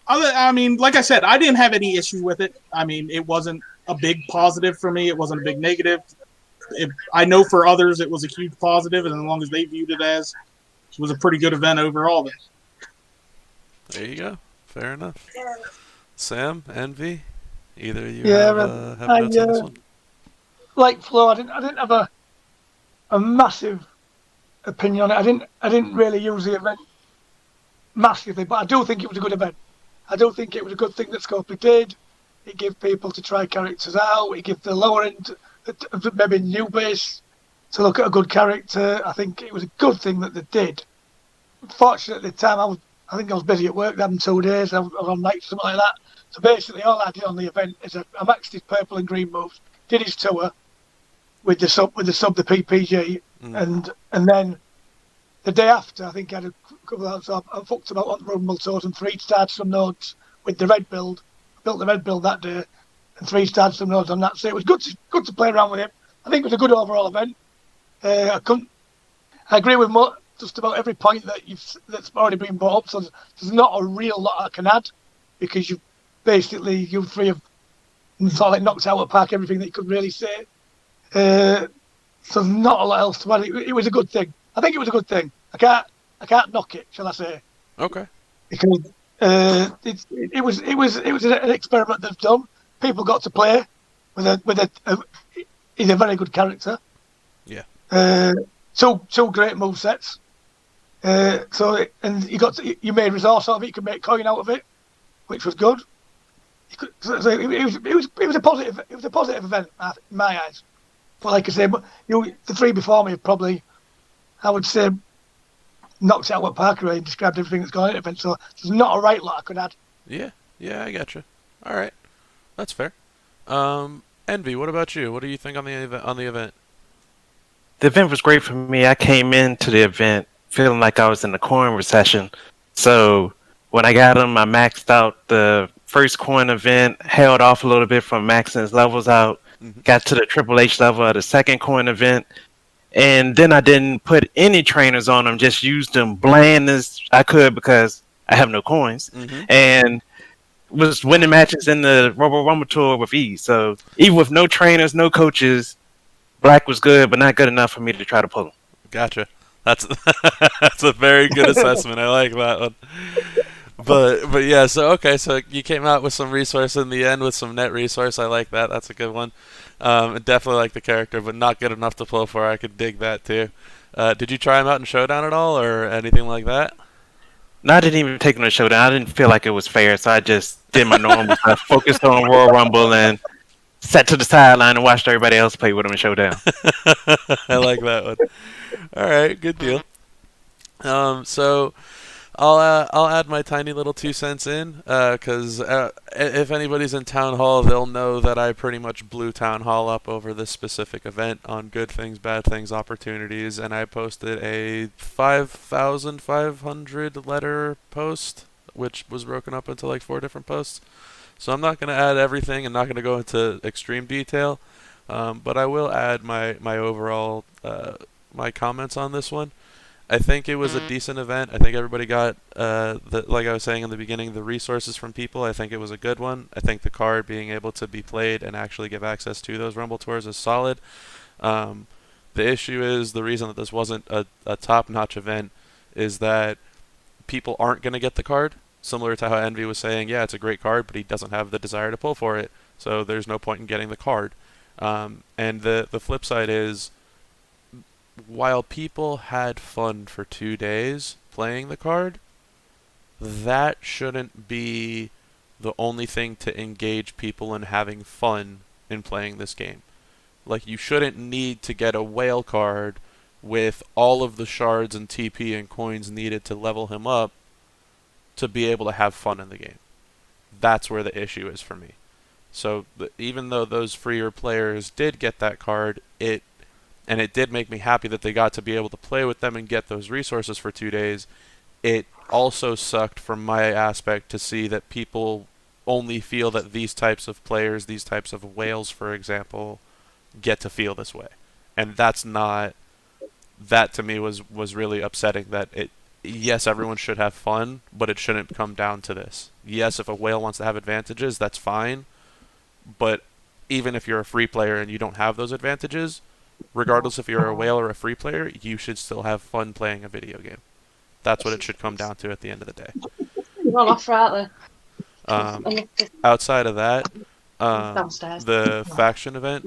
B: I mean, like I said, I didn't have any issue with it. I mean, it wasn't a big positive for me. It wasn't a big negative. I know for others it was a huge positive, and as long as they viewed it as, it was a pretty good event overall. Then.
A: There you go. Fair enough. Sam, Envy, either of you
E: Yeah,
A: have notes on this one?
E: Like Flo, I didn't have a massive opinion on it. I didn't really use the event massively, but I do think it was a good event. I do think it was a good thing that Scopely did. It gave people to try characters out. It gave the lower end, maybe new base, to look at a good character. I think it was a good thing that they did. Fortunately, at the time, I think I was busy at work. Having 2 days, I was on night, something like that. So basically, all I did on the event is I maxed his purple and green moves, did his tour with the sub, the PPG, and then the day after, I think I had a couple of hours. I fucked about on Rumble tours and 3-starred some nodes with the red build. I built the red build that day and 3-starred some nodes on that. So it was good to play around with him. I think it was a good overall event. I agree with just about every point that's already been brought up. So there's not a real lot I can add because you three have sort of like knocked out of the park everything that you could really say. So there's not a lot else to add. It was a good thing. I think it was a good thing. I can't knock it, shall I say?
A: Okay.
E: Because it was an experiment they've done. People got to play he's a very good character.
A: Yeah.
E: Two great move sets. You made resource out of it. You could make coin out of it, which was good. It was a positive. It was a positive event in my eyes. But like I say, the 3 before me have probably, I would say, knocked out what Parker and described everything that's going on at the event. So there's not a right lot I could add.
A: Yeah, I gotcha. All right, that's fair. Envy, what about you? What do you think on the event?
F: The event was great for me. I came into the event feeling like I was in the coin recession. So when I got them, I maxed out the first coin event, held off a little bit from maxing his levels out, got to the Triple H level of the second coin event, and then I didn't put any trainers on them, just used them bland as I could because I have no coins,
A: Mm-hmm.
F: and was winning matches in the Robo Rumble Tour with ease. So even with no trainers, no coaches, Black was good, but not good enough for me to try to pull him.
A: Gotcha. That's that's a very good assessment. I like that one. But yeah, so okay, so you came out with some resource in the end with some net resource. I like that. That's a good one. Definitely like the character, but not good enough to pull for. I could dig that too. Did you try him out in Showdown at all, or anything like that?
F: No, I didn't even take him to Showdown. I didn't feel like it was fair, so I just did my normal stuff, focused on Royal Rumble, and sat to the sideline and watched everybody else play with him in Showdown.
A: I like that one. All right, good deal. So I'll add my tiny little 2 cents in, because if anybody's in Town Hall, they'll know that I pretty much blew Town Hall up over this specific event on good things, bad things, opportunities, and I posted a 5,500 letter post, which was broken up into like 4 different posts. So I'm not going to add everything and not going to go into extreme detail, but I will add my overall my comments on this one. I think it was a decent event. I think everybody got, like I was saying in the beginning, the resources from people. I think it was a good one. I think the card being able to be played and actually give access to those Rumble Tours is solid. The issue is, the reason that this wasn't a top-notch event is that people aren't going to get the card, similar to how Envy was saying, yeah, it's a great card, but he doesn't have the desire to pull for it, so there's no point in getting the card. And the flip side is, while people had fun for 2 days playing the card, that shouldn't be the only thing to engage people in having fun in playing this game. Like, you shouldn't need to get a whale card with all of the shards and TP and coins needed to level him up to be able to have fun in the game. That's where the issue is for me. So even though those freer players did get that card, it did make me happy that they got to be able to play with them and get those resources for 2 days. It also sucked from my aspect to see that people only feel that these types of players, these types of whales, for example, get to feel this way. And that's not... That to me was really upsetting, that yes, everyone should have fun, but it shouldn't come down to this. Yes, if a whale wants to have advantages, that's fine. But even if you're a free player and you don't have those advantages, regardless if you're a whale or a free player, you should still have fun playing a video game. That's what it should come down to at the end of the day.
G: Well, off right
A: Outside of that,
G: downstairs.
A: the faction event...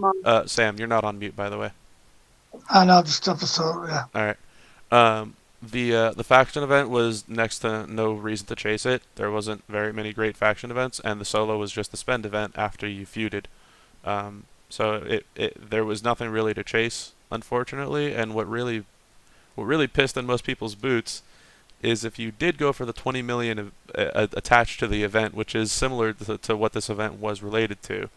A: Sam, you're not on mute, by the way.
E: And I'll just have to sort, yeah.
A: All right. The faction event was next to no reason to chase it. There wasn't very many great faction events, and the solo was just a spend event after you feuded. So there was nothing really to chase, unfortunately. And what really pissed in most people's boots is if you did go for the 20 million attached to the event, which is similar to what this event was related to,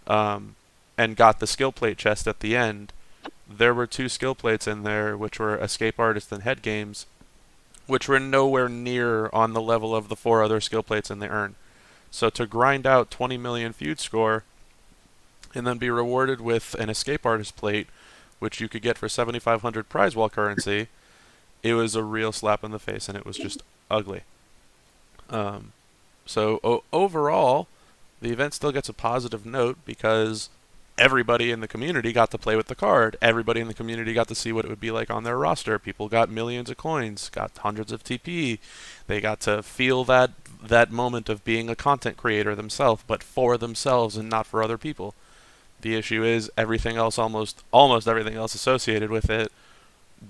A: and got the skill plate chest at the end. There were 2 skill plates in there, which were Escape Artist and Head Games, which were nowhere near on the level of the 4 other skill plates in the urn. So to grind out 20 million feud score and then be rewarded with an Escape Artist plate, which you could get for 7,500 prize wall currency, it was a real slap in the face, and it was just ugly. So overall, the event still gets a positive note because everybody in the community got to play with the card. Everybody in the community got to see what it would be like on their roster. People got millions of coins, got hundreds of TP. They got to feel that moment of being a content creator themselves, but for themselves and not for other people. The issue is everything else, almost everything else associated with it,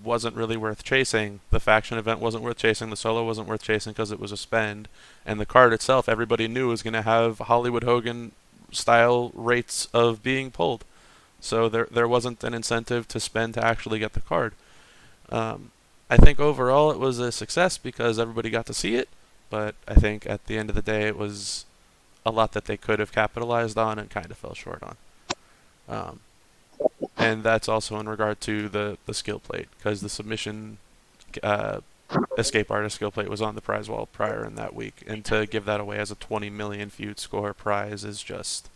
A: wasn't really worth chasing. The faction event wasn't worth chasing. The solo wasn't worth chasing because it was a spend. And the card itself, everybody knew was going to have Hollywood Hogan style rates of being pulled, so there wasn't an incentive to spend to actually get the card. I think overall it was a success because everybody got to see it, but I think at the end of the day it was a lot that they could have capitalized on and kind of fell short on. And that's also in regard to the skill plate, because the submission Escape Artist skill plate was on the prize wall prior in that week, and to give that away as a 20 million feud score prize is just...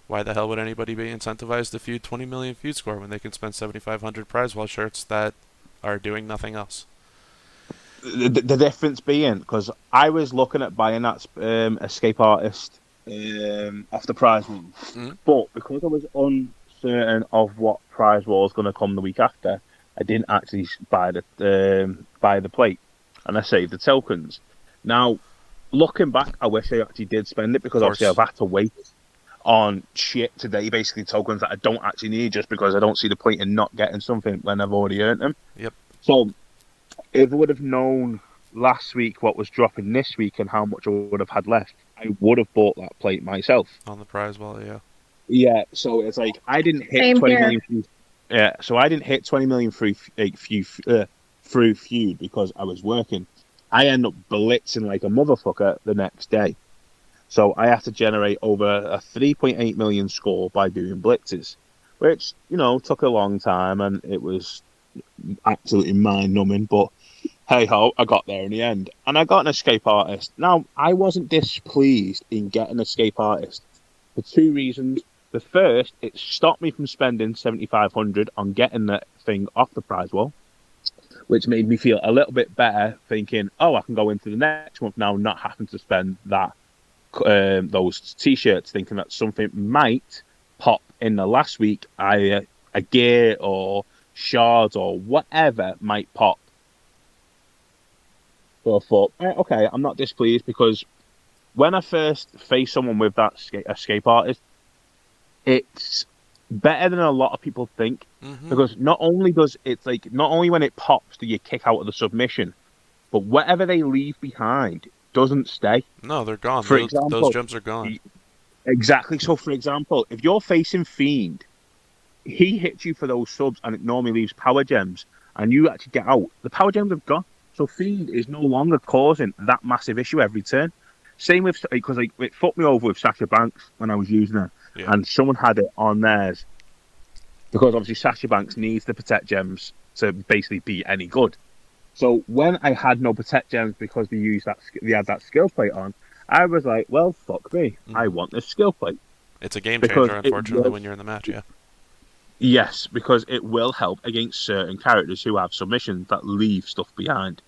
A: Why the hell would anybody be incentivized to feud 20 million feud score when they can spend 7,500 prize wall shirts that are doing nothing else?
D: the difference being, because I was looking at buying that Escape Artist off the prize wall, but because I was uncertain of what prize wall was going to come the week after, I didn't actually buy the plate, and I saved the tokens. Now, looking back, I wish I actually did spend it, because obviously I've had to wait on shit today, basically tokens that I don't actually need, just because I don't see the point in not getting something when I've already earned them.
A: Yep.
D: So if I would have known last week what was dropping this week and how much I would have had left, I would have bought that plate myself.
A: On the prize wall, yeah.
D: Yeah, so it's like I didn't hit
C: Same
D: 20
C: here.
D: million. Yeah, so I didn't hit 20 million through feud because I was working. I end up blitzing like a motherfucker the next day. So I have to generate over a 3.8 million score by doing blitzes, which, took a long time, and it was absolutely mind-numbing. But hey-ho, I got there in the end. And I got an Escape Artist. Now, I wasn't displeased in getting Escape Artist for two reasons. The first, it stopped me from spending 7,500 on getting that thing off the prize wall, which made me feel a little bit better, thinking, I can go into the next month now not having to spend that those t-shirts, thinking that something might pop in the last week, either a gear or shards or whatever might pop. So I thought, okay, I'm not displeased, because when I first faced someone with that Escape Artist, it's better than a lot of people think, because not only when it pops do you kick out of the submission, but whatever they leave behind doesn't stay.
A: No, they're gone.
D: For example,
A: those gems are gone.
D: Exactly. So, for example, if you're facing Fiend, he hits you for those subs, and it normally leaves power gems, and you actually get out. The power gems have gone. So Fiend is no longer causing that massive issue every turn. Same with, because it fucked me over with Sasha Banks when I was using her, and someone had it on theirs, because obviously Sasha Banks needs the Protect gems to basically be any good. So when I had no Protect gems because they had that skill plate on, I was like, well, fuck me. I want this skill plate.
A: It's a game changer, unfortunately, when you're in the match, yeah.
D: Yes, because it will help against certain characters who have submissions that leave stuff behind.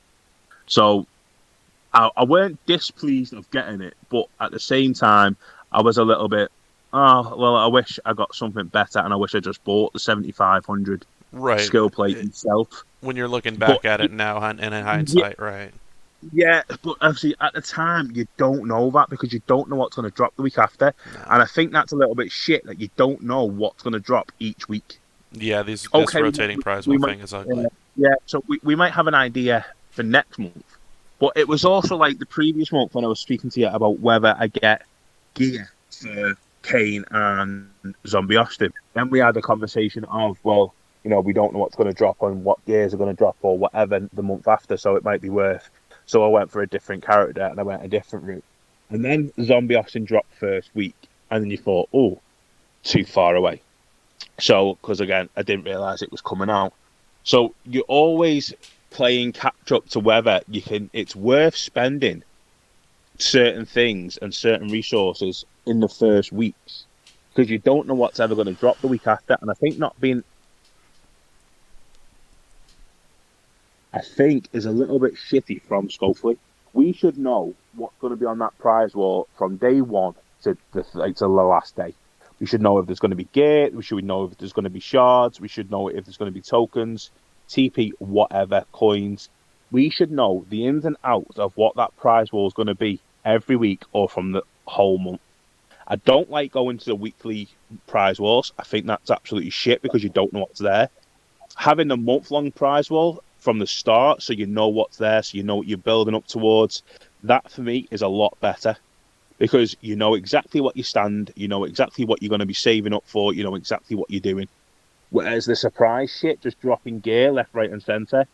D: So I weren't displeased of getting it, but at the same time, I was a little bit, I wish I got something better, and I wish I just bought the 7,500 skill plate itself.
A: When you're looking back at it now, and in hindsight, right?
D: Yeah, but obviously at the time you don't know that, because you don't know what's going to drop the week after, and I think that's a little bit shit that you don't know what's going to drop each week.
A: Yeah, this rotating prize wall thing is ugly.
D: So we might have an idea for next month, but it was also like the previous month when I was speaking to you about whether I get gear for Kane and Zombie Austin. Then we had a conversation of, well, we don't know what's going to drop and what gears are going to drop or whatever the month after, so it might be worth. So I went for a different character, and I went a different route. And then Zombie Austin dropped first week, and then you thought, too far away. So, because again, I didn't realise it was coming out. So you're always playing catch up to whether it's worth spending certain things and certain resources in the first weeks, because you don't know what's ever going to drop the week after. And I think is a little bit shitty from Scopely. We should know what's going to be on that prize wall from day one to the last day. We should know if there's going to be gear. We should know if there's going to be shards. We should know if there's going to be tokens, TP, whatever, coins. We should know the ins and outs of what that prize wall is going to be every week or from the whole month. I don't like going to the weekly prize walls. I think that's absolutely shit, because you don't know what's there. Having a month-long prize wall from the start, so you know what's there, so you know what you're building up towards, that for me is a lot better, because you know exactly what you stand, you know exactly what you're going to be saving up for, you know exactly what you're doing. Whereas the surprise shit, just dropping gear left, right and centre,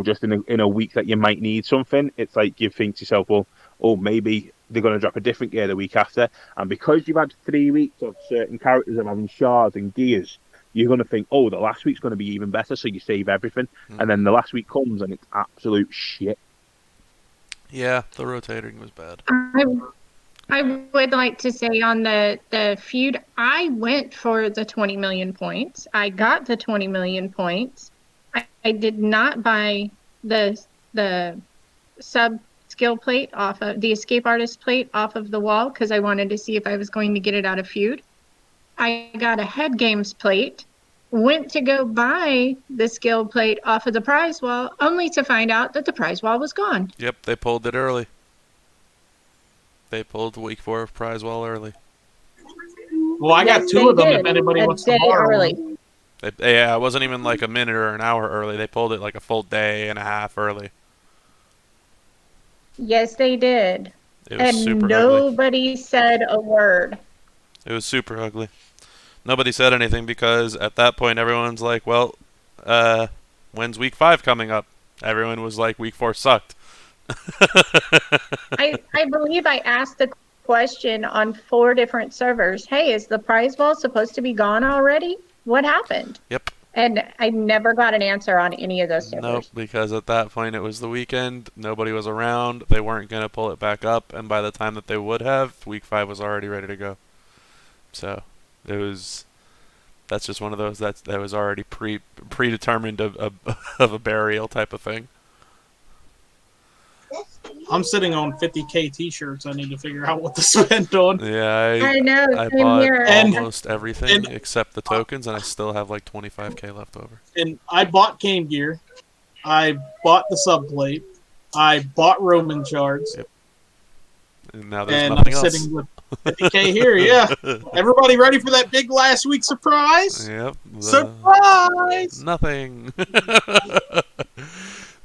D: just in a week that you might need something, it's like you think to yourself, well, maybe they're going to drop a different gear the week after, and because you've had 3 weeks of certain characters of having shards and gears, you're going to think, the last week's going to be even better, so you save everything. And then the last week comes, and it's absolute shit.
A: Yeah, the rotating was bad.
C: I would like to say on the feud, I went for the 20 million points. I got the 20 million points. I did not buy the the sub skill plate off of the escape artist plate off of the wall because I wanted to see if I was going to get it out of feud. I got a head games plate, went to go buy the skill plate off of the prize wall, only to find out that the prize wall was gone.
A: Yep, they pulled it early. They pulled week 4 of prize wall early.
B: Well, I got
C: Yes,
B: two
C: they
B: of them
C: did.
B: if anybody
C: A
B: wants to
C: day
B: borrow
C: early.
B: one.
A: Yeah, it wasn't even like a minute or an hour early. They pulled it like a full day and a half early.
C: Yes, they did.
A: It was
C: And
A: super ugly.
C: nobody said a word.
A: It was super ugly. Nobody said anything because at that point everyone's like, well, when's week 5 coming up? Everyone was like, week 4 sucked.
C: I believe I asked the question on 4 different servers. Hey, is the prize wall supposed to be gone already? What happened?
A: Yep.
C: And I never got an answer on any of those servers.
A: Nope, because at that point it was the weekend. Nobody was around. They weren't going to pull it back up. And by the time that they would have, week 5 was already ready to go. So it was... That's just one of those that was already predetermined of a burial type of thing.
B: I'm sitting on 50K t-shirts I need to figure out what to spend on.
A: Yeah,
C: I know.
A: I
C: Same
A: bought
C: here.
A: almost everything except the tokens, and I still have like 25K left over.
B: And I bought Kane gear. I bought the subplate. I bought Roman shards.
A: Yep. And now there's
B: And
A: nothing
B: I'm
A: else.
B: sitting with 50K here, yeah. Everybody ready for that big last week surprise?
A: Yep.
B: Surprise!
A: Nothing.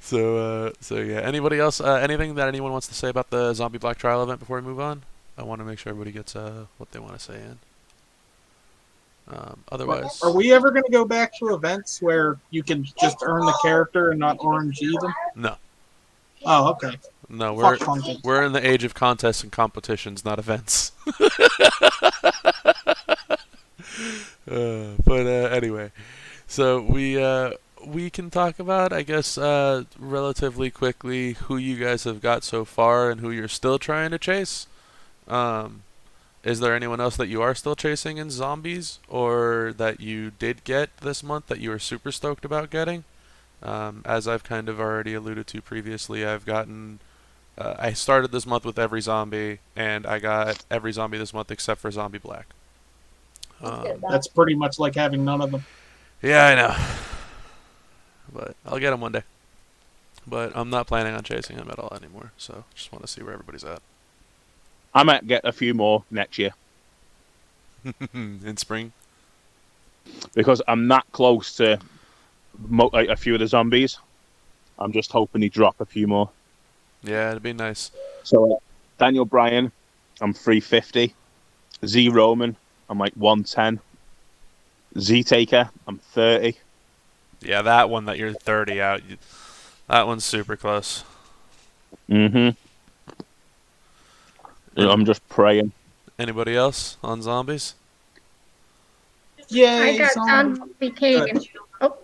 A: So yeah. Anybody else? Anything that anyone wants to say about the Zombie Black trial event before we move on? I want to make sure everybody gets what they want to say in. Otherwise,
B: Are we ever going to go back to events where you can just earn the character and not RNG them?
A: no,
B: Oh, okay.
A: no,
B: Fuck content.
A: we're in the age of contests and competitions, not events. But anyway, so we can talk about, I guess, relatively quickly who you guys have got so far and who you're still trying to chase. Is there anyone else that you are still chasing in zombies, or that you did get this month that you were super stoked about getting? As I've kind of already alluded to previously, I've gotten... I started this month with every zombie, and I got every zombie this month except for Zombie Black.
B: That's pretty much like having none of them.
A: Yeah, I know. But I'll get him one day. But I'm not planning on chasing him at all anymore, so just want to see where everybody's at.
D: I might get a few more next year
A: In spring?
D: because I'm that close to a few of the zombies. I'm just hoping he drop a few more.
A: Yeah, it'd be nice.
D: So Daniel Bryan, I'm 350. Z Roman, I'm like 110. Z Taker, I'm 30.
A: Yeah, that one that you're 30 out, that one's super close.
D: Mm-hmm. I'm just praying.
A: Anybody else on zombies?
B: Yay!
C: I got Zombie Kane. Oh.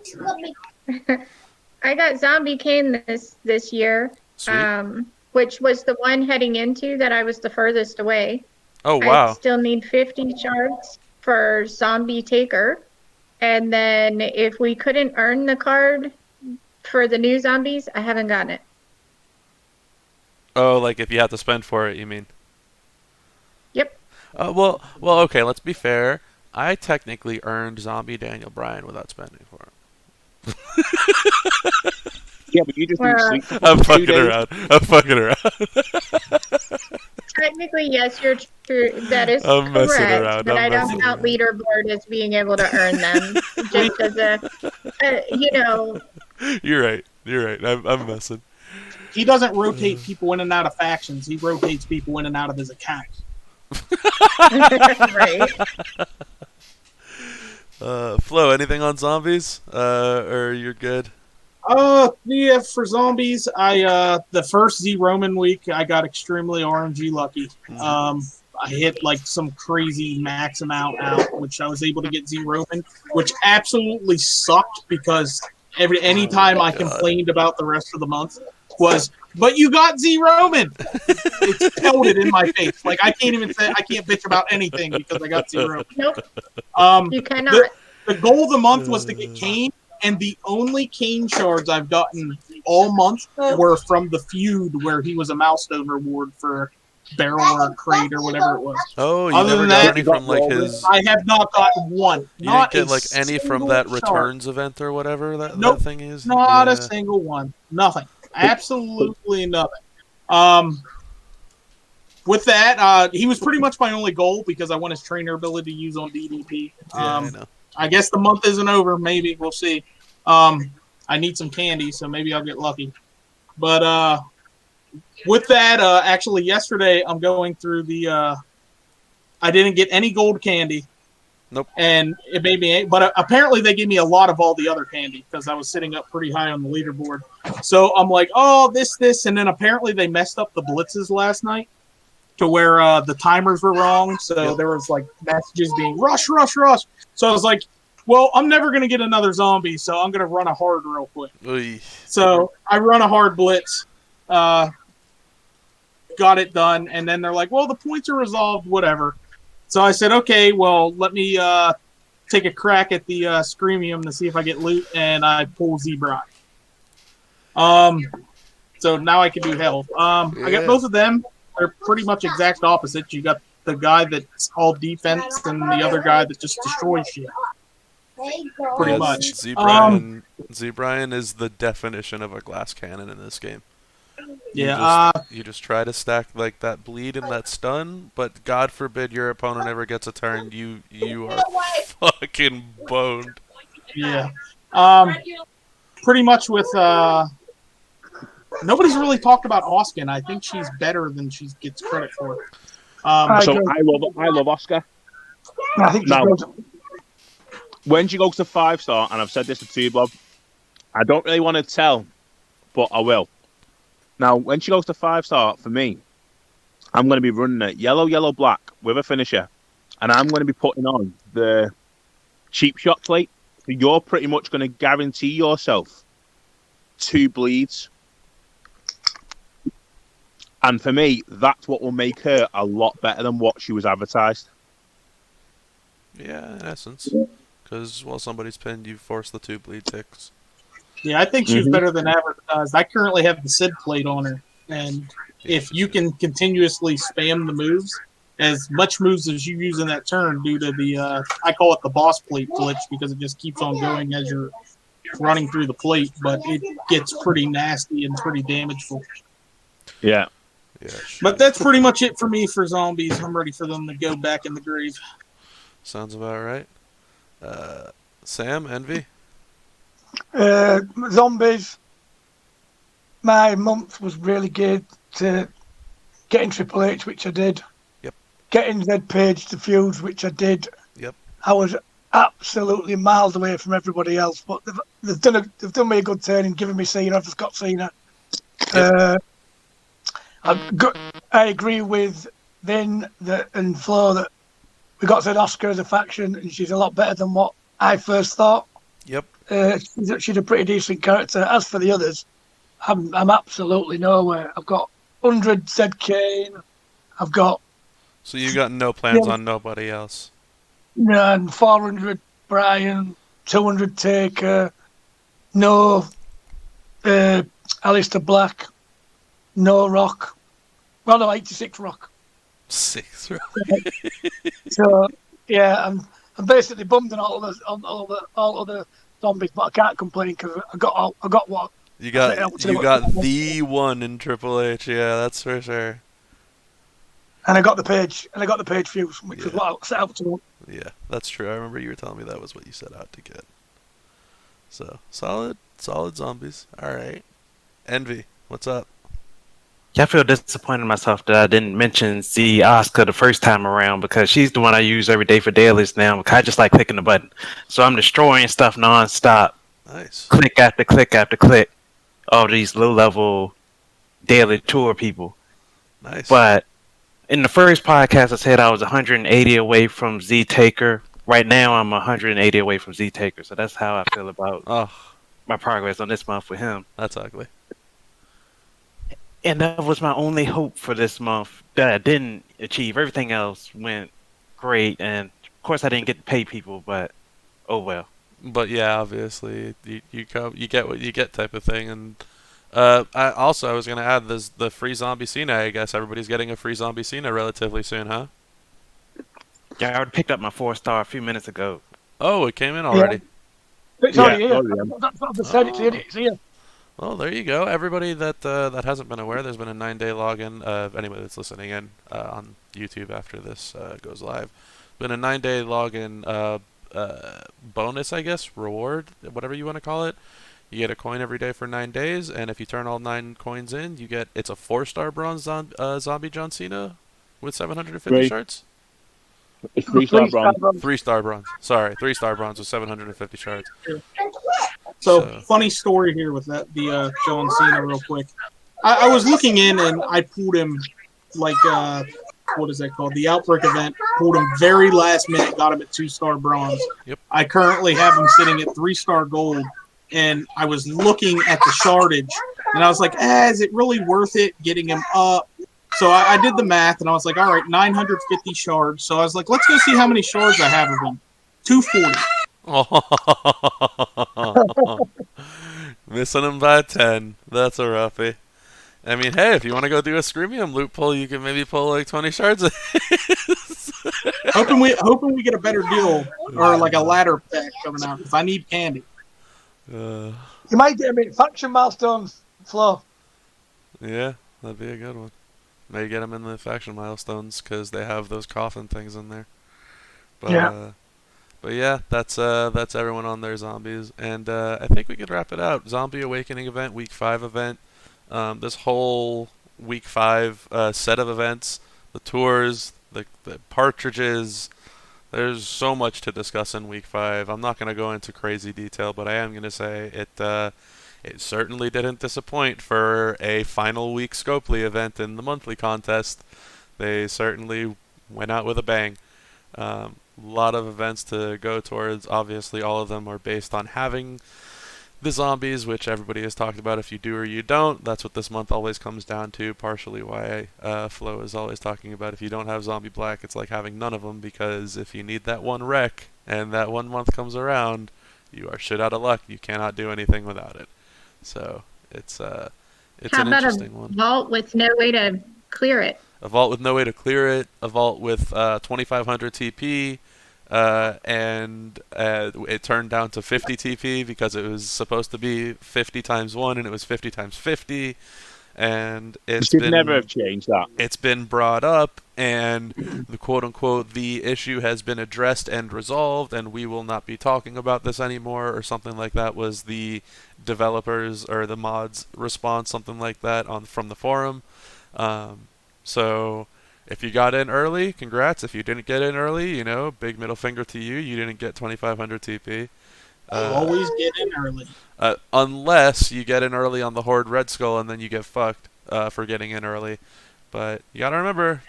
C: I got Zombie Kane this year,
A: Sweet.
C: which was the one heading into that I was the furthest away.
A: Oh,
C: I
A: wow.
C: still need 50 shards for Zombie Taker. And then if we couldn't earn the card for the new zombies, I haven't gotten it.
A: Oh, like if you have to spend for it, you mean?
C: Yep.
A: Well, okay, let's be fair. I technically earned Zombie Daniel Bryan without spending for him.
D: Yeah, but you just need
C: Well,
D: sleep for
A: I'm
D: 2
A: fucking
D: days.
A: around. I'm fucking around.
C: Technically, yes, you're true. That is
A: I'm messing
C: correct.
A: around.
C: But
A: I'm
C: I don't
A: messing
C: count
A: around.
C: leaderboard as being able to earn them. Just as
A: You're right. You're right. I'm messing.
B: He doesn't rotate people in and out of factions. He rotates people in and out of his account.
C: right.
A: Flo, anything on zombies? Or you're good?
B: Yeah, for zombies, I the first Z Roman week, I got extremely RNG lucky. I hit like some crazy max amount out, which I was able to get Z Roman, which absolutely sucked because anytime I complained about the rest of the month was, but you got Z Roman. It's pelted in my face. Like I can't bitch about anything because I got Z Roman.
C: Nope. You cannot.
B: The goal of the month was to get Kane, and the only Kane shards I've gotten all month were from the feud where he was a milestone reward for barrel or crate or whatever it was.
A: Oh, you
B: Other
A: never
B: than
A: got
B: that,
A: any from like his.
B: I have not gotten one.
A: You
B: Not
A: didn't get
B: a
A: like any from
B: single
A: that
B: shard.
A: returns event or whatever that
B: Nope.
A: thing is.
B: Not
A: Yeah.
B: a single one. Nothing. Absolutely nothing. With that, he was pretty much my only goal because I want his trainer ability to use on DDP.
A: I know.
B: I guess the month isn't over. Maybe we'll see. I need some candy, so maybe I'll get lucky. But with that, actually yesterday I'm going through the. I didn't get any gold candy.
A: Nope.
B: And it made me, but apparently they gave me a lot of all the other candy because I was sitting up pretty high on the leaderboard. So I'm like, oh, this, and then apparently they messed up the blitzes last night to where the timers were wrong. So there was like messages being rush, rush, rush. So I was like, well, I'm never gonna get another zombie, so I'm gonna run a hard real quick.
A: Oy.
B: So I run a hard blitz, got it done, and then they're like, well, the points are resolved, whatever. So I said, okay, well, let me take a crack at the Screamium to see if I get loot, and I pull zBlack. So now I can do health. I got both of them. They're pretty much exact opposites. You got the guy that's all defense and the other guy that just destroys shit. Pretty much.
A: Z-Brian is the definition of a glass cannon in this game.
B: Yeah.
A: You just try to stack like that bleed and that stun, but God forbid your opponent ever gets a turn, you are fucking boned.
B: Yeah. Pretty much with nobody's really talked about Oskin. I think she's better than she gets credit for.
D: So I love Oscar.
E: I think
D: Now, when she goes to 5-star, and I've said this to you, Bob, I don't really want to tell, but I will. Now, when she goes to 5-star, for me, I'm going to be running it yellow, yellow, black with a finisher, and I'm going to be putting on the cheap shot plate. So you're pretty much going to guarantee yourself 2 bleeds. And for me, that's what will make her a lot better than what she was advertised.
A: Yeah, in essence. Because while somebody's pinned, you force the 2 bleed ticks.
B: Yeah, I think she was better than advertised. I currently have the Sid plate on her, and if you can continuously spam the moves, as much moves as you use in that turn due to the, I call it the boss plate glitch because it just keeps on going as you're running through the plate, but it gets pretty nasty and pretty damageful.
D: Yeah.
B: But that's pretty much it for me for zombies. I'm ready for them to go back in the grave.
A: Sounds about right. Sam, Envy?
E: Zombies. My month was really good to getting Triple H, which I did.
A: Yep.
E: Getting Z Page to feuds, which I did.
A: Yep.
E: I was absolutely miles away from everybody else, but they've done me a good turn in giving me Cena. I've just got Cena.
A: Yep.
E: I agree with Vin and Flo that we got Zed Oscar as a faction, and she's a lot better than what I first thought.
A: Yep.
E: She's a pretty decent character. As for the others, I'm absolutely nowhere. I've got 100 Zed Kane. I've got.
A: So you got no plans on nobody else?
E: And 400 Brian, 200 Taker, no Alistair Black, no Rock. Well, no, 86 Rock.
A: 6, right?
E: So yeah, I'm basically bummed on all the zombies, but I can't complain because I got what
A: You got the one in Triple H. Yeah, that's for sure.
E: And I got the page fuse, which was what I set out to do.
A: Yeah, that's true. I remember you were telling me that was what you set out to get. So solid zombies. All right, Envy, what's up?
F: Yeah, I feel disappointed in myself that I didn't mention Z Oscar the first time around because she's the one I use every day for dailies now. Because I just like clicking the button, so I'm destroying stuff nonstop.
A: Nice.
F: Click after click after click. All these low-level daily tour people.
A: Nice.
F: But in the first podcast, I said I was 180 away from Z Taker. Right now, I'm 180 away from Z Taker. So that's how I feel about my progress on this month with him.
A: That's ugly.
F: And that was my only hope for this month that I didn't achieve. Everything else went great. And, of course, I didn't get to pay people, but oh well.
A: But, yeah, obviously, you get what you get type of thing. And I was going to add this the free zombie Cena. I guess everybody's getting a free zombie Cena relatively soon, huh?
F: Yeah, I already picked up my 4-star a few minutes ago.
A: Oh, it came in
E: Yeah.
A: already.
E: It's
D: Yeah,
E: already here.
D: already,
E: That's what they said.
A: Oh.
E: It's here.
A: Well, there you go. Everybody that hasn't been aware, there's been a 9-day login. Anybody that's listening in on YouTube after this goes live, been a 9-day login bonus, I guess, reward, whatever you want to call it. You get a coin every day for 9 days, and if you turn all 9 coins in, you get it's a 4-star bronze zombie John Cena with 750
D: Great.
A: shards.
D: It's 3-star bronze.
A: 3-star bronze. Sorry, 3-star bronze with 750 shards.
B: So,
A: So-
B: funny story here with that the John Cena real quick. I was looking in and I pulled him like what is that called? The Outbreak event. Pulled him very last minute, got him at 2-star bronze.
A: Yep.
B: I currently have him sitting at 3-star gold, and I was looking at the shardage, and I was like, is it really worth it getting him up? So I did the math, and I was like, all right, 950 shards. So I was like, let's go see how many shards I have of him. 240.
A: Missing him by 10. That's a roughie. I mean, hey, if you want to go do a Screamium loot pull, you can maybe pull like 20 shards.
B: hoping we get a better deal or like a ladder pack coming out because I need candy.
A: Uh,
E: You might get a faction milestones flow.
A: yeah, that'd be a good one. Maybe get them in the faction milestones because they have those coffin things in there. But,
E: Yeah.
A: But yeah, that's everyone on their zombies, and I think we could wrap it out. Zombie Awakening event, week 5 event. This whole week 5 set of events, the tours, the partridges. There's so much to discuss in week 5. I'm not going to go into crazy detail, but I am going to say it certainly didn't disappoint for a final week Scopely event in the monthly contest. They certainly went out with a bang. Lot of events to go towards. Obviously, all of them are based on having the zombies, which everybody has talked about. If you do or you don't, that's what this month always comes down to. Partially why Flo is always talking about if you don't have Zombie Black, it's like having none of them, because if you need that one wreck and that 1 month comes around, you are shit out of luck. You cannot do anything without it. So it's
C: How
A: an
C: about
A: interesting
C: a
A: one.
C: vault with no way to clear it?
A: A vault with no way to clear it. A vault with 2,500 TP. And it turned down to 50 TP because it was supposed to be 50 times 1, and it was 50 times 50. And
D: You
A: it's
D: should
A: been
D: never have changed that.
A: it's been brought up, and the quote unquote the issue has been addressed and resolved, and we will not be talking about this anymore, or something like that was the developers or the mods response, something like that from the forum. So if you got in early, congrats. If you didn't get in early, big middle finger to you. You didn't get 2,500 TP.
B: Always get in early.
A: Unless you get in early on the Horde Red Skull, and then you get fucked for getting in early. But you gotta remember,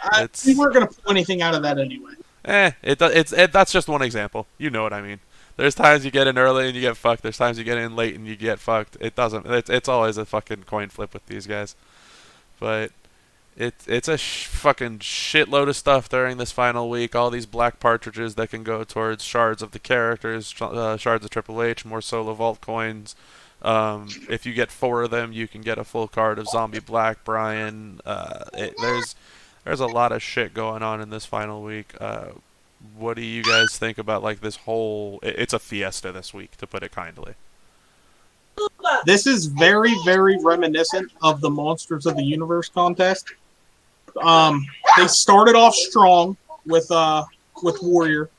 B: We weren't going to pull anything out of that anyway.
A: that's just one example. You know what I mean. There's times you get in early and you get fucked. There's times you get in late and you get fucked. It's always a fucking coin flip with these guys. But it's a fucking shitload of stuff during this final week. All these black partridges that can go towards shards of the characters, shards of Triple H, more solo vault coins. If you get 4 of them, you can get a full card of Zombie Black, Brian. There's a lot of shit going on in this final week. What do you guys think about like this whole? It's a fiesta this week, to put it kindly.
B: This is very, very reminiscent of the Monsters of the Universe contest. They started off strong with Warrior,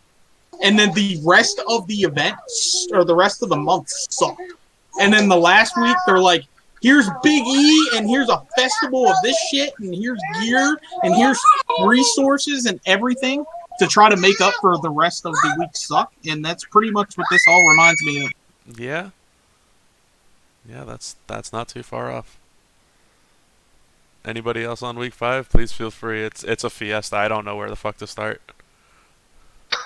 B: and then the rest of the event or the rest of the month sucked. And then the last week they're like, here's Big E, and here's a festival of this shit, and here's gear, and here's resources and everything to try to make up for the rest of the week suck. And that's pretty much what this all reminds me of.
A: Yeah. Yeah, that's not too far off. Anybody else on week 5? Please feel free. It's a fiesta. I don't know where the fuck to start.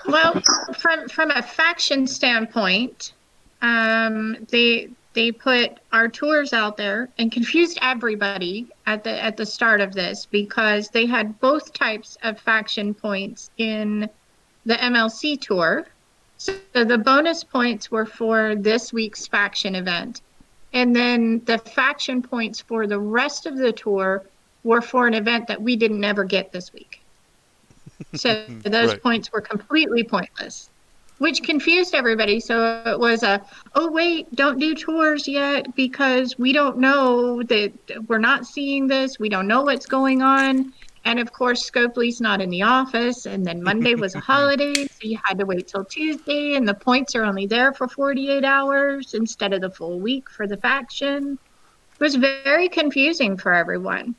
C: Well, from a faction standpoint, they put our tours out there and confused everybody at the start of this because they had both types of faction points in the MLC tour. So the bonus points were for this week's faction event, And then the faction points for the rest of the tour were for an event that we didn't ever get this week. So those
A: Right.
C: points were completely pointless, which confused everybody. So it was oh, wait, don't do tours yet because we don't know that we're not seeing this. We don't know what's going on. And of course, Scopely's not in the office. And then Monday was a holiday. So you had to wait till Tuesday. And the points are only there for 48 hours instead of the full week for the faction. It was very confusing for everyone.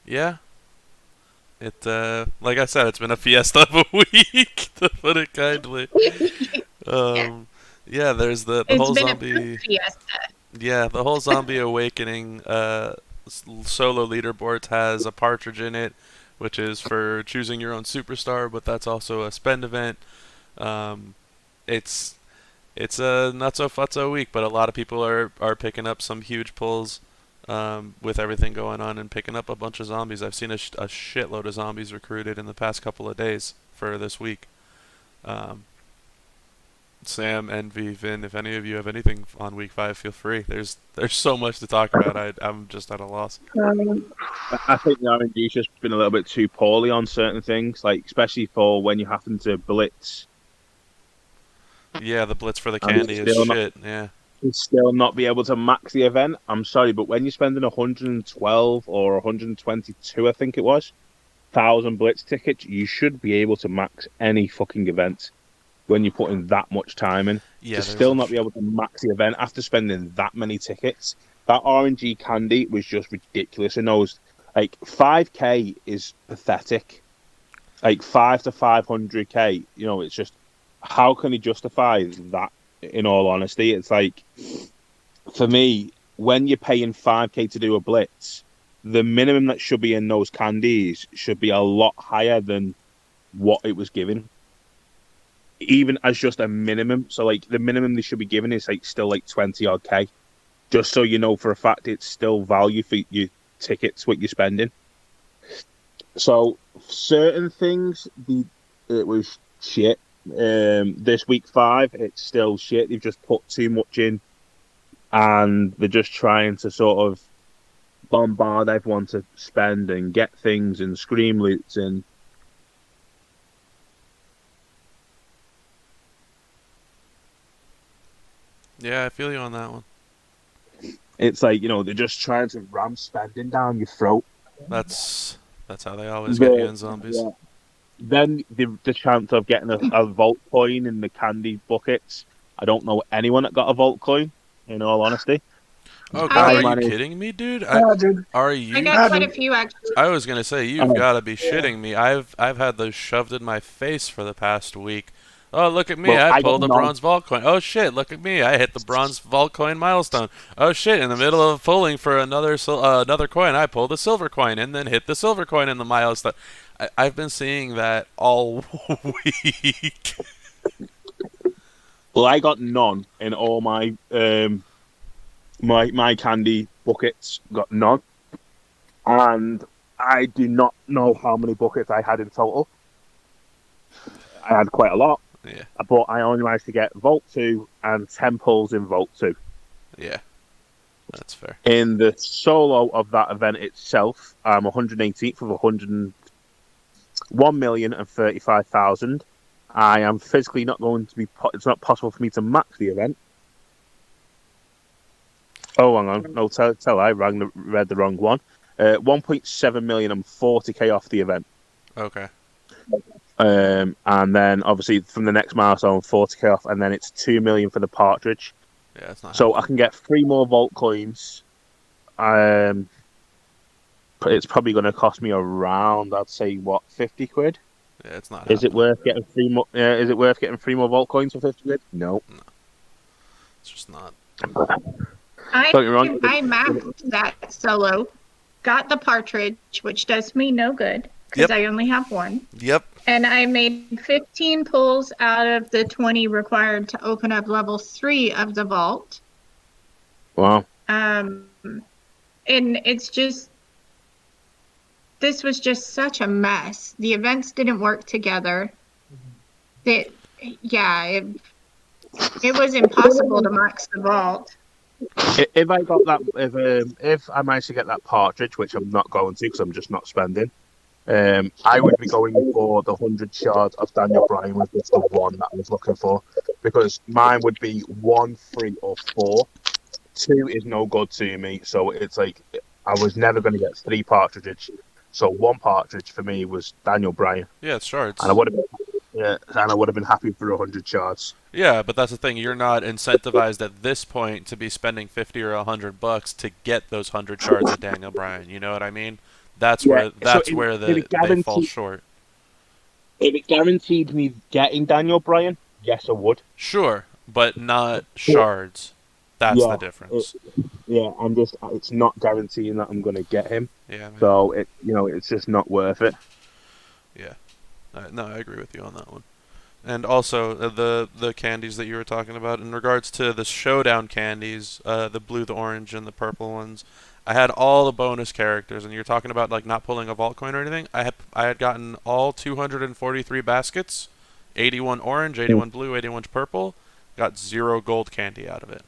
A: Yeah. It like I said, it's been a fiesta of a week, to put it kindly. Yeah, there's the
C: It's
A: whole
C: been
A: zombie.
C: a food fiesta.
A: Yeah, the whole zombie awakening solo leaderboard has a partridge in it, which is for choosing your own superstar, but that's also a spend event. It's a not so futso week, but a lot of people are picking up some huge pulls with everything going on and picking up a bunch of zombies. I've seen a shitload of zombies recruited in the past couple of days for this week. Sam, Envy, Vin, if any of you have anything on week 5, feel free. There's so much to talk about. I'm just at a loss.
D: I think the RNG's just been a little bit too poorly on certain things, like especially for when you happen to blitz.
A: Yeah, the blitz for the
D: And
A: candy is
D: still not-
A: shit. Yeah.
D: You still not be able to max the event. I'm sorry, but when you're spending 112 or 122, I think it was, 1,000 blitz tickets, you should be able to max any fucking event when you're putting that much time in.
A: Yeah.
D: To still not be able to max the event after spending that many tickets. That RNG candy was just ridiculous. And those, like, 5k is pathetic. Like 5 to 500k, you know, it's just, how can he justify that? In all honesty, it's like, for me, when you're paying 5k to do a blitz, the minimum that should be in those candies should be a lot higher than what it was given, even as just a minimum. So like the minimum they should be given is like still like 20 odd k, just so you know for a fact it's still value for your tickets, what you're spending. So certain things, it was shit. This week 5, it's still shit. They've just put too much in, and they're just trying to sort of bombard everyone to spend and get things and scream loots and.
A: Yeah, I feel you on that one.
D: It's like, you know, they're just trying to ram spending down your throat.
A: That's how they always get you in zombies.
D: Yeah. Then the chance of getting a vault coin in the candy buckets. I don't know anyone that got a vault coin, in all honesty.
A: Oh god,
C: I
A: are you kidding me, dude?
E: Yeah, dude.
A: Are
C: I
A: you?
C: got quite a few actually.
A: I was gonna say you've got to be shitting me. I've had those shoved in my face for the past week. Oh, look at me!
D: Well,
A: I
D: I
A: pulled
D: got
A: a
D: none.
A: bronze vault coin. Oh shit! Look at me! I hit the bronze vault coin milestone. Oh shit! In the middle of pulling for another coin, I pulled a silver coin and then hit the silver coin in the milestone. I've been seeing that all week.
D: Well, I got none in all my my candy buckets. Got none, and I do not know how many buckets I had in total. I had quite a lot.
A: Yeah.
D: But I only managed to get Vault 2 and 10 pulls in Vault 2.
A: Yeah, that's fair.
D: In the solo of that event itself, I'm 118th of 1,035,000. I am physically not going to be. It's not possible for me to max the event. Oh, hang on. No, tell I read the wrong one. 1.7 million. I'm 40k off the event.
A: Okay.
D: And then obviously from the next milestone, 40k off, and then it's 2 million for the partridge.
A: Yeah, it's not.
D: So I can get 3 more vault coins. It's probably going to cost me around, I'd say, what, 50 quid?
A: Yeah, it's not.
D: Is it worth getting 3 more? Is it worth getting 3 more vault coins for 50 quid? No.
A: It's just not.
C: I
D: Don't get me wrong.
C: maxed that solo, got the partridge, which does me no good because
A: Yep.
C: I only have one.
A: Yep.
C: And I made 15 pulls out of the 20 required to open up level 3 of the vault.
D: Wow.
C: And it's just, this was just such a mess. The events didn't work together. It was impossible to max the vault.
D: If I got that, if I managed to get that partridge, which I'm not going to because I'm just not spending, I would be going for the 100 shards of Daniel Bryan was just the one that I was looking for, because mine would be 1, 3, or 4. 2 is no good to me, so it's like I was never going to get 3 partridges. So 1 partridge for me was Daniel Bryan,
A: Yeah, it's shards.
D: and I would have been happy for 100 shards.
A: Yeah, but that's the thing. You're not incentivized at this point to be spending 50 or $100 to get those 100 shards of Daniel Bryan. You know what I mean? That's
D: Yeah,
A: where they fall short.
D: If it guaranteed me getting Daniel Bryan, yes, I would.
A: Sure, but not shards. That's
D: Yeah,
A: the difference.
D: It's not guaranteeing that I'm going to get him.
A: Yeah, man.
D: So it's just not worth it.
A: Yeah. No, I agree with you on that one. And also the candies that you were talking about in regards to the showdown candies, the blue, the orange, and the purple ones. I had all the bonus characters, and you're talking about like not pulling a vault coin or anything. I had gotten all 243 baskets, 81 orange, 81 blue, 81 purple. Got 0 gold candy out of it.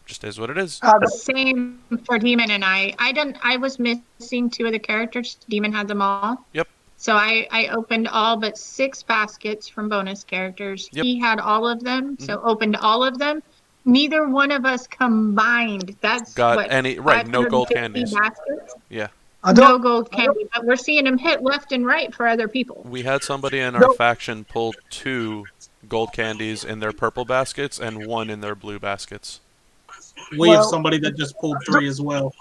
A: Just is what it is.
C: Same for Demon and I. I was missing 2 of the characters. Demon had them all.
A: Yep.
C: So I opened all but 6 baskets from bonus characters.
A: Yep.
C: He had all of them, so opened all of them. Neither one of us combined. That's
A: Got
C: what,
A: any right? No gold
C: 550
A: candies.
C: baskets?
A: Yeah.
C: No gold candy, but we're seeing him hit left and right for other people.
A: We had somebody in our faction pull 2 gold candies in their purple baskets and 1 in their blue baskets.
B: We have somebody that just pulled 3 as well.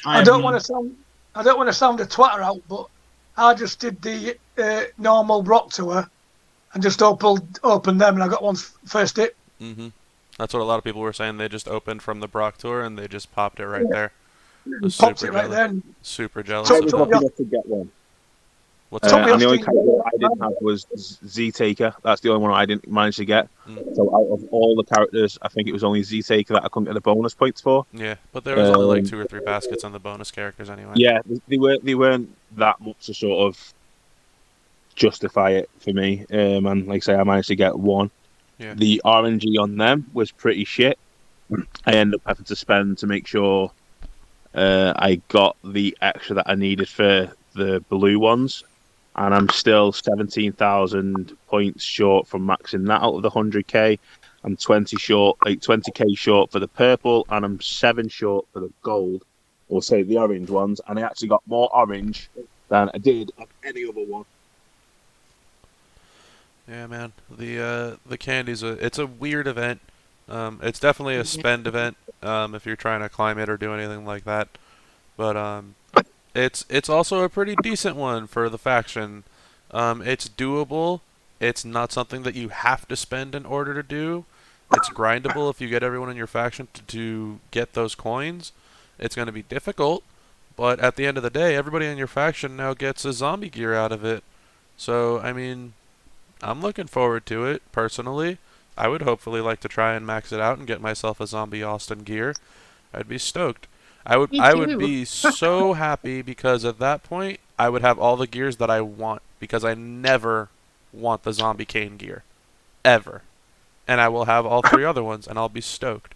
E: I don't want to sound a twatter out, but I just did the normal Brock tour and just opened them, and I got one first hit.
A: Mm-hmm. That's what a lot of people were saying. They just opened from the Brock tour and they just popped it right there.
E: Popped it right there.
A: Super jealous.
D: I was lucky enough to get one.
A: What's that?
D: And the only character I didn't have was Z-Taker. That's the only one I didn't manage to get. So out of all the characters, I think it was only Z-Taker that I couldn't get the bonus points for.
A: Yeah, but there was only like 2 or 3 baskets on the bonus characters anyway.
D: Yeah, they weren't that much to sort of justify it for me. And like I say, I managed to get 1.
A: Yeah.
D: The RNG on them was pretty shit. I ended up having to spend to make sure I got the extra that I needed for the blue ones. And I'm still 17,000 points short from maxing that out of the 100k. I'm 20k short for the purple, and I'm 7 short for the gold, or say the orange ones. And I actually got more orange than I did of any other one.
A: Yeah, man. The candies, it's a weird event. It's definitely a spend event if you're trying to climb it or do anything like that. But it's also a pretty decent one for the faction. It's doable. It's not something that you have to spend in order to do. It's grindable if you get everyone in your faction to get those coins. It's going to be difficult, but at the end of the day, everybody in your faction now gets a zombie gear out of it. So, I mean, I'm looking forward to it, personally. I would hopefully like to try and max it out and get myself a zombie Austin gear. I'd be stoked. I would be so happy, because at that point, I would have all the gears that I want, because I never want the zombie Kane gear. Ever. And I will have all 3 other ones, and I'll be stoked.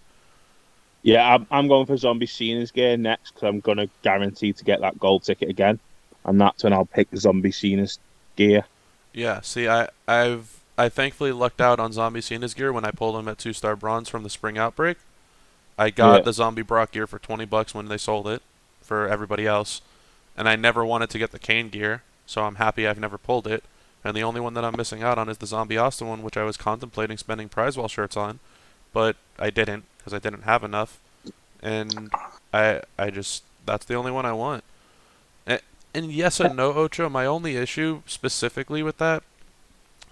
D: Yeah, I'm going for Zombie Cena's gear next, because I'm going to guarantee to get that gold ticket again. And that's when I'll pick Zombie Cena's gear.
A: Yeah, see, I thankfully lucked out on Zombie Cena's gear when I pulled him at 2-star bronze from the Spring Outbreak. I got the Zombie Brock gear for $20 when they sold it for everybody else. And I never wanted to get the Kane gear, so I'm happy I've never pulled it. And the only one that I'm missing out on is the Zombie Austin one, which I was contemplating spending prize wall shirts on, but I didn't, because I didn't have enough. And I just, that's the only one I want. And yes and no, Ocho, my only issue specifically with that,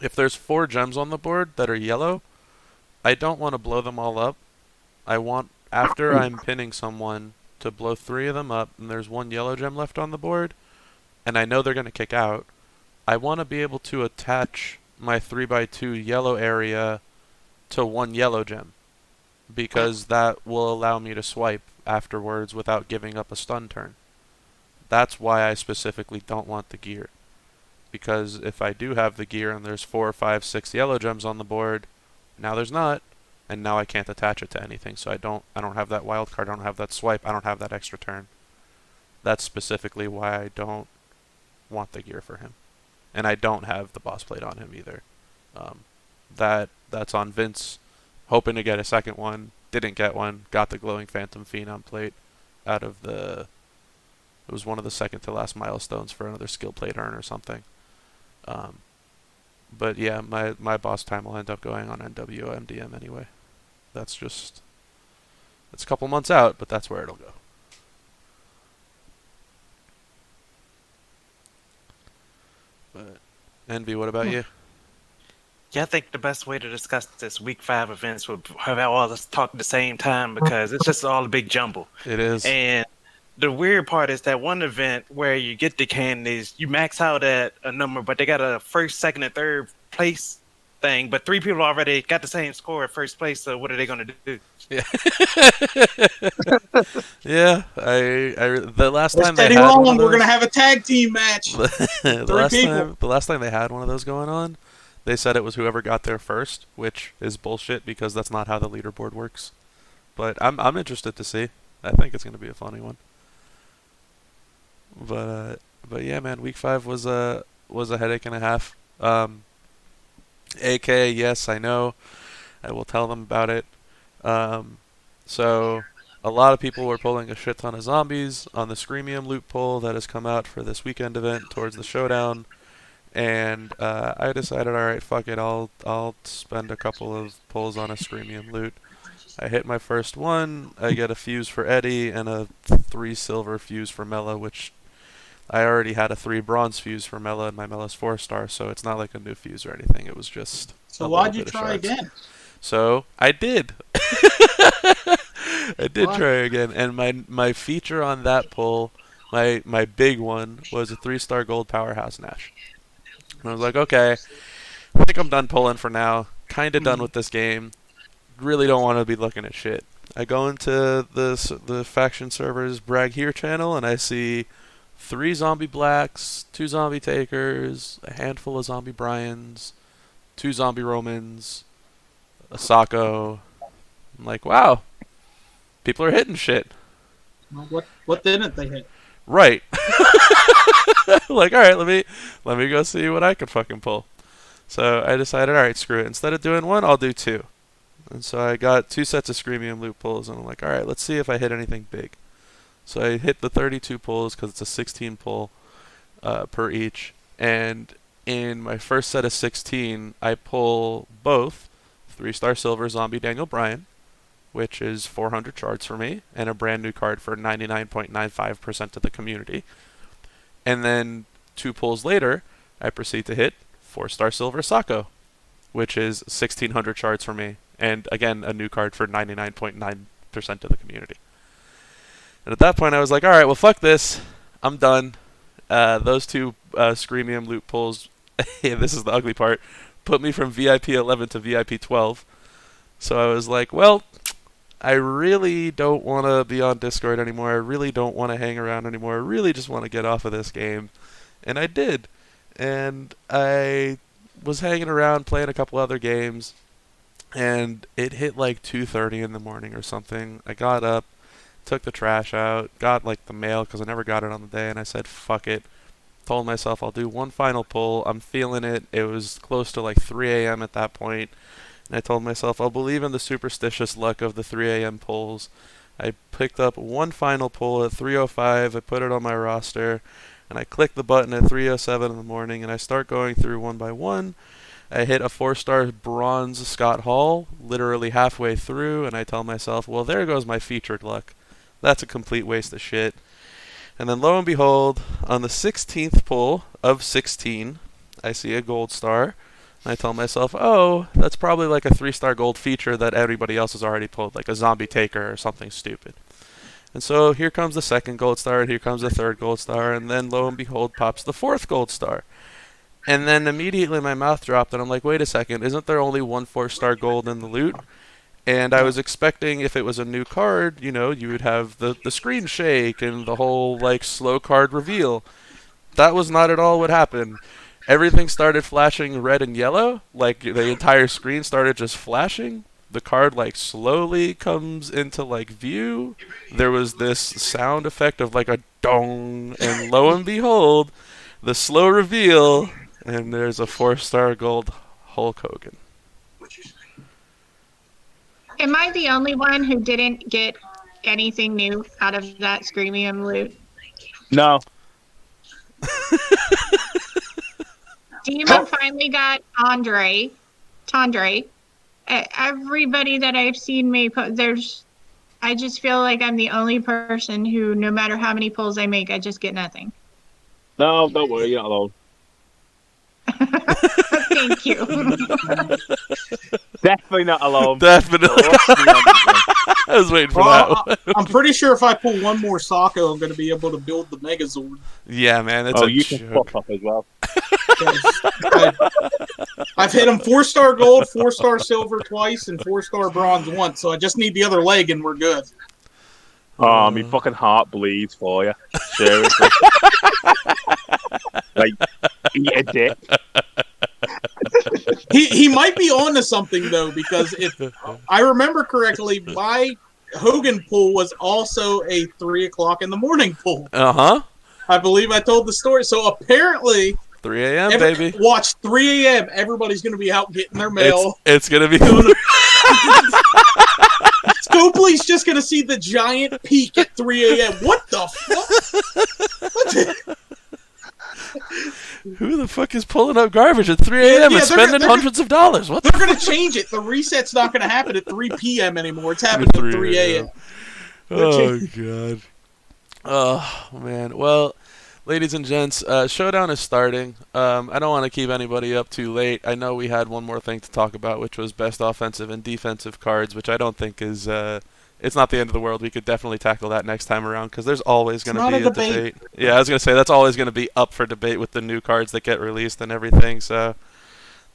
A: if there's 4 gems on the board that are yellow, I don't want to blow them all up. I want, after I'm pinning someone, to blow 3 of them up, and there's 1 yellow gem left on the board, and I know they're going to kick out. I want to be able to attach my 3x2 yellow area to 1 yellow gem, because that will allow me to swipe afterwards without giving up a stun turn. That's why I specifically don't want the gear. Because if I do have the gear and there's 4, 5, 6 yellow gems on the board, now there's not, and now I can't attach it to anything. So I don't have that wild card. I don't have that swipe. I don't have that extra turn. That's specifically why I don't want the gear for him, and I don't have the boss plate on him either. That's on Vince, hoping to get a second one. Didn't get one. Got the glowing Phantom Phenom plate out of the. It was one of the second to last milestones for another skill plate earn or something. But yeah, my boss time will end up going on NWO anyway. That's just. It's a couple months out, but that's where it'll go. But Envy, what about you?
F: Yeah, I think the best way to discuss this week 5 events would have all of us talk at the same time because it's just all a big jumble.
A: It is.
F: And the weird part is that one event where you get the candies, you max out at a number, but they got a first, second, and third place thing, but 3 people already got the same score at first place, so what are they going to do?
A: Yeah. Yeah, the last time they
B: Steady
A: had one
B: rolling,
A: of
B: we're
A: those,
B: gonna have a tag team match.
A: the last time they had one of those going on, they said it was whoever got there first, which is bullshit because that's not how the leaderboard works. But I'm interested to see. I think it's gonna be a funny one. But yeah, man, week 5 was a headache and a half. AK, yes, I know. I will tell them about it. So a lot of people were pulling a shit ton of zombies on the Screamium loot pull that has come out for this weekend event towards the showdown, and I decided, all right, fuck it, I'll spend a couple of pulls on a Screamium loot. I hit my first one. I get a fuse for Eddie and a 3 silver fuse for Mela, which I already had a 3 bronze fuse for Mela, and my Mela's 4-star, so it's not like a new fuse or anything. It was just.
B: So why'd you try again?
A: So I did. I did try again, and my feature on that pull, my big one, was a 3-star gold powerhouse Nash. And I was like, okay, I think I'm done pulling for now. Kinda done with this game. Really don't want to be looking at shit. I go into the faction server's brag here channel, and I see 3 zombie blacks, 2 zombie takers, a handful of zombie Bryans, 2 zombie Romans, a Sacco. I'm like, wow, people are hitting shit.
B: Well, what didn't they hit?
A: Right. Like, all right, let me go see what I can fucking pull. So I decided, all right, screw it. Instead of doing 1, I'll do 2. And so I got 2 sets of Screamium loot pulls, and I'm like, all right, let's see if I hit anything big. So I hit the 32 pulls because it's a 16 pull per each. And in my first set of 16, I pull both 3-star silver zombie Daniel Bryan, which is 400 shards for me, and a brand new card for 99.95% of the community. And then 2 pulls later, I proceed to hit 4-star silver Sacco, which is 1,600 shards for me, and again, a new card for 99.9% of the community. And at that point, I was like, all right, well, fuck this. I'm done. Those 2 Screamium loot pulls, this is the ugly part, put me from VIP 11 to VIP 12. So I was like, well, I really don't want to be on Discord anymore. I really don't want to hang around anymore. I really just want to get off of this game. And I did. And I was hanging around playing a couple other games, and it hit like 2:30 in the morning or something. I got up, took the trash out, got like the mail because I never got it on the day, and I said, fuck it. Told myself I'll do 1 final pull. I'm feeling it. It was close to like 3 a.m. at that point. And I told myself I'll believe in the superstitious luck of the 3 a.m. pulls. I picked up 1 final pull at 3:05. I put it on my roster, and I click the button at 3:07 in the morning, and I start going through one by one. I hit a 4-star bronze Scott Hall literally halfway through, and I tell myself, well, there goes my featured luck. That's a complete waste of shit. And then lo and behold, on the 16th pull of 16, I see a gold star. And I tell myself, oh, that's probably like a 3-star gold feature that everybody else has already pulled, like a zombie taker or something stupid. And so here comes the 2nd gold star, and here comes the 3rd gold star, and then lo and behold pops the 4th gold star. And then immediately my mouth dropped, and I'm like, wait a second, isn't there only 1 4-star gold in the loot? And I was expecting if it was a new card, you know, you would have the screen shake and the whole, like, slow card reveal. That was not at all what happened. Everything started flashing red and yellow, like the entire screen started just flashing. the card like slowly comes into like view, there was this sound effect of like a dong, and lo and behold, the slow reveal, and there's a 4-star gold Hulk Hogan.
C: Am I the only one who didn't get anything new out of that Screamium loot?
D: No.
C: Demon finally got Tandre. Everybody that I've seen me put, I just feel like I'm the only person who, no matter how many pulls I make, I just get nothing.
D: No, don't worry, you're not alone.
C: Thank you.
D: Definitely not alone.
A: Definitely. I was waiting for that one.
B: I'm pretty sure if I pull one more Socko, I'm going to be able to build the Megazord.
A: Yeah, man, it's
D: you can fuck off as well.
B: I've hit him 4-star gold, 4-star silver twice, and 4-star bronze once, so I just need the other leg and we're good.
D: Oh, my fucking heart bleeds for you. Seriously. Like, eat a dick.
B: He might be on to something, though, because if I remember correctly, my Hogan pull was also a 3 o'clock in the morning pull.
A: Uh-huh.
B: I believe I told the story. So apparently...
A: 3 a.m., baby.
B: Watch 3 a.m. Everybody's going to be out getting their mail.
A: It's going to be...
B: Scopely's just going to see the giant peak at 3 a.m. What the fuck?
A: Who the fuck is pulling up garbage at 3 a.m. and spending hundreds of dollars? What?
B: They're going to change it. The reset's not going to happen at 3 p.m. anymore. It's happening at 3 a.m.
A: Oh, God. Oh, man. Well, ladies and gents, Showdown is starting. I don't want to keep anybody up too late. I know we had one more thing to talk about, which was best offensive and defensive cards, which I don't think is... it's not the end of the world. We could definitely tackle that next time around because there's always going to be a debate. Yeah, I was going to say that's always going to be up for debate with the new cards that get released and everything. So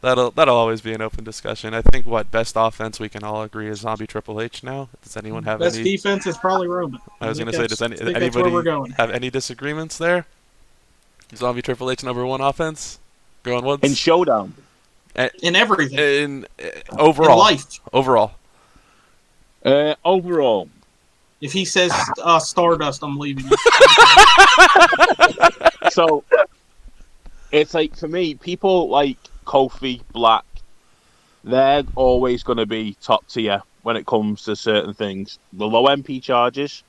A: that'll always be an open discussion. I think best offense we can all agree is Zombie Triple H now. Does anyone have
B: best
A: any?
B: Best defense is probably Roman.
A: I was going to say, does anybody have any disagreements there? Zombie Triple H #1 offense going once
D: in Showdown.
B: In everything.
A: Overall.
B: In life.
A: Overall.
D: Overall,
B: if he says Stardust, I'm leaving.
D: So it's like, for me, people like Kofi, Black, they're always going to be top tier when it comes to certain things. The low MP charges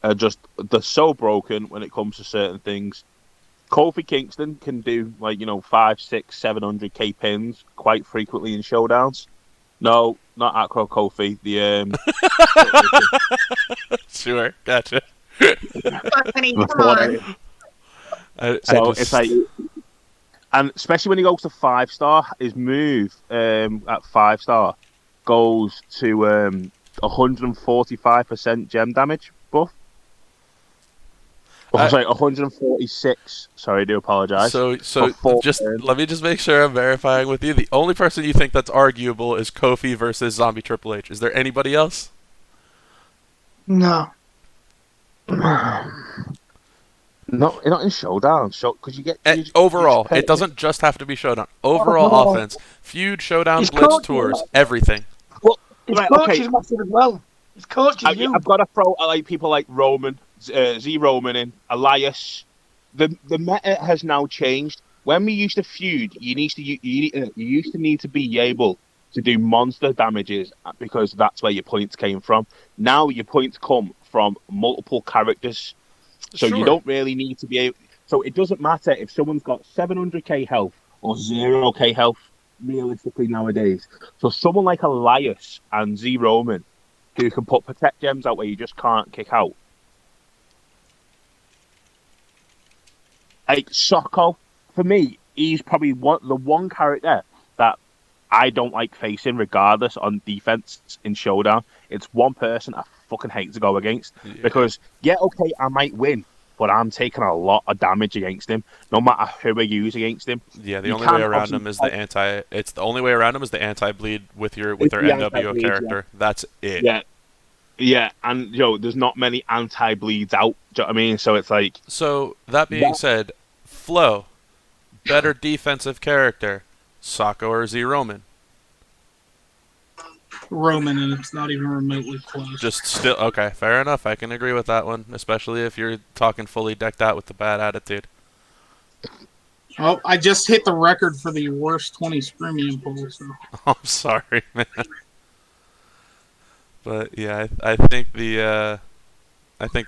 D: are they're so broken when it comes to certain things. Kofi Kingston can do 5, 6, 700k pins quite frequently in showdowns. No, not Acro Kofi. The
A: Sure, gotcha.
D: It's like, and especially when he goes to 5-star, his move at 5-star goes to 145% gem damage buff. Sorry, 146. Sorry, I do apologize.
A: So let me just make sure I'm verifying with you. The only person you think that's arguable is Kofi versus Zombie Triple H. Is there anybody else?
E: No.
D: No, not in Showdown. Because you get
A: overall. It doesn't just have to be Showdown. Overall offense, feud, Showdown, Blitz, tours, everything.
E: Well, his coach is massive as well. His coach is
D: I've got to throw people like Roman. Z Roman in Elias. The meta has now changed. When we used to feud, you used to need to be able to do monster damages because that's where your points came from. Now your points come from multiple characters, so you don't really need to be able. So it doesn't matter if someone's got 700k health or 0k health. Realistically nowadays, so someone like Elias and Z Roman, who can put protect gems out where you just can't kick out. Like Socko, for me, he's probably the one character that I don't like facing, regardless on defense in Showdown. It's one person I fucking hate to go against because I might win, but I'm taking a lot of damage against him, no matter who I use against him.
A: Yeah, the only way around him is the anti. It's the only way around him is the anti-bleed with their NWO character. Yeah. That's it.
D: Yeah, and there's not many anti-bleeds out. Do you know what I mean? So it's like.
A: So that being said, Flo, better defensive character, Socko or Z Roman?
B: Roman, and it's not even remotely close.
A: Just still okay. Fair enough. I can agree with that one, especially if you're talking fully decked out with the bad attitude.
B: Oh, I just hit the record for the worst 20 premium pull. So.
A: I'm sorry, man. But yeah, I think the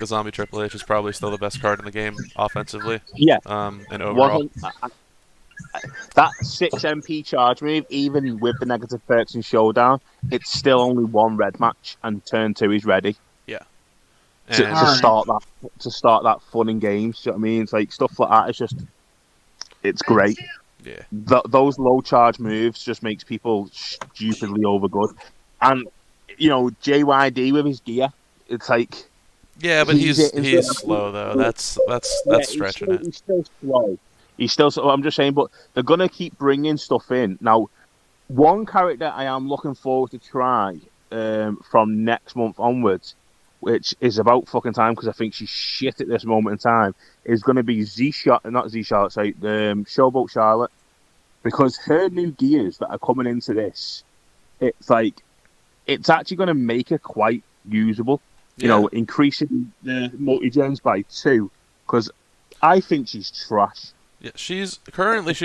A: zombie Triple H is probably still the best card in the game offensively.
D: Yeah.
A: And overall.
D: That 6 MP charge move, even with the negative 13 showdown, it's still only one red match, and turn 2 is ready.
A: Yeah.
D: To start that fun in games. Do you know what I mean? It's like stuff like that. It's great.
A: Yeah.
D: Those low charge moves just makes people stupidly over good. And JYD with his gear, it's like.
A: Yeah, but he's slow though. That's stretching it.
D: He's still slow. I'm just saying, but they're gonna keep bringing stuff in now. One character I am looking forward to try from next month onwards, which is about fucking time because I think she's shit at this moment in time, is going to be Showboat Charlotte, because her new gears that are coming into this, it's actually going to make her quite usable.
A: Yeah.
D: Increasing the multi-gens by 2, because I think she's trash.
A: Yeah, she's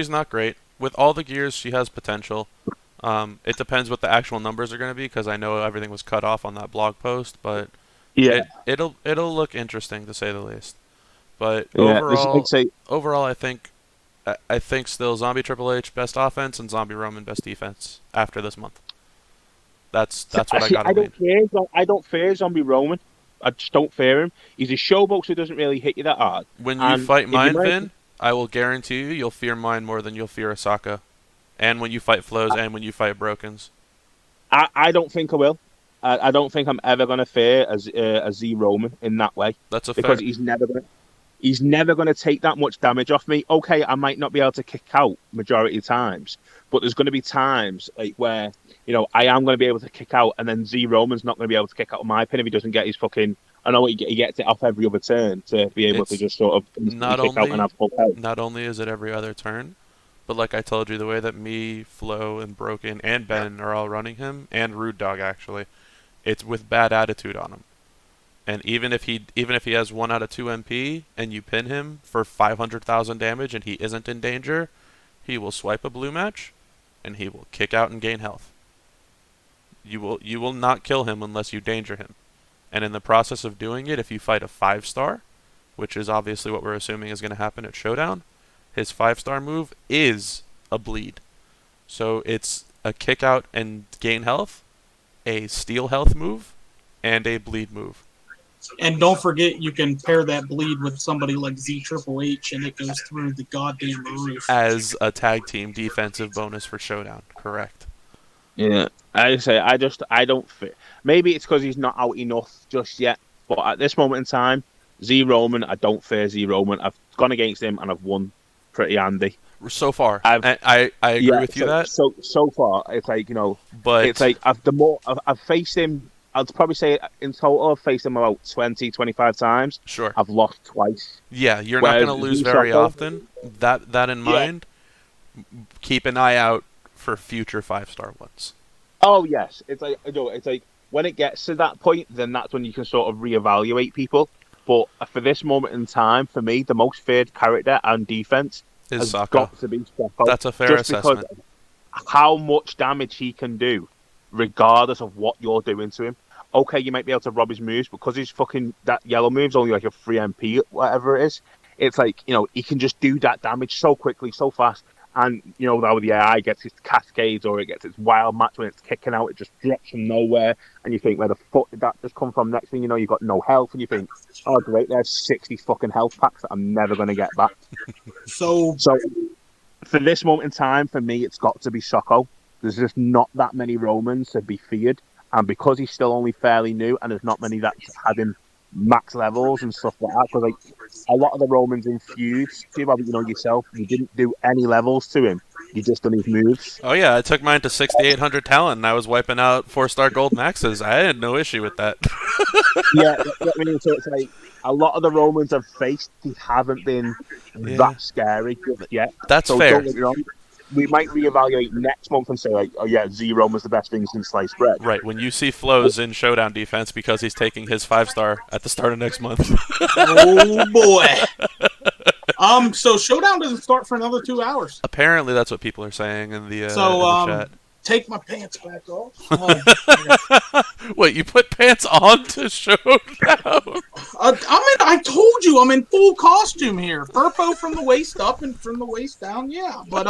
A: not great. With all the gears, she has potential. It depends what the actual numbers are going to be, because I know everything was cut off on that blog post, but
D: yeah,
A: it'll look interesting to say the least. But
D: yeah,
A: overall, I think still Zombie Triple H best offense and Zombie Roman best defense after this month. That's what I got.
D: I don't fear Zombie Roman. I just don't fear him. He's a showboat, so he doesn't really hit you that hard.
A: When you fight mine, Vin, I will guarantee you'll fear mine more than you'll fear Osaka. And when you fight flows and when you fight brokens.
D: I don't think I will. I don't think I'm ever going to fear a Z Roman in that way.
A: That's
D: because he's never going to take that much damage off me. Okay, I might not be able to kick out majority of times, but there's going to be times where I am going to be able to kick out, and then Z Roman's not going to be able to kick out of my pin if he doesn't get his fucking. I know he gets it off every other turn to be able to just sort of kick out and have full health.
A: Not only is it every other turn, but like I told you, the way that me, Flo, and Broken, and Ben are all running him, and Rude Dog actually, it's with bad attitude on him. And even if he has 1 out of 2 MP, and you pin him for 500,000 damage, and he isn't in danger, he will swipe a blue match, and he will kick out and gain health. You will not kill him unless you danger him. And in the process of doing it, if you fight a 5-star, which is obviously what we're assuming is going to happen at Showdown, his 5-star move is a bleed. So it's a kick out and gain health, a steal health move, and a bleed move.
B: And don't forget, you can pair that bleed with somebody like zHHH, and it goes through the goddamn roof.
A: As a tag team defensive bonus for Showdown, correct.
D: Yeah, I don't fit. Maybe it's because he's not out enough just yet. But at this moment in time, Z Roman, I don't fear Z Roman. I've gone against him and I've won pretty handy.
A: So far, I agree with you that.
D: So far, it's but it's I've faced him. I'd probably say in total I've faced him about 20, 25 times.
A: Sure.
D: I've lost twice.
A: Yeah, you're not going to lose very often. That in mind, keep an eye out for future 5-star ones.
D: Oh yes, it's like when it gets to that point, then that's when you can sort of reevaluate people. But for this moment in time, for me, the most feared character and defense has got to be Socko.
A: That's a fair assessment.
D: Because how much damage he can do, regardless of what you're doing to him. Okay, you might be able to rob his moves because his fucking that yellow move's only like a 3 MP, whatever it is. It's he can just do that damage so quickly, so fast. And, now the AI gets its cascades or it gets its wild match when it's kicking out, it just drops from nowhere. And you think, where the fuck did that just come from? Next thing you know, you've got no health. And you think, oh, great, there's 60 fucking health packs that I'm never going to get back. So, for this moment in time, for me, it's got to be Socko. There's just not that many Romans to be feared. And because he's still only fairly new and there's not many that had him max levels and stuff like that, because a lot of the Romans in feuds, see about yourself, you didn't do any levels to him, you just done his moves.
A: Oh yeah, I took mine to 6,800 talent and I was wiping out 4-star gold maxes. I had no issue with that.
D: Yeah, I mean, so it's a lot of the Romans I've faced, they haven't been that scary yet.
A: That's fair.
D: Don't get me wrong. we might reevaluate next month and say like, oh yeah, Z-Rome was the best thing since sliced bread.
A: Right, when you see Flo's in Showdown defense because he's taking his 5-star at the start of next month.
B: Oh boy. So Showdown doesn't start for another 2 hours.
A: Apparently, that's what people are saying in the, in
B: So,
A: the chat.
B: take my pants back off.
A: Wait, you put pants on to Showdown?
B: I told you I'm in full costume here. Furpo from the waist up and from the waist down, yeah. But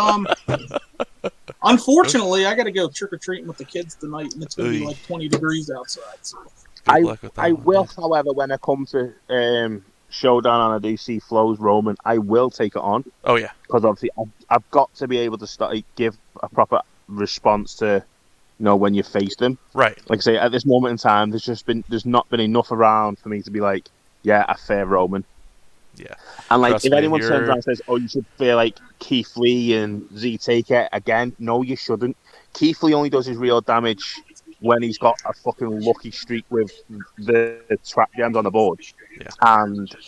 B: unfortunately, I got to go trick or treating with the kids tonight, and it's going to be like 20 degrees outside. So.
D: I will, however, when I come to Showdown and I do see Flo's Roman, I will take it on.
A: Oh yeah,
D: because obviously I've got to be able to give a proper response to, when you face them.
A: Right.
D: Like I say, at this moment in time, there's not been enough around for me to be like, yeah, a fair Roman.
A: Yeah.
D: And like, if anyone turns around and says, oh, you should feel like Keith Lee and Z Taker again, no, you shouldn't. Keith Lee only does his real damage when he's got a fucking lucky streak with the trap gems on the board,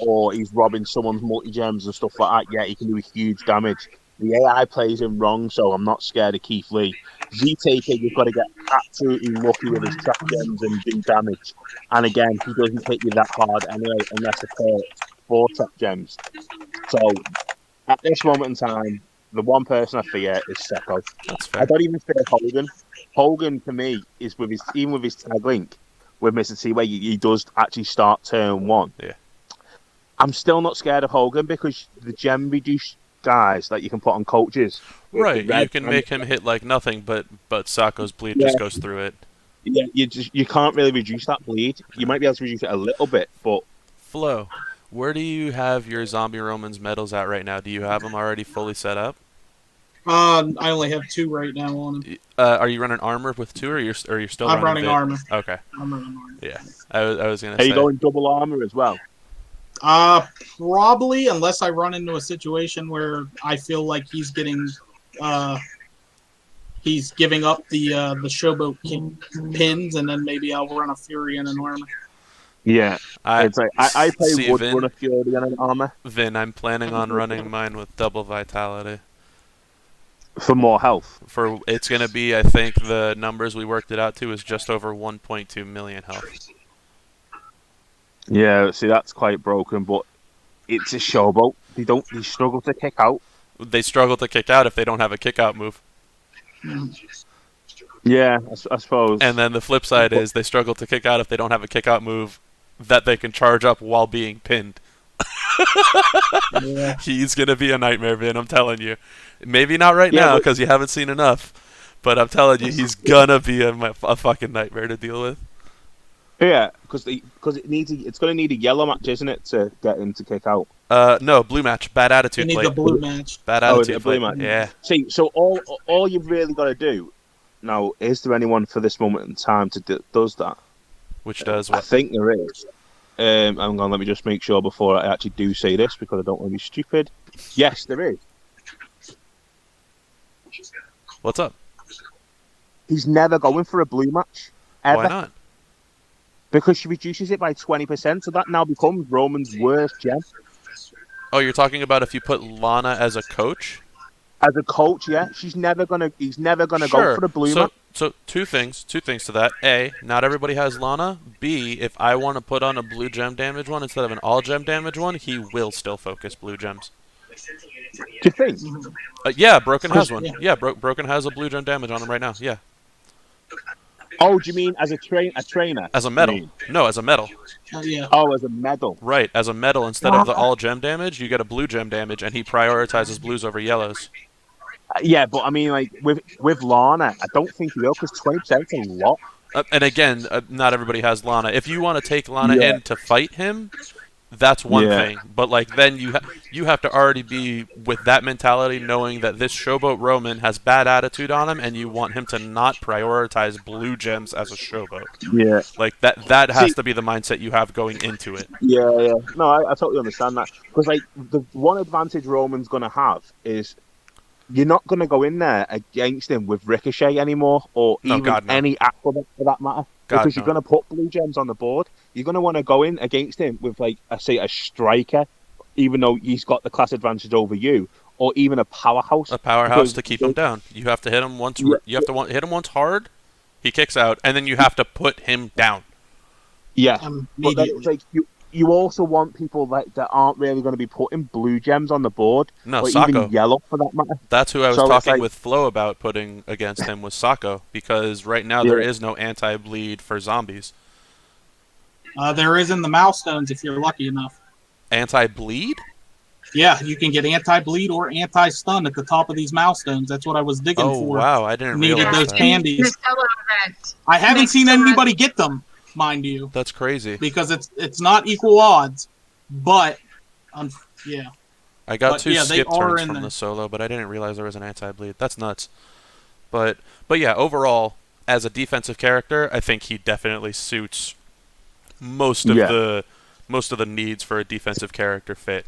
D: or he's robbing someone's multi gems and stuff like that. Yeah, he can do huge damage. The AI plays him wrong, so I'm not scared of Keith Lee. Z Taker, you've got to get absolutely lucky with his trap gems and do damage. And again, he doesn't hit you that hard anyway, unless it's 4 trap gems. So at this moment in time, the one person I fear is Secco.
A: That's fair.
D: I don't even fear Hogan. Hogan, for me, is with his tag link with Mr. T, where he does actually start turn 1.
A: Yeah.
D: I'm still not scared of Hogan because the gem reduced guys that you can put on coaches.
A: Right, you can make him hit like nothing, but Sacco's bleed just goes through it.
D: Yeah, you can't really reduce that bleed. You might be able to reduce it a little bit, but...
A: Flo, where do you have your Zombie Romans medals at right now? Do you have them already fully set up?
B: I only have 2 right now on him.
A: Are you running armor with 2, or you're still
B: I'm running armor.
A: Okay.
B: I'm running armor.
A: Yeah, I was gonna say.
D: Are you going double armor as well?
B: Probably, unless I run into a situation where I feel like he's getting, he's giving up the Showboat King pins, and then maybe I'll run a Fury and an armor.
D: Yeah, I play would
A: Vin,
D: run a Fury and an armor.
A: Vin, I'm planning on running mine with double vitality.
D: For more health.
A: It's gonna be, I think the numbers we worked it out to is just over 1.2 million health.
D: Yeah, see, that's quite broken, but it's a Showboat. They struggle to kick out.
A: They struggle to kick out if they don't have a kick out move.
D: Yeah, I suppose.
A: And then the flip side is they struggle to kick out if they don't have a kick out move that they can charge up while being pinned.
B: Yeah.
A: He's gonna be a nightmare, Vin, I'm telling you. Maybe not right now because you haven't seen enough, but I'm telling you, he's gonna be a fucking nightmare to deal with.
D: Yeah, because it's going to need a yellow match, isn't it, to get him to kick out?
A: No, blue match. Bad attitude
B: You need
A: plate.
B: the blue match.
A: Bad attitude
D: a blue
A: plate.
D: match.
A: Yeah.
D: See, so all you've really got to do now, is there anyone for this moment in time does that?
A: Which does what?
D: I think there is. Hang on, let me just make sure before I actually do say this because I don't want to be stupid. Yes, there is.
A: What's up?
D: He's never going for a blue match. Ever.
A: Why not?
D: Because she reduces it by 20%, so that now becomes Roman's worst gem.
A: Oh, you're talking about if you put Lana as a coach?
D: As a coach, yeah. He's never gonna go for the blue match.
A: So two things to that. A, not everybody has Lana. B, if I want to put on a blue gem damage one instead of an all gem damage one, he will still focus blue gems.
D: Do you think?
A: Yeah, Broken has one. Yeah, Broken has a blue gem damage on him right now. Yeah.
D: Oh, do you mean as a trainer?
A: As a medal. No, as a medal.
B: Yeah.
D: Oh, as a medal.
A: Right, as a medal, instead of the all gem damage, you get a blue gem damage, and he prioritizes blues over yellows.
D: Yeah, but I mean, like, with Lana, I don't think he will, because 20% is a lot.
A: And again, not everybody has Lana. If you want to take Lana in to fight him, that's one thing. But like, then you have to already be with that mentality, knowing that this Showboat Roman has bad attitude on him, and you want him to not prioritize blue gems as a Showboat.
D: Yeah,
A: like that has to be the mindset you have going into it.
D: Yeah. No, I totally understand that, because like the one advantage Roman's gonna have is you're not gonna go in there against him with Ricochet anymore, or any Aquaman for that matter. Because you're going to put blue gems on the board. You're going to want to go in against him with, like, I say, a striker, even though he's got the class advantage over you, or even a powerhouse.
A: A powerhouse to keep him down. You have to hit him once.
D: Yeah.
A: You have to hit him once hard. He kicks out, and then you have to put him down.
D: Yeah, but then it's like you also want people that aren't really going to be putting blue gems on the board,
A: No,
D: or
A: Sako.
D: even yellow for that matter.
A: That's who I was
D: So it's
A: talking
D: like-
A: with Flo about putting against him was Sako, because right now there is no anti-bleed for zombies.
B: There is in the milestones if you're lucky enough.
A: Anti-bleed?
B: Yeah, you can get anti-bleed or anti-stun at the top of these milestones. That's what I was digging
A: Oh
B: for.
A: wow, I didn't
B: Needed
A: realize
B: those
A: that.
B: candies.
C: The solo event.
B: I haven't
C: Makes
B: seen
C: so much-
B: anybody get them, mind you,
A: That's crazy.
B: because it's not equal odds. But yeah,
A: I got
B: But,
A: 2
B: yeah, they
A: skip
B: are
A: turns
B: in
A: from
B: there.
A: the solo, but I didn't realize there was an anti-bleed. That's nuts. But yeah, overall, as a defensive character, I think he definitely suits most of the needs for a defensive character fit.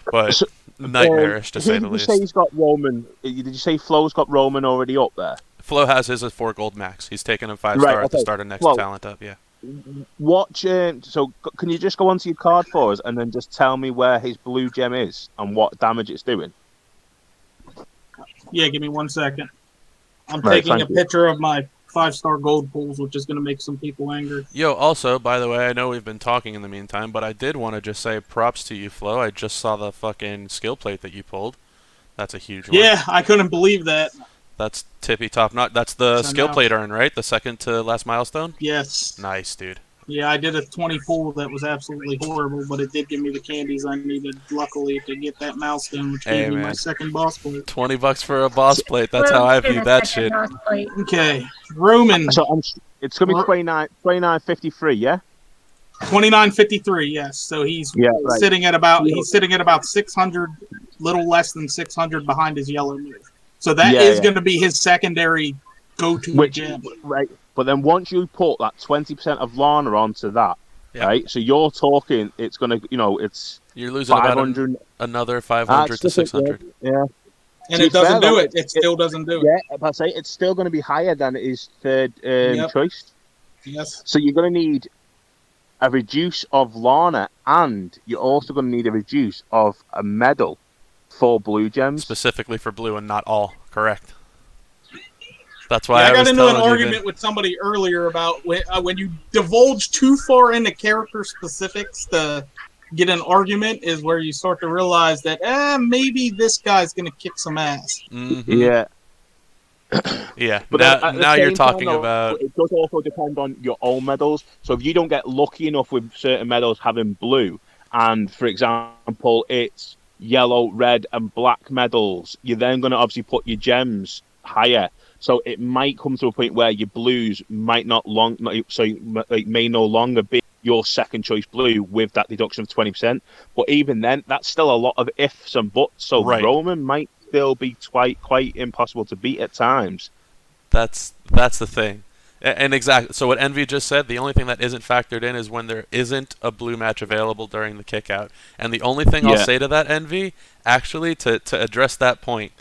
A: But
D: So,
A: nightmarish to say the
D: Who did you
A: least.
D: say he's got Roman? Did you say Flo's got Roman already up there?
A: Flo has his at 4 gold max. He's taking him 5-star at the
D: okay.
A: start of next
D: Well,
A: talent up. Yeah.
D: Watch. Can you just go onto your card for us and then just tell me where his blue gem is and what damage it's doing?
B: yeah. Give me 1 second. I'm
D: Right,
B: taking a
D: thank you.
B: picture of my 5-star gold pools, which is going to make some people angry.
A: Yo, also, by the way, I know we've been talking in the meantime, but I did want to just say props to you, Flo. I just saw the fucking skill plate that you pulled. That's a huge one.
B: Yeah, I couldn't believe that.
A: That's tippy top notch. That's the
B: So
A: skill
B: now-
A: plate earn, right? The second to last milestone?
B: Yes.
A: Nice, dude.
B: Yeah, I did a 20 pool that was absolutely horrible, but it did give me the candies I needed, luckily, to get that milestone, which
A: Hey,
B: gave me my
A: man.
B: second boss plate.
A: $20 for a boss plate. That's how I view that shit.
B: Okay, Roman,
D: So it's gonna be 29.53, yeah.
B: 29.53. Yes, so he's
D: Yeah, right.
B: sitting at about 600, little less than 600 behind his yellow move. So that is
D: Yeah.
B: going to be his secondary go-to
D: Which
B: gem.
D: right, but then once you put that 20% of Lana onto that,
A: Yeah.
D: right? So you're talking, it's gonna, it's
A: You're losing about
D: 500.
A: another 500 to 600.
D: Yeah.
B: And
D: To
B: it
D: be fair,
B: doesn't do
D: though,
B: it. It still doesn't do it.
D: Yeah, if I say it's still going to be higher than his third
B: Yep.
D: choice.
B: Yes.
D: So you're going to need a reduce of Lana, and you're also going to need a reduce of a medal for blue gems.
A: Specifically for blue and not all. Correct. That's why
B: Yeah, I
A: I
B: got
A: was
B: into an
A: telling you
B: argument with somebody earlier about when you divulge too far into character specifics to get an argument is where you start to realize that maybe this guy's going to kick some ass.
A: Mhm.
D: Yeah.
A: Yeah.
D: But
A: now
D: then at the
A: now you're
D: same time,
A: talking
D: though,
A: about...
D: It does also depend on your own medals. So if you don't get lucky enough with certain medals having blue, and for example, it's yellow, red, and black medals, you're then going to obviously put your gems higher. So it might come to a point where your blues might may no longer be your second choice blue with that deduction of 20%. But even then, that's still a lot of ifs and buts. So
A: Right.
D: Roman might still be quite impossible to beat at times.
A: That's the thing. And exactly. So what Envy just said, the only thing that isn't factored in is when there isn't a blue match available during the kickout. And the only thing I'll
D: Yeah.
A: say to that, Envy, actually, to address that point,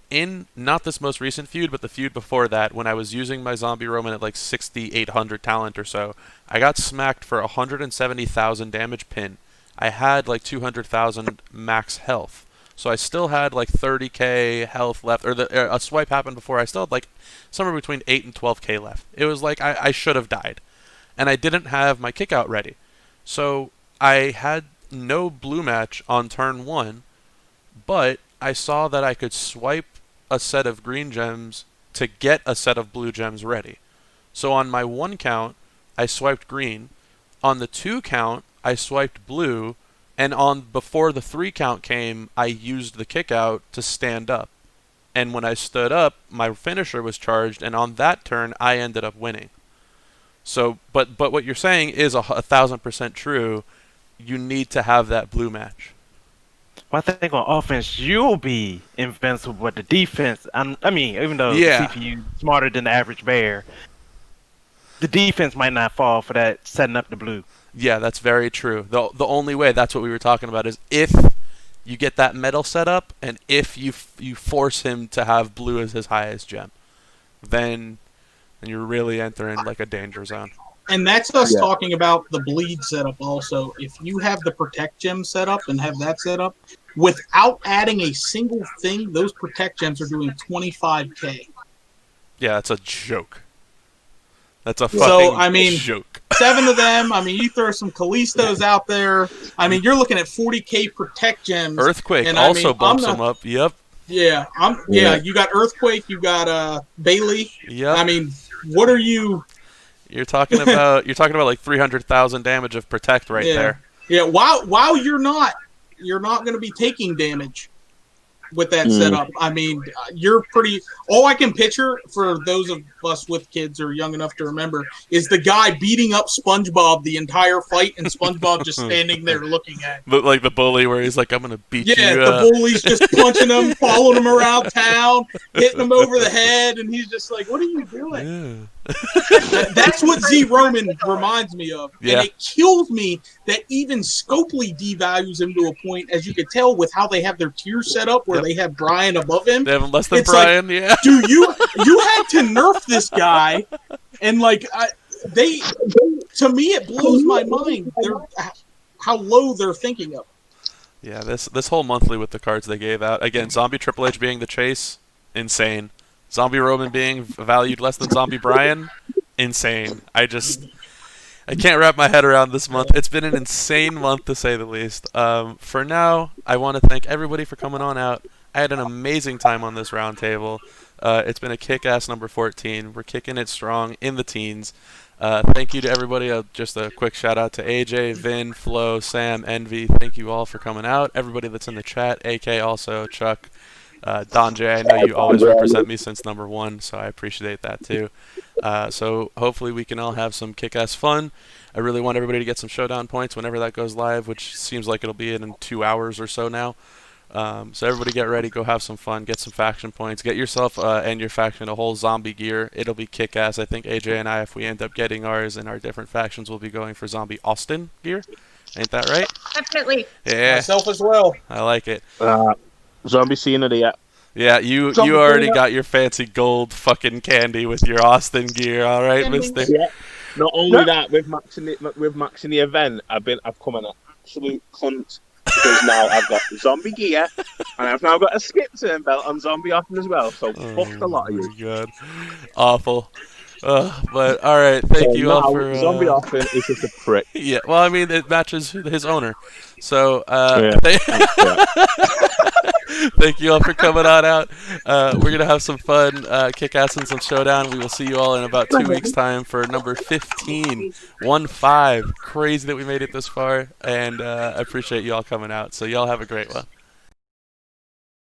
A: in not this most recent feud, but the feud before that, when I was using my zombie Roman at like 6,800 talent or so, I got smacked for 170,000 damage pin. I had like 200,000 max health. So I still had like 30k health left, or a swipe happened before. I still had like somewhere between 8 and 12k left. It was like I should have died. And I didn't have my kickout ready. So I had no blue match on turn 1, but I saw that I could swipe a set of green gems to get a set of blue gems ready. So on my 1 count, I swiped green. On the 2 count, I swiped blue. And before the 3 count came, I used the kick out to stand up. And when I stood up, my finisher was charged, and on that turn, I ended up winning. So, but what you're saying is 1,000% true. You need to have that blue match.
F: Well, I think on offense you'll be invincible, but the defense, I mean, even though
A: Yeah.
F: CPU smarter than the average bear, the defense might not fall for that setting up the blue.
A: Yeah, that's very true. The only way, that's what we were talking about, is if you get that metal set up, and if you force him to have blue as his highest gem, then you're really entering like a danger zone.
B: And that's us
D: Yeah.
B: talking about the bleed setup also. If you have the protect gem set up and have that set up, without adding a single thing, those protect gems are doing 25k.
A: Yeah, that's a joke. That's a
B: So,
A: fucking
B: I mean,
A: joke.
B: 7 of them. I mean, you throw some Callistos out there. I mean, you're looking at 40k protect gems.
A: Earthquake
B: and
A: also
B: I mean,
A: bumps them up. Yep.
B: Yeah, you got Earthquake, you got Bailey.
A: Yep.
B: I mean, what are you?
A: You're talking about like 300,000 damage of protect right there.
B: Yeah, while you're not going to be taking damage with that setup. I mean, you're pretty. All I can picture for those of us with kids or young enough to remember is the guy beating up SpongeBob the entire fight, and SpongeBob just standing there looking at him.
A: But like the bully, where he's like, "I'm gonna beat you."
B: Yeah, the bully's just punching him, following him around town, hitting him over the head, and he's just like, "What are you doing?"
A: Yeah.
B: That's what Z Roman reminds me of.
A: Yeah.
B: And it kills me that even Scopely devalues him to a point, as you can tell with how they have their tiers set up, where they have Brian above him.
A: They have him less than
B: It's
A: Brian,
B: like,
A: yeah.
B: Dude, you had to nerf this guy, and like to me, it blows my mind. How low they're thinking of.
A: Yeah, this whole monthly with the cards they gave out. Again, Zombie Triple H being the chase, insane. Zombie Roman being valued less than Zombie Brian, insane. I can't wrap my head around this month. It's been an insane month, to say the least. For now, I want to thank everybody for coming on out. I had an amazing time on this round table. It's been a kick-ass number 14. We're kicking it strong in the teens. Thank you to everybody. Just a quick shout-out to AJ, Vin, Flo, Sam, Envy. Thank you all for coming out. Everybody that's in the chat, AK also, Chuck, Don J, I know you always represent me since number 1, so I appreciate that too. So hopefully we can all have some kick-ass fun. I really want everybody to get some showdown points whenever that goes live, which seems like it'll be in 2 hours or so now. So everybody get ready, go have some fun, get some faction points, get yourself and your faction a whole zombie gear. It'll be kick-ass. I think AJ and I, if we end up getting ours in our different factions, will be going for zombie Austin gear. Ain't that right?
C: Definitely.
A: Yeah.
B: Myself as well.
A: I like it.
D: Zombie scenery, yeah.
A: Yeah, you already got your fancy gold fucking candy with your Austin gear, all right, mister?
D: Yeah. Not only that, with maxing the event, I've come an absolute cunt because now I've got zombie gear and I've now got a skip turn belt on zombie Austin as well. So fuck a lot of you.
A: God. Awful. But all right, thank you all for
D: zombie Austin is just a prick.
A: Yeah, well, I mean, it matches his owner. So thank you all for coming on out. We're gonna have some fun, kick ass in some showdown. We will see you all in about 2 weeks' time for number 15. 1-5. Crazy that we made it this far, and I appreciate you all coming out. So y'all have a great one.